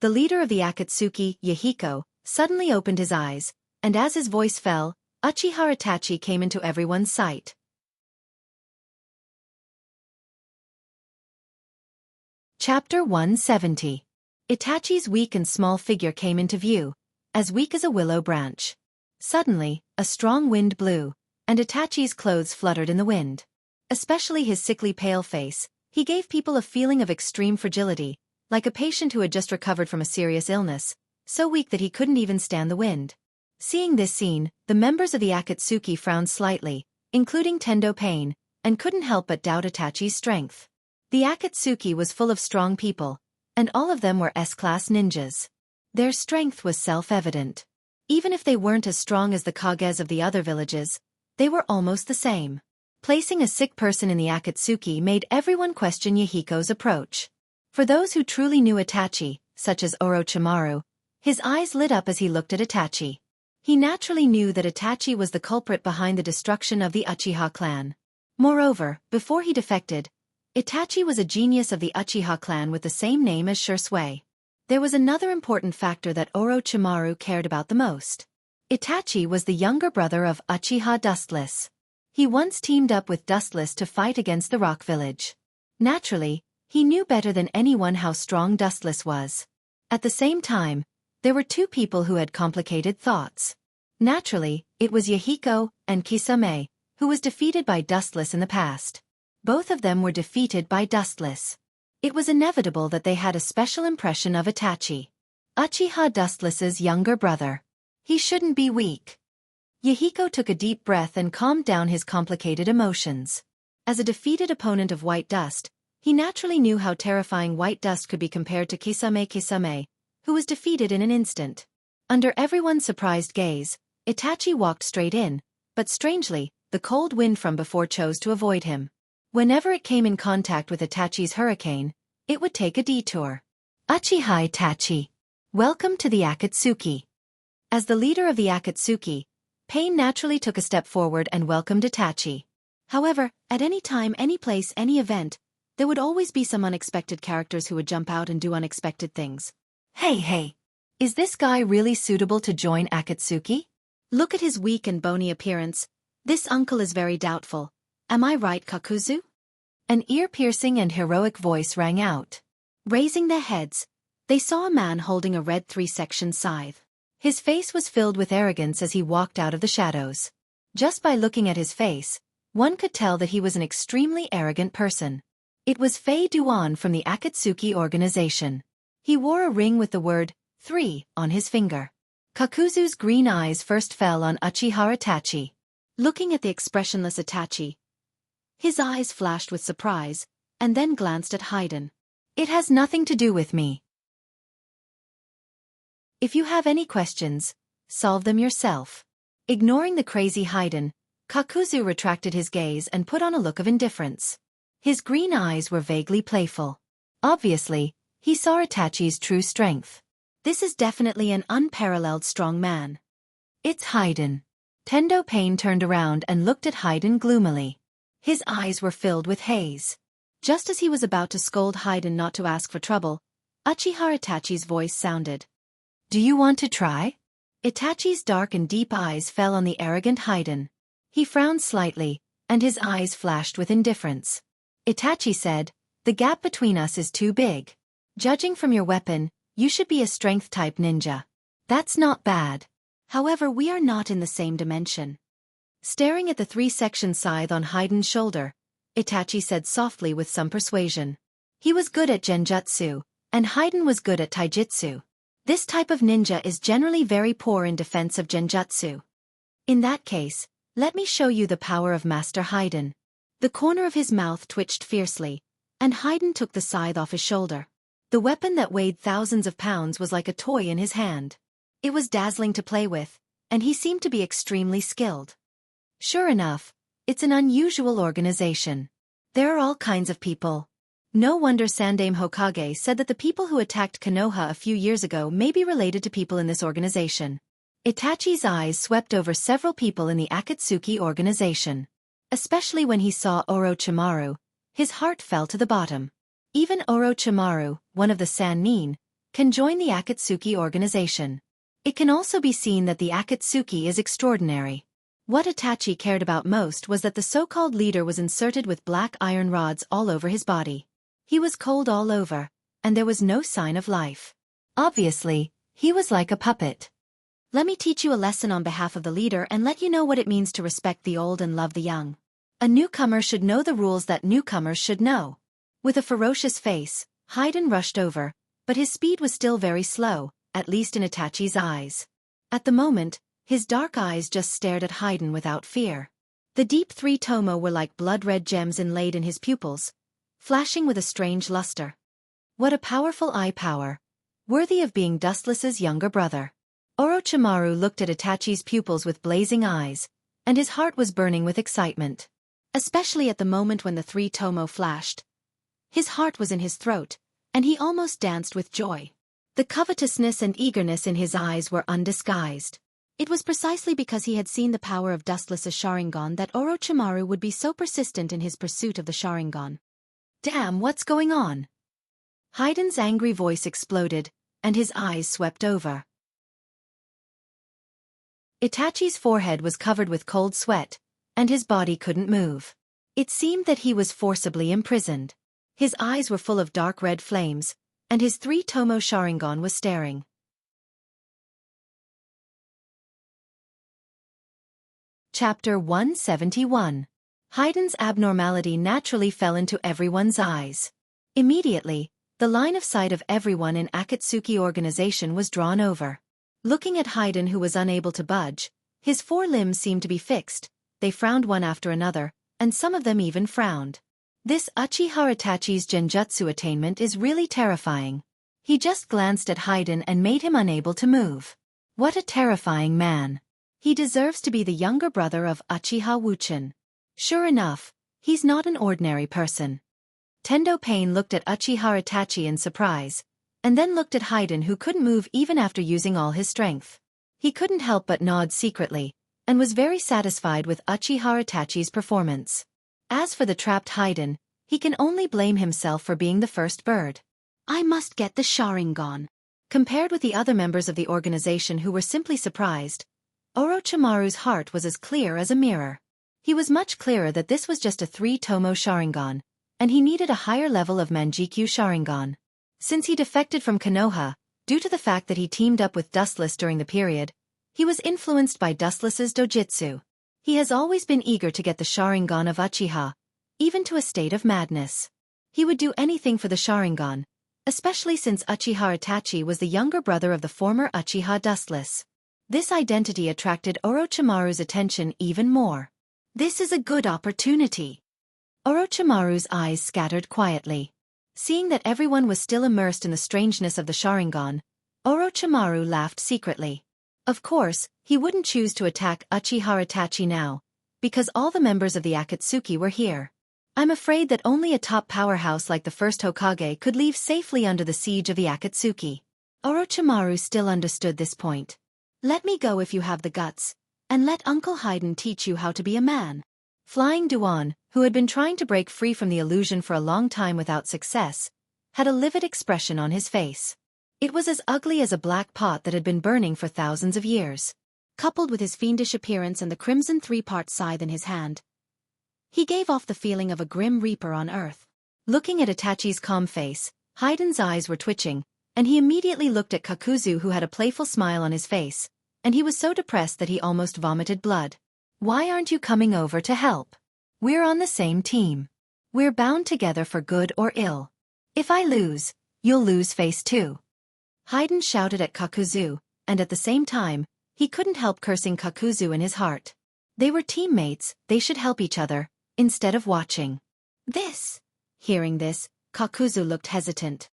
The leader of the Akatsuki, Yahiko, suddenly opened his eyes, and as his voice fell, Uchiha Itachi came into everyone's sight. Chapter 170. Itachi's weak and small figure came into view, as weak as a willow branch. Suddenly, a strong wind blew, and Itachi's clothes fluttered in the wind. Especially his sickly pale face, he gave people a feeling of extreme fragility, like a patient who had just recovered from a serious illness, so weak that he couldn't even stand the wind. Seeing this scene, the members of the Akatsuki frowned slightly, including Tendo Pain, and couldn't help but doubt Itachi's strength. The Akatsuki was full of strong people, and all of them were S-class ninjas. Their strength was self-evident. Even if they weren't as strong as the Kages of the other villages, they were almost the same. Placing a sick person in the Akatsuki made everyone question Yahiko's approach. For those who truly knew Itachi, such as Orochimaru, his eyes lit up as he looked at Itachi. He naturally knew that Itachi was the culprit behind the destruction of the Uchiha clan. Moreover, before he defected, Itachi was a genius of the Uchiha clan with the same name as Shursui. There was another important factor that Orochimaru cared about the most. Itachi was the younger brother of Uchiha Dustless. He once teamed up with Dustless to fight against the Rock Village. Naturally, he knew better than anyone how strong Dustless was. At the same time, there were two people who had complicated thoughts. Naturally, it was Yahiko and Kisame, who was defeated by Dustless in the past. Both of them were defeated by Dustless. It was inevitable that they had a special impression of Itachi. Uchiha Dustless's younger brother. He shouldn't be weak. Yahiko took a deep breath and calmed down his complicated emotions. As a defeated opponent of White Dust, he naturally knew how terrifying White Dust could be compared to Kisame, who was defeated in an instant. Under everyone's surprised gaze, Itachi walked straight in, but strangely, the cold wind from before chose to avoid him. Whenever it came in contact with Itachi's hurricane, it would take a detour. Uchiha Itachi. Welcome to the Akatsuki. As the leader of the Akatsuki, Pain naturally took a step forward and welcomed Itachi. However, at any time, any place, any event, there would always be some unexpected characters who would jump out and do unexpected things. Hey. Is this guy really suitable to join Akatsuki? Look at his weak and bony appearance. This uncle is very doubtful. Am I right, Kakuzu? An ear-piercing and heroic voice rang out. Raising their heads, they saw a man holding a red 3-section scythe. His face was filled with arrogance as he walked out of the shadows. Just by looking at his face, one could tell that he was an extremely arrogant person. It was Fei Duan from the Akatsuki organization. He wore a ring with the word 3 on his finger. Kakuzu's green eyes first fell on Uchiha Itachi. Looking at the expressionless Itachi, his eyes flashed with surprise, and then glanced at Haiden. It has nothing to do with me. If you have any questions, solve them yourself. Ignoring the crazy Haiden, Kakuzu retracted his gaze and put on a look of indifference. His green eyes were vaguely playful. Obviously, he saw Itachi's true strength. This is definitely an unparalleled strong man. It's Haiden. Tendo Pain turned around and looked at Haiden gloomily. His eyes were filled with haze. Just as he was about to scold Haiden not to ask for trouble, Uchiha Itachi's voice sounded. Do you want to try? Itachi's dark and deep eyes fell on the arrogant Haiden. He frowned slightly, and his eyes flashed with indifference. Itachi said, the gap between us is too big. Judging from your weapon, you should be a strength-type ninja. That's not bad. However, we are not in the same dimension. Staring at the 3-section scythe on Haiden's shoulder, Itachi said softly with some persuasion. He was good at genjutsu, and Haiden was good at taijutsu. This type of ninja is generally very poor in defense of genjutsu. In that case, let me show you the power of Master Haiden. The corner of his mouth twitched fiercely, and Haiden took the scythe off his shoulder. The weapon that weighed thousands of pounds was like a toy in his hand. It was dazzling to play with, and he seemed to be extremely skilled. Sure enough, it's an unusual organization. There are all kinds of people. No wonder Sandaime Hokage said that the people who attacked Konoha a few years ago may be related to people in this organization. Itachi's eyes swept over several people in the Akatsuki organization. Especially when he saw Orochimaru, his heart fell to the bottom. Even Orochimaru, one of the Sannin, can join the Akatsuki organization. It can also be seen that the Akatsuki is extraordinary. What Itachi cared about most was that the so-called leader was inserted with black iron rods all over his body. He was cold all over, and there was no sign of life. Obviously, he was like a puppet. Let me teach you a lesson on behalf of the leader and let you know what it means to respect the old and love the young. A newcomer should know the rules that newcomers should know. With a ferocious face, Haiden rushed over, but his speed was still very slow, at least in Itachi's eyes. At the moment, his dark eyes just stared at Haiden without fear. The deep 3 tomo were like blood-red gems inlaid in his pupils, flashing with a strange luster. What a powerful eye power, worthy of being Dustless's younger brother. Orochimaru looked at Itachi's pupils with blazing eyes, and his heart was burning with excitement. Especially at the moment when the 3 tomo flashed. His heart was in his throat, and he almost danced with joy. The covetousness and eagerness in his eyes were undisguised. It was precisely because he had seen the power of Dustless's Sharingan that Orochimaru would be so persistent in his pursuit of the Sharingan. Damn, what's going on? Haiden's angry voice exploded, and his eyes swept over. Itachi's forehead was covered with cold sweat, and his body couldn't move. It seemed that he was forcibly imprisoned. His eyes were full of dark red flames, and his 3 tomo Sharingan was staring. Chapter 171. Haiden's abnormality naturally fell into everyone's eyes. Immediately, The line of sight of everyone in Akatsuki organization was drawn over. Looking at Haydn, who was unable to budge, his 4 limbs seemed to be fixed, they frowned one after another, and some of them even frowned. This Uchiha Itachi's genjutsu attainment is really terrifying. He just glanced at Haydn and made him unable to move. What a terrifying man. He deserves to be the younger brother of Uchiha Wuchin. Sure enough, he's not an ordinary person. Tendo Pain looked at Uchiha Itachi in surprise, and then looked at Haydn, who couldn't move even after using all his strength. He couldn't help but nod secretly, and was very satisfied with Uchiha Itachi's performance. As for the trapped Haydn, he can only blame himself for being the first bird. I must get the Sharingan. Compared with the other members of the organization who were simply surprised, Orochimaru's heart was as clear as a mirror. He was much clearer that this was just a 3-tomo Sharingan, and he needed a higher level of Manjikyu Sharingan. Since he defected from Konoha, due to the fact that he teamed up with Dustless during the period, he was influenced by Dustless's dojutsu. He has always been eager to get the Sharingan of Uchiha, even to a state of madness. He would do anything for the Sharingan, especially since Uchiha Itachi was the younger brother of the former Uchiha Dustless. This identity attracted Orochimaru's attention even more. This is a good opportunity. Orochimaru's eyes scattered quietly. Seeing that everyone was still immersed in the strangeness of the Sharingan, Orochimaru laughed secretly. Of course, he wouldn't choose to attack Uchiha Itachi now, because all the members of the Akatsuki were here. I'm afraid that only a top powerhouse like the first Hokage could leave safely under the siege of the Akatsuki. Orochimaru still understood this point. Let me go if you have the guts, and let Uncle Haydn teach you how to be a man. Flying Duan, who had been trying to break free from the illusion for a long time without success, had a livid expression on his face. It was as ugly as a black pot that had been burning for thousands of years. Coupled with his fiendish appearance and the crimson 3-part scythe in his hand, he gave off the feeling of a grim reaper on earth. Looking at Itachi's calm face, Haydn's eyes were twitching, and he immediately looked at Kakuzu, who had a playful smile on his face, and he was so depressed that he almost vomited blood. Why aren't you coming over to help? We're on the same team. We're bound together for good or ill. If I lose, you'll lose face too. Haydn shouted at Kakuzu, and at the same time, he couldn't help cursing Kakuzu in his heart. They were teammates, they should help each other, instead of watching. Hearing this, Kakuzu looked hesitant.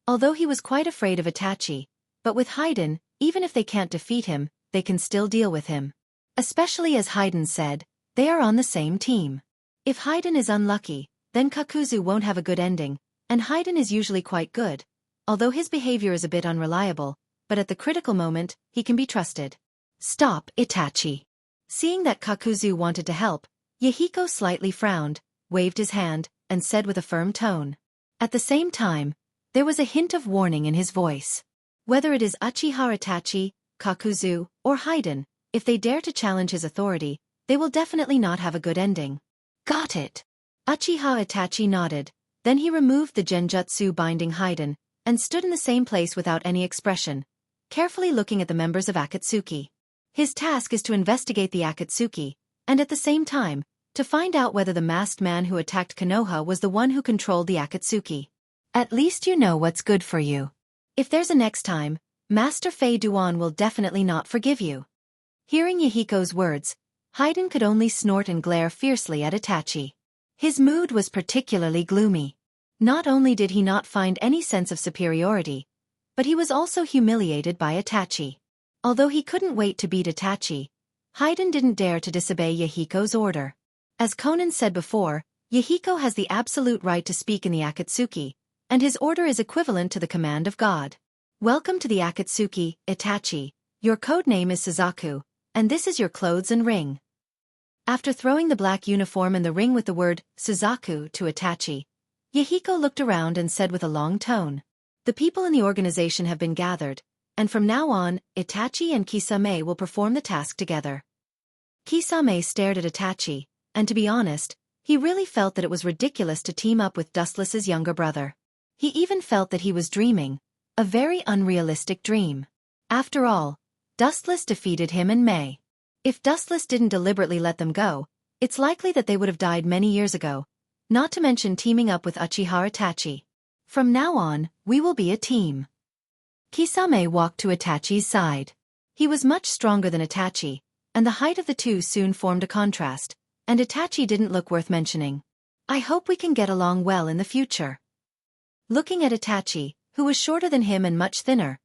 Although he was quite afraid of Itachi, but with Haydn, even if they can't defeat him, they can still deal with him. Especially as Haydn said, they are on the same team. If Haydn is unlucky, then Kakuzu won't have a good ending, and Haydn is usually quite good, although his behavior is a bit unreliable, but at the critical moment, he can be trusted. Stop, Itachi. Seeing that Kakuzu wanted to help, Yahiko slightly frowned, waved his hand, and said with a firm tone. At the same time, there was a hint of warning in his voice. Whether it is Uchiha Itachi, Kakuzu, or Haydn, if they dare to challenge his authority, they will definitely not have a good ending. Got it. Uchiha Itachi nodded, then he removed the genjutsu binding Haydn, and stood in the same place without any expression, carefully looking at the members of Akatsuki. His task is to investigate the Akatsuki, and at the same time, to find out whether the masked man who attacked Konoha was the one who controlled the Akatsuki. At least you know what's good for you. If there's a next time, Master Fei Duan will definitely not forgive you. Hearing Yahiko's words, Haydn could only snort and glare fiercely at Itachi. His mood was particularly gloomy. Not only did he not find any sense of superiority, but he was also humiliated by Itachi. Although he couldn't wait to beat Itachi, Haydn didn't dare to disobey Yahiko's order. As Conan said before, Yahiko has the absolute right to speak in the Akatsuki, and his order is equivalent to the command of God. Welcome to the Akatsuki, Itachi. Your code name is Suzaku, and this is your clothes and ring. After throwing the black uniform and the ring with the word Suzaku to Itachi, Yahiko looked around and said with a long tone, the people in the organization have been gathered, and from now on, Itachi and Kisame will perform the task together. Kisame stared at Itachi, and to be honest, he really felt that it was ridiculous to team up with Dustless's younger brother. He even felt that he was dreaming, a very unrealistic dream. After all, Dustless defeated him and May. If Dustless didn't deliberately let them go, it's likely that they would have died many years ago, not to mention teaming up with Uchiha Itachi. From now on, we will be a team. Kisame walked to Itachi's side. He was much stronger than Itachi, and the height of the two soon formed a contrast, and Itachi didn't look worth mentioning. I hope we can get along well in the future. Looking at Itachi, who was shorter than him and much thinner,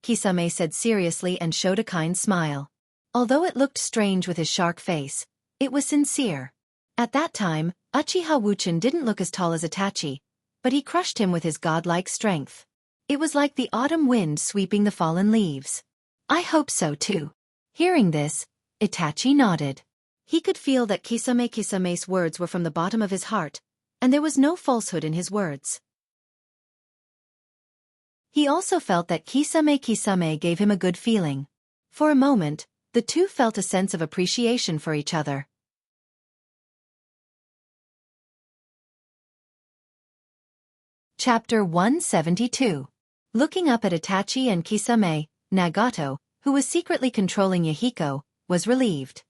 Kisame said seriously and showed a kind smile. Although it looked strange with his shark face, it was sincere. At that time, Uchiha Wuchin didn't look as tall as Itachi, but he crushed him with his godlike strength. It was like the autumn wind sweeping the fallen leaves. I hope so too. Hearing this, Itachi nodded. He could feel that Kisame's words were from the bottom of his heart, and there was no falsehood in his words. He also felt that Kisame gave him a good feeling. For a moment, the two felt a sense of appreciation for each other. Chapter 172. Looking up at Itachi and Kisame, Nagato, who was secretly controlling Yahiko, was relieved.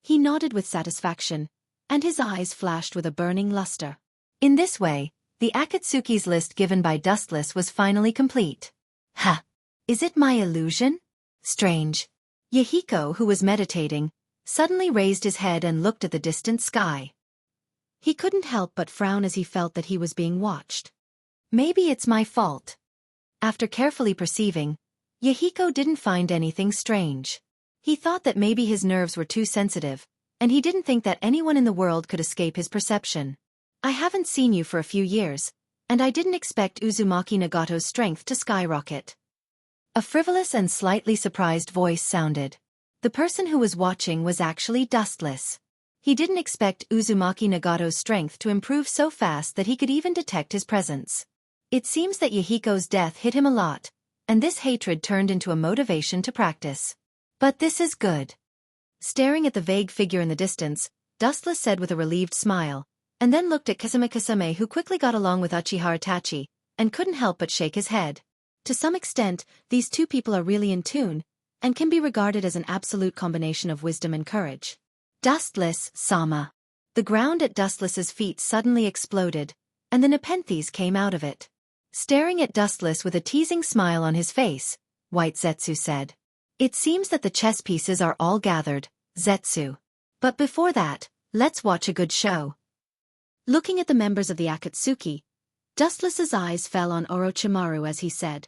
He nodded with satisfaction, and his eyes flashed with a burning luster. In this way, the Akatsuki's list given by Dustless was finally complete. Ha! Is it my illusion? Strange. Yahiko, who was meditating, suddenly raised his head and looked at the distant sky. He couldn't help but frown as he felt that he was being watched. Maybe it's my fault. After carefully perceiving, Yahiko didn't find anything strange. He thought that maybe his nerves were too sensitive, and he didn't think that anyone in the world could escape his perception. I haven't seen you for a few years, and I didn't expect Uzumaki Nagato's strength to skyrocket. A frivolous and slightly surprised voice sounded. The person who was watching was actually Dustless. He didn't expect Uzumaki Nagato's strength to improve so fast that he could even detect his presence. It seems that Yahiko's death hit him a lot, and this hatred turned into a motivation to practice. But this is good. Staring at the vague figure in the distance, Dustless said with a relieved smile, and then looked at Kisame who quickly got along with Uchiha Itachi, and couldn't help but shake his head. To some extent, these two people are really in tune, and can be regarded as an absolute combination of wisdom and courage. Dustless-sama. The ground at Dustless's feet suddenly exploded, and the Nepenthes came out of it. Staring at Dustless with a teasing smile on his face, White Zetsu said, "It seems that the chess pieces are all gathered, Zetsu. But before that, let's watch a good show." Looking at the members of the Akatsuki, Dustless's eyes fell on Orochimaru as he said,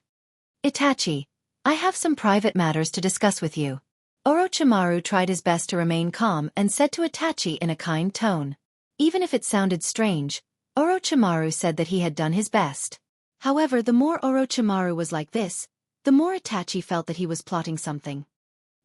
"Itachi, I have some private matters to discuss with you." Orochimaru tried his best to remain calm and said to Itachi in a kind tone. Even if it sounded strange, Orochimaru said that he had done his best. However, the more Orochimaru was like this, the more Itachi felt that he was plotting something.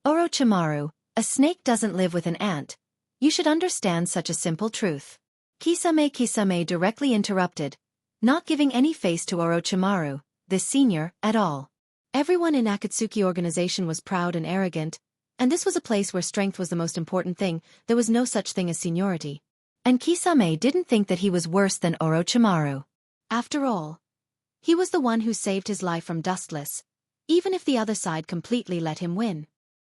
"Orochimaru, a snake doesn't live with an ant. You should understand such a simple truth." Kisame directly interrupted, not giving any face to Orochimaru, this senior, at all. Everyone in Akatsuki organization was proud and arrogant, and this was a place where strength was the most important thing. There was no such thing as seniority. And Kisame didn't think that he was worse than Orochimaru. After all, he was the one who saved his life from Dustless, even if the other side completely let him win.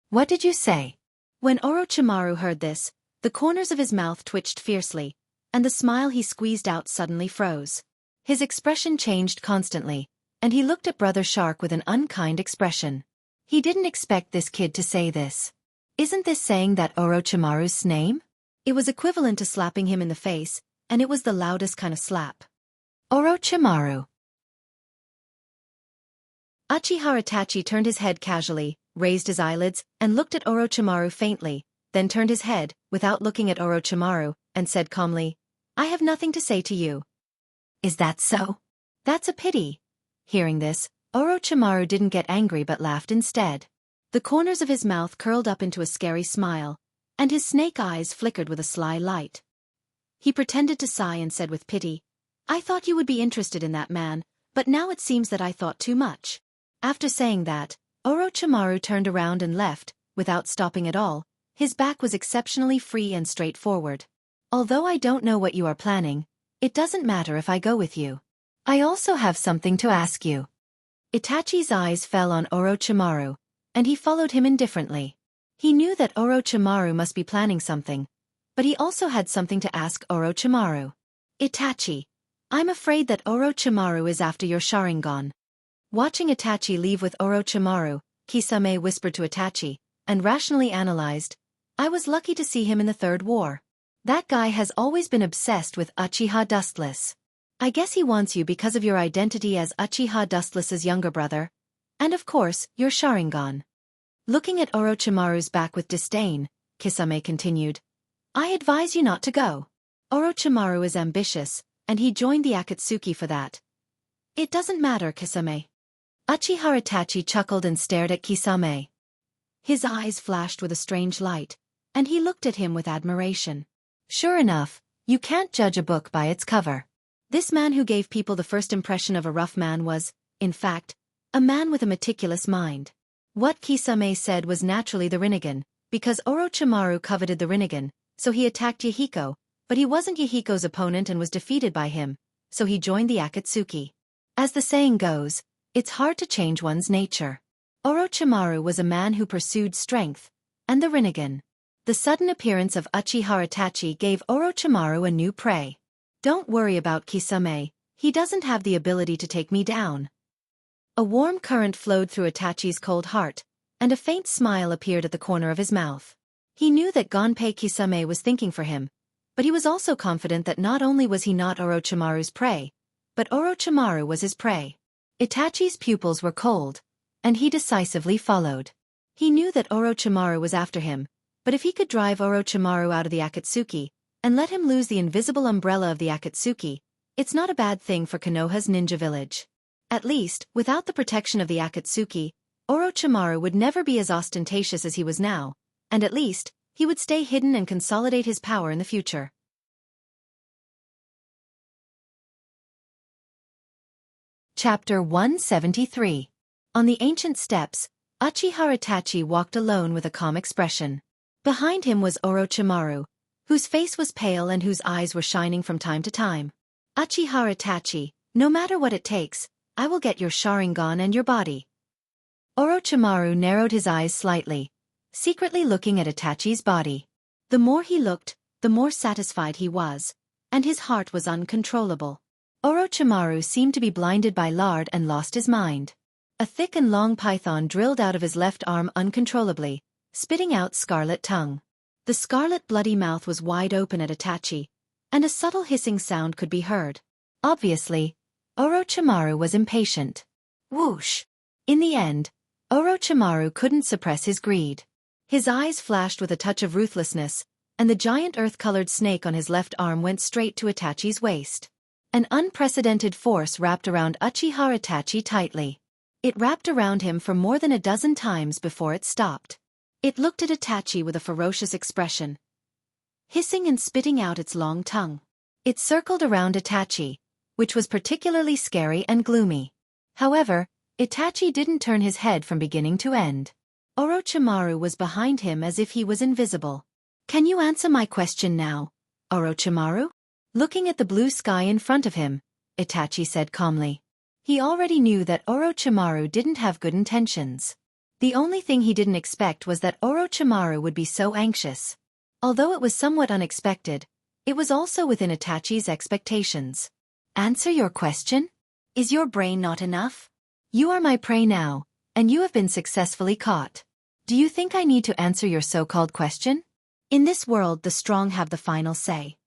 "What did you say?" When Orochimaru heard this, the corners of his mouth twitched fiercely, and the smile he squeezed out suddenly froze. His expression changed constantly, and he looked at Brother Shark with an unkind expression. He didn't expect this kid to say this. Isn't this saying that Orochimaru's name? It was equivalent to slapping him in the face, and it was the loudest kind of slap. Orochimaru. Uchiha Itachi turned his head casually, raised his eyelids, and looked at Orochimaru faintly, then turned his head, without looking at Orochimaru, and said calmly, "I have nothing to say to you." "Is that so? That's a pity." Hearing this, Orochimaru didn't get angry but laughed instead. The corners of his mouth curled up into a scary smile, and his snake eyes flickered with a sly light. He pretended to sigh and said with pity, "I thought you would be interested in that man, but now it seems that I thought too much." After saying that, Orochimaru turned around and left, without stopping at all. His back was exceptionally free and straightforward. "Although I don't know what you are planning, it doesn't matter if I go with you. I also have something to ask you." Itachi's eyes fell on Orochimaru, and he followed him indifferently. He knew that Orochimaru must be planning something, but he also had something to ask Orochimaru. Itachi, I'm afraid that Orochimaru is after your Sharingan. Watching Itachi leave with Orochimaru, Kisame whispered to Itachi, and rationally analyzed, I was lucky to see him in the Third War. That guy has always been obsessed with Uchiha Dustless. I guess he wants you because of your identity as Uchiha Dustless's younger brother. And of course, your Sharingan. Looking at Orochimaru's back with disdain, Kisame continued, I advise you not to go. Orochimaru is ambitious, and he joined the Akatsuki for that. It doesn't matter, Kisame. Uchiha Itachi chuckled and stared at Kisame. His eyes flashed with a strange light, and he looked at him with admiration. Sure enough, you can't judge a book by its cover. This man who gave people the first impression of a rough man was, in fact, a man with a meticulous mind. What Kisame said was naturally the Rinnegan, because Orochimaru coveted the Rinnegan, so he attacked Yahiko, but he wasn't Yahiko's opponent and was defeated by him, so he joined the Akatsuki. As the saying goes, it's hard to change one's nature. Orochimaru was a man who pursued strength, and the Rinnegan. The sudden appearance of Uchiha Itachi gave Orochimaru a new prey. Don't worry about Kisame, he doesn't have the ability to take me down. A warm current flowed through Itachi's cold heart, and a faint smile appeared at the corner of his mouth. He knew that Gonpei Kisame was thinking for him, but he was also confident that not only was he not Orochimaru's prey, but Orochimaru was his prey. Itachi's pupils were cold, and he decisively followed. He knew that Orochimaru was after him, but if he could drive Orochimaru out of the Akatsuki, and let him lose the invisible umbrella of the Akatsuki, it's not a bad thing for Konoha's ninja village. At least, without the protection of the Akatsuki, Orochimaru would never be as ostentatious as he was now, and at least, he would stay hidden and consolidate his power in the future. Chapter 173. On the ancient steps, Uchiha Itachi walked alone with a calm expression. Behind him was Orochimaru, whose face was pale and whose eyes were shining from time to time. Uchiha Itachi, no matter what it takes, I will get your Sharingan and your body. Orochimaru narrowed his eyes slightly, secretly looking at Itachi's body. The more he looked, the more satisfied he was, and his heart was uncontrollable. Orochimaru seemed to be blinded by lard and lost his mind. A thick and long python drilled out of his left arm uncontrollably, spitting out scarlet tongue. The scarlet bloody mouth was wide open at Itachi, and a subtle hissing sound could be heard. Obviously, Orochimaru was impatient. Whoosh! In the end, Orochimaru couldn't suppress his greed. His eyes flashed with a touch of ruthlessness, and the giant earth-colored snake on his left arm went straight to Itachi's waist. An unprecedented force wrapped around Uchiha Itachi tightly. It wrapped around him for more than a dozen times before it stopped. It looked at Itachi with a ferocious expression, hissing and spitting out its long tongue. It circled around Itachi, which was particularly scary and gloomy. However, Itachi didn't turn his head from beginning to end. Orochimaru was behind him as if he was invisible. Can you answer my question now, Orochimaru? Looking at the blue sky in front of him, Itachi said calmly. He already knew that Orochimaru didn't have good intentions. The only thing he didn't expect was that Orochimaru would be so anxious. Although it was somewhat unexpected, it was also within Itachi's expectations. Answer your question? Is your brain not enough? You are my prey now, and you have been successfully caught. Do you think I need to answer your so-called question? In this world the strong have the final say.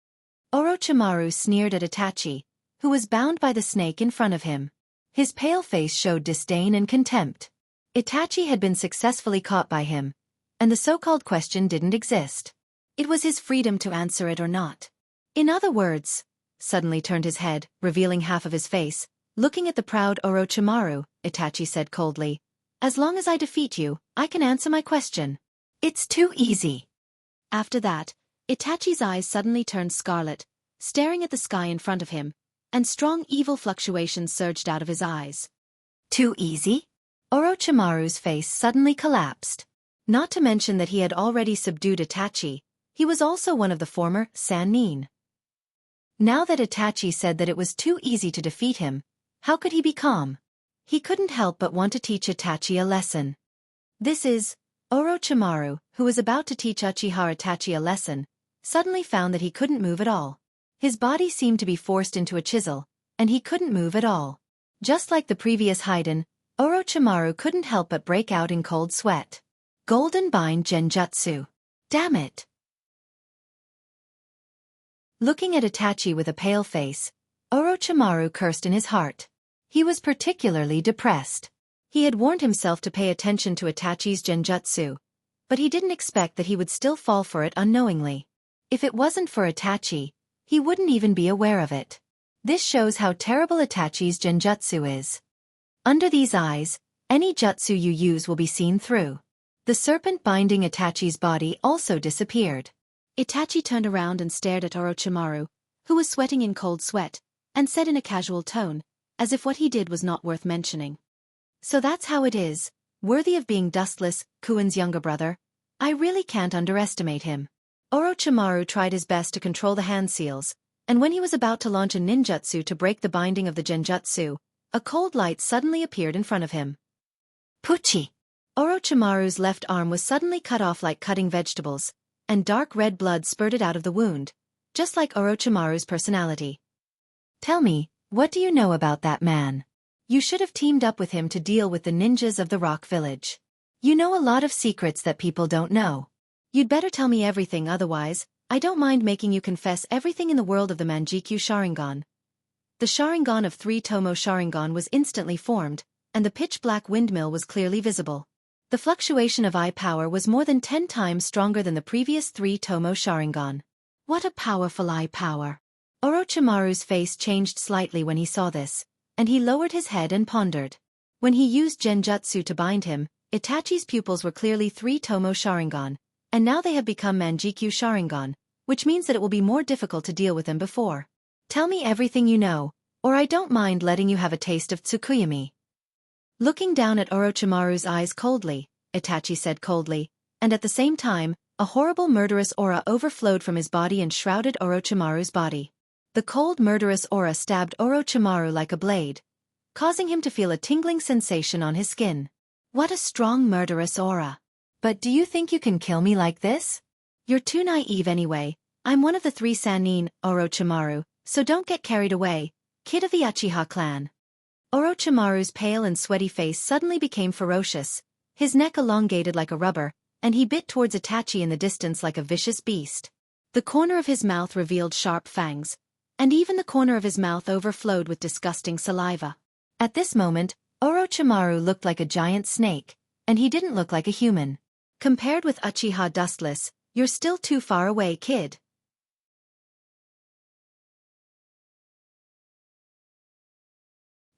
Orochimaru sneered at Itachi, who was bound by the snake in front of him. His pale face showed disdain and contempt. Itachi had been successfully caught by him, and the so-called question didn't exist. It was his freedom to answer it or not. In other words, suddenly turned his head, revealing half of his face, looking at the proud Orochimaru, Itachi said coldly, as long as I defeat you, I can answer my question. It's too easy. After that, Itachi's eyes suddenly turned scarlet, staring at the sky in front of him, and strong evil fluctuations surged out of his eyes. Too easy? Orochimaru's face suddenly collapsed. Not to mention that he had already subdued Itachi, he was also one of the former Sannin. Now that Itachi said that it was too easy to defeat him, how could he be calm? He couldn't help but want to teach Itachi a lesson. This is, Orochimaru, who was about to teach Uchiha Itachi a lesson, suddenly found that he couldn't move at all. His body seemed to be forced into a chisel, and he couldn't move at all. Just like the previous Haiden, Orochimaru couldn't help but break out in cold sweat. Golden Bind Genjutsu. Damn it! Looking at Itachi with a pale face, Orochimaru cursed in his heart. He was particularly depressed. He had warned himself to pay attention to Itachi's genjutsu, but he didn't expect that he would still fall for it unknowingly. If it wasn't for Itachi, he wouldn't even be aware of it. This shows how terrible Itachi's genjutsu is. Under these eyes, any jutsu you use will be seen through. The serpent binding Itachi's body also disappeared. Itachi turned around and stared at Orochimaru, who was sweating in cold sweat, and said in a casual tone, as if what he did was not worth mentioning. So that's how it is, worthy of being Dustless, Kuin's younger brother. I really can't underestimate him. Orochimaru tried his best to control the hand seals, and when he was about to launch a ninjutsu to break the binding of the genjutsu, a cold light suddenly appeared in front of him. Pucci! Orochimaru's left arm was suddenly cut off like cutting vegetables, and dark red blood spurted out of the wound, just like Orochimaru's personality. Tell me, what do you know about that man? You should have teamed up with him to deal with the ninjas of the Rock Village. You know a lot of secrets that people don't know. You'd better tell me everything, otherwise, I don't mind making you confess everything in the world of the Manjikyu Sharingan. The Sharingan of 3 Tomo Sharingan was instantly formed, and the pitch-black windmill was clearly visible. The fluctuation of eye power was more than 10 times stronger than the previous 3 Tomo Sharingan. What a powerful eye power! Orochimaru's face changed slightly when he saw this, and he lowered his head and pondered. When he used genjutsu to bind him, Itachi's pupils were clearly 3 Tomo Sharingan, and now they have become Manjikyu Sharingan, which means that it will be more difficult to deal with them before. Tell me everything you know, or I don't mind letting you have a taste of Tsukuyami. Looking down at Orochimaru's eyes coldly, Itachi said coldly, and at the same time, a horrible murderous aura overflowed from his body and shrouded Orochimaru's body. The cold murderous aura stabbed Orochimaru like a blade, causing him to feel a tingling sensation on his skin. What a strong murderous aura. But do you think you can kill me like this? You're too naive anyway. I'm one of the 3 Sannin, Orochimaru, so don't get carried away, kid of the Uchiha clan. Orochimaru's pale and sweaty face suddenly became ferocious, his neck elongated like a rubber, and he bit towards Itachi in the distance like a vicious beast. The corner of his mouth revealed sharp fangs, and even the corner of his mouth overflowed with disgusting saliva. At this moment, Orochimaru looked like a giant snake, and he didn't look like a human. Compared with Uchiha Dustless, you're still too far away, kid.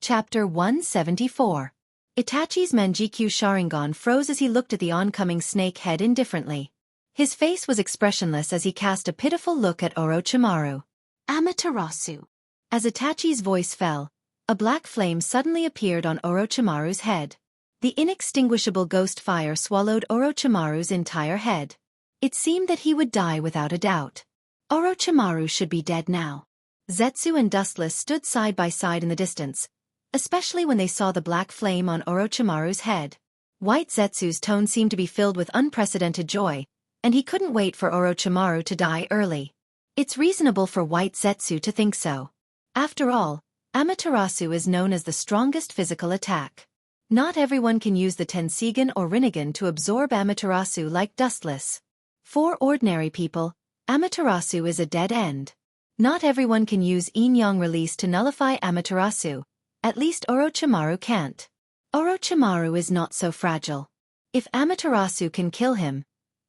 Chapter 174. Itachi's Manjikyu Sharingan froze as he looked at the oncoming snake head indifferently. His face was expressionless as he cast a pitiful look at Orochimaru. Amaterasu. As Itachi's voice fell, a black flame suddenly appeared on Orochimaru's head. The inextinguishable ghost fire swallowed Orochimaru's entire head. It seemed that he would die without a doubt. Orochimaru should be dead now. Zetsu and Dustless stood side by side in the distance, especially when they saw the black flame on Orochimaru's head. White Zetsu's tone seemed to be filled with unprecedented joy, and he couldn't wait for Orochimaru to die early. It's reasonable for White Zetsu to think so. After all, Amaterasu is known as the strongest physical attack. Not everyone can use the Tensigan or Rinnegan to absorb Amaterasu like Dustless. For ordinary people, Amaterasu is a dead end. Not everyone can use Yin-Yang release to nullify Amaterasu. At least Orochimaru can't. Orochimaru is not so fragile. If Amaterasu can kill him,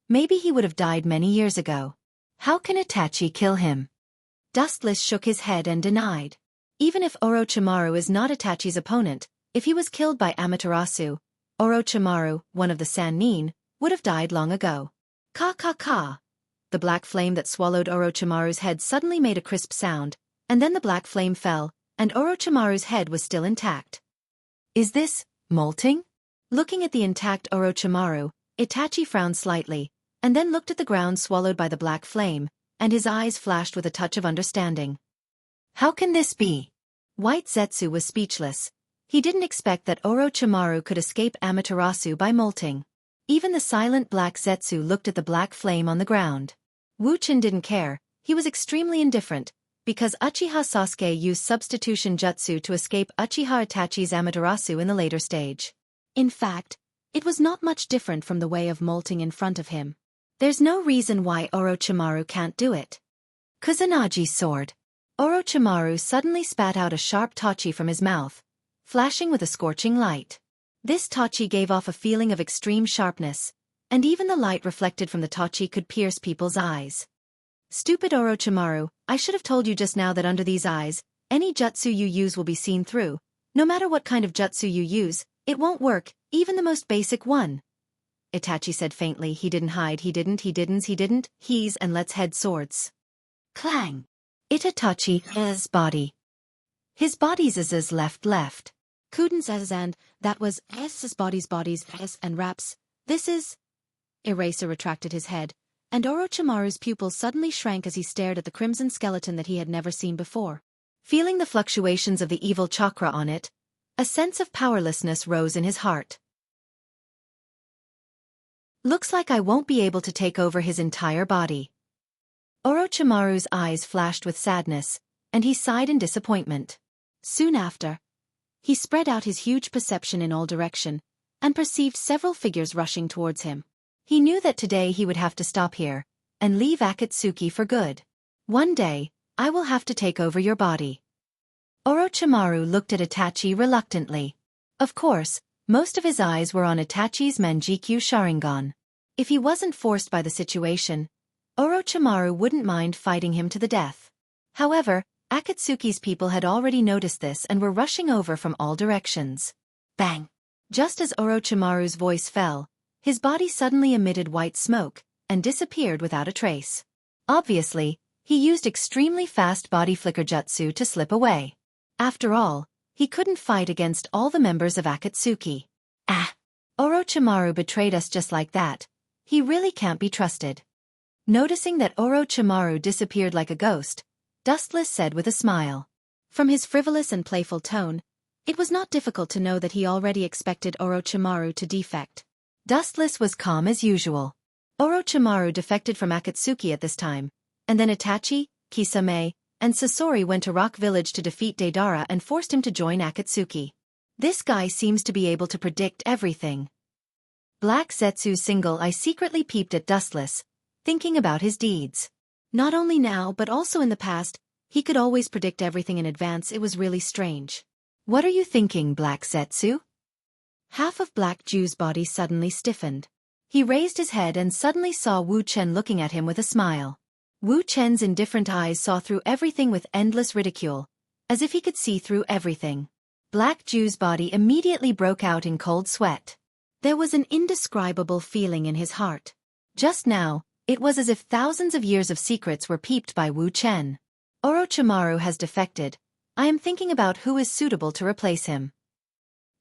maybe he would have died many years ago. How can Itachi kill him? Dustless shook his head and denied. Even if Orochimaru is not Itachi's opponent, if he was killed by Amaterasu, Orochimaru, one of the Sannin, would have died long ago. Ka ka ka. The black flame that swallowed Orochimaru's head suddenly made a crisp sound, and then the black flame fell, and Orochimaru's head was still intact. Is this molting? Looking at the intact Orochimaru, Itachi frowned slightly, and then looked at the ground swallowed by the black flame, and his eyes flashed with a touch of understanding. How can this be? White Zetsu was speechless. He didn't expect that Orochimaru could escape Amaterasu by molting. Even the silent black Zetsu looked at the black flame on the ground. Wuxia didn't care, he was extremely indifferent, because Uchiha Sasuke used substitution jutsu to escape Uchiha Itachi's Amaterasu in the later stage. In fact, it was not much different from the way of molting in front of him. There's no reason why Orochimaru can't do it. Kusanagi sword. Orochimaru suddenly spat out a sharp tachi from his mouth, flashing with a scorching light. This tachi gave off a feeling of extreme sharpness, and even the light reflected from the tachi could pierce people's eyes. Stupid Orochimaru, I should have told you just now that under these eyes, any jutsu you use will be seen through. No matter what kind of jutsu you use, it won't work, even the most basic one. Itachi said faintly. He didn't hide. He's and let's head swords. Clang. Itachi his body. His body's is left. Couldn't and that was S's bodies S and raps. This is. Eraser retracted his head, and Orochimaru's pupils suddenly shrank as he stared at the crimson skeleton that he had never seen before. Feeling the fluctuations of the evil chakra on it, a sense of powerlessness rose in his heart. Looks like I won't be able to take over his entire body. Orochimaru's eyes flashed with sadness, and he sighed in disappointment. Soon after, he spread out his huge perception in all direction, and perceived several figures rushing towards him. He knew that today he would have to stop here, and leave Akatsuki for good. One day, I will have to take over your body. Orochimaru looked at Itachi reluctantly. Of course, most of his eyes were on Itachi's Manjikyu Sharingan. If he wasn't forced by the situation, Orochimaru wouldn't mind fighting him to the death. However, Akatsuki's people had already noticed this and were rushing over from all directions. Bang! Just as Orochimaru's voice fell, his body suddenly emitted white smoke and disappeared without a trace. Obviously, he used extremely fast body flicker jutsu to slip away. After all, he couldn't fight against all the members of Akatsuki. Orochimaru betrayed us just like that. He really can't be trusted. Noticing that Orochimaru disappeared like a ghost, Dustless said with a smile. From his frivolous and playful tone, it was not difficult to know that he already expected Orochimaru to defect. Dustless was calm as usual. Orochimaru defected from Akatsuki at this time, and then Itachi, Kisame, and Sasori went to Rock Village to defeat Deidara and forced him to join Akatsuki. This guy seems to be able to predict everything. Black Zetsu's single eye secretly peeped at Dustless, thinking about his deeds. Not only now but also in the past, he could always predict everything in advance. It was really strange. What are you thinking, Black Zetsu? Half of Black Jew's body suddenly stiffened. He raised his head and suddenly saw Wu Chen looking at him with a smile. Wu Chen's indifferent eyes saw through everything with endless ridicule, as if he could see through everything. Black Jew's body immediately broke out in cold sweat. There was an indescribable feeling in his heart. Just now, it was as if thousands of years of secrets were peeped by Wu Chen. Orochimaru has defected. I am thinking about who is suitable to replace him.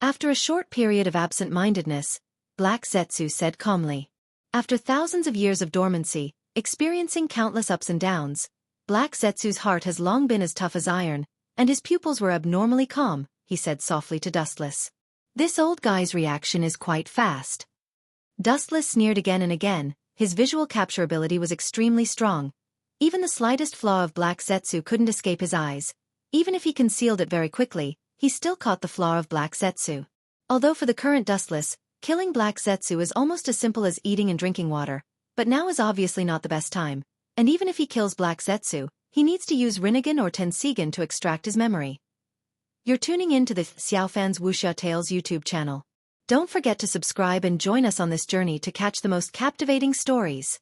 After a short period of absent-mindedness, Black Zetsu said calmly. After thousands of years of dormancy, experiencing countless ups and downs, Black Zetsu's heart has long been as tough as iron, and his pupils were abnormally calm, he said softly to Dustless. This old guy's reaction is quite fast. Dustless sneered again and again. His visual capture ability was extremely strong. Even the slightest flaw of Black Zetsu couldn't escape his eyes. Even if he concealed it very quickly, he still caught the flaw of Black Zetsu. Although for the current Dustless, killing Black Zetsu is almost as simple as eating and drinking water, but now is obviously not the best time, and even if he kills Black Zetsu, he needs to use Rinnegan or Tensigan to extract his memory. You're tuning in to the Xiaofan's Wuxia Tales YouTube channel. Don't forget to subscribe and join us on this journey to catch the most captivating stories.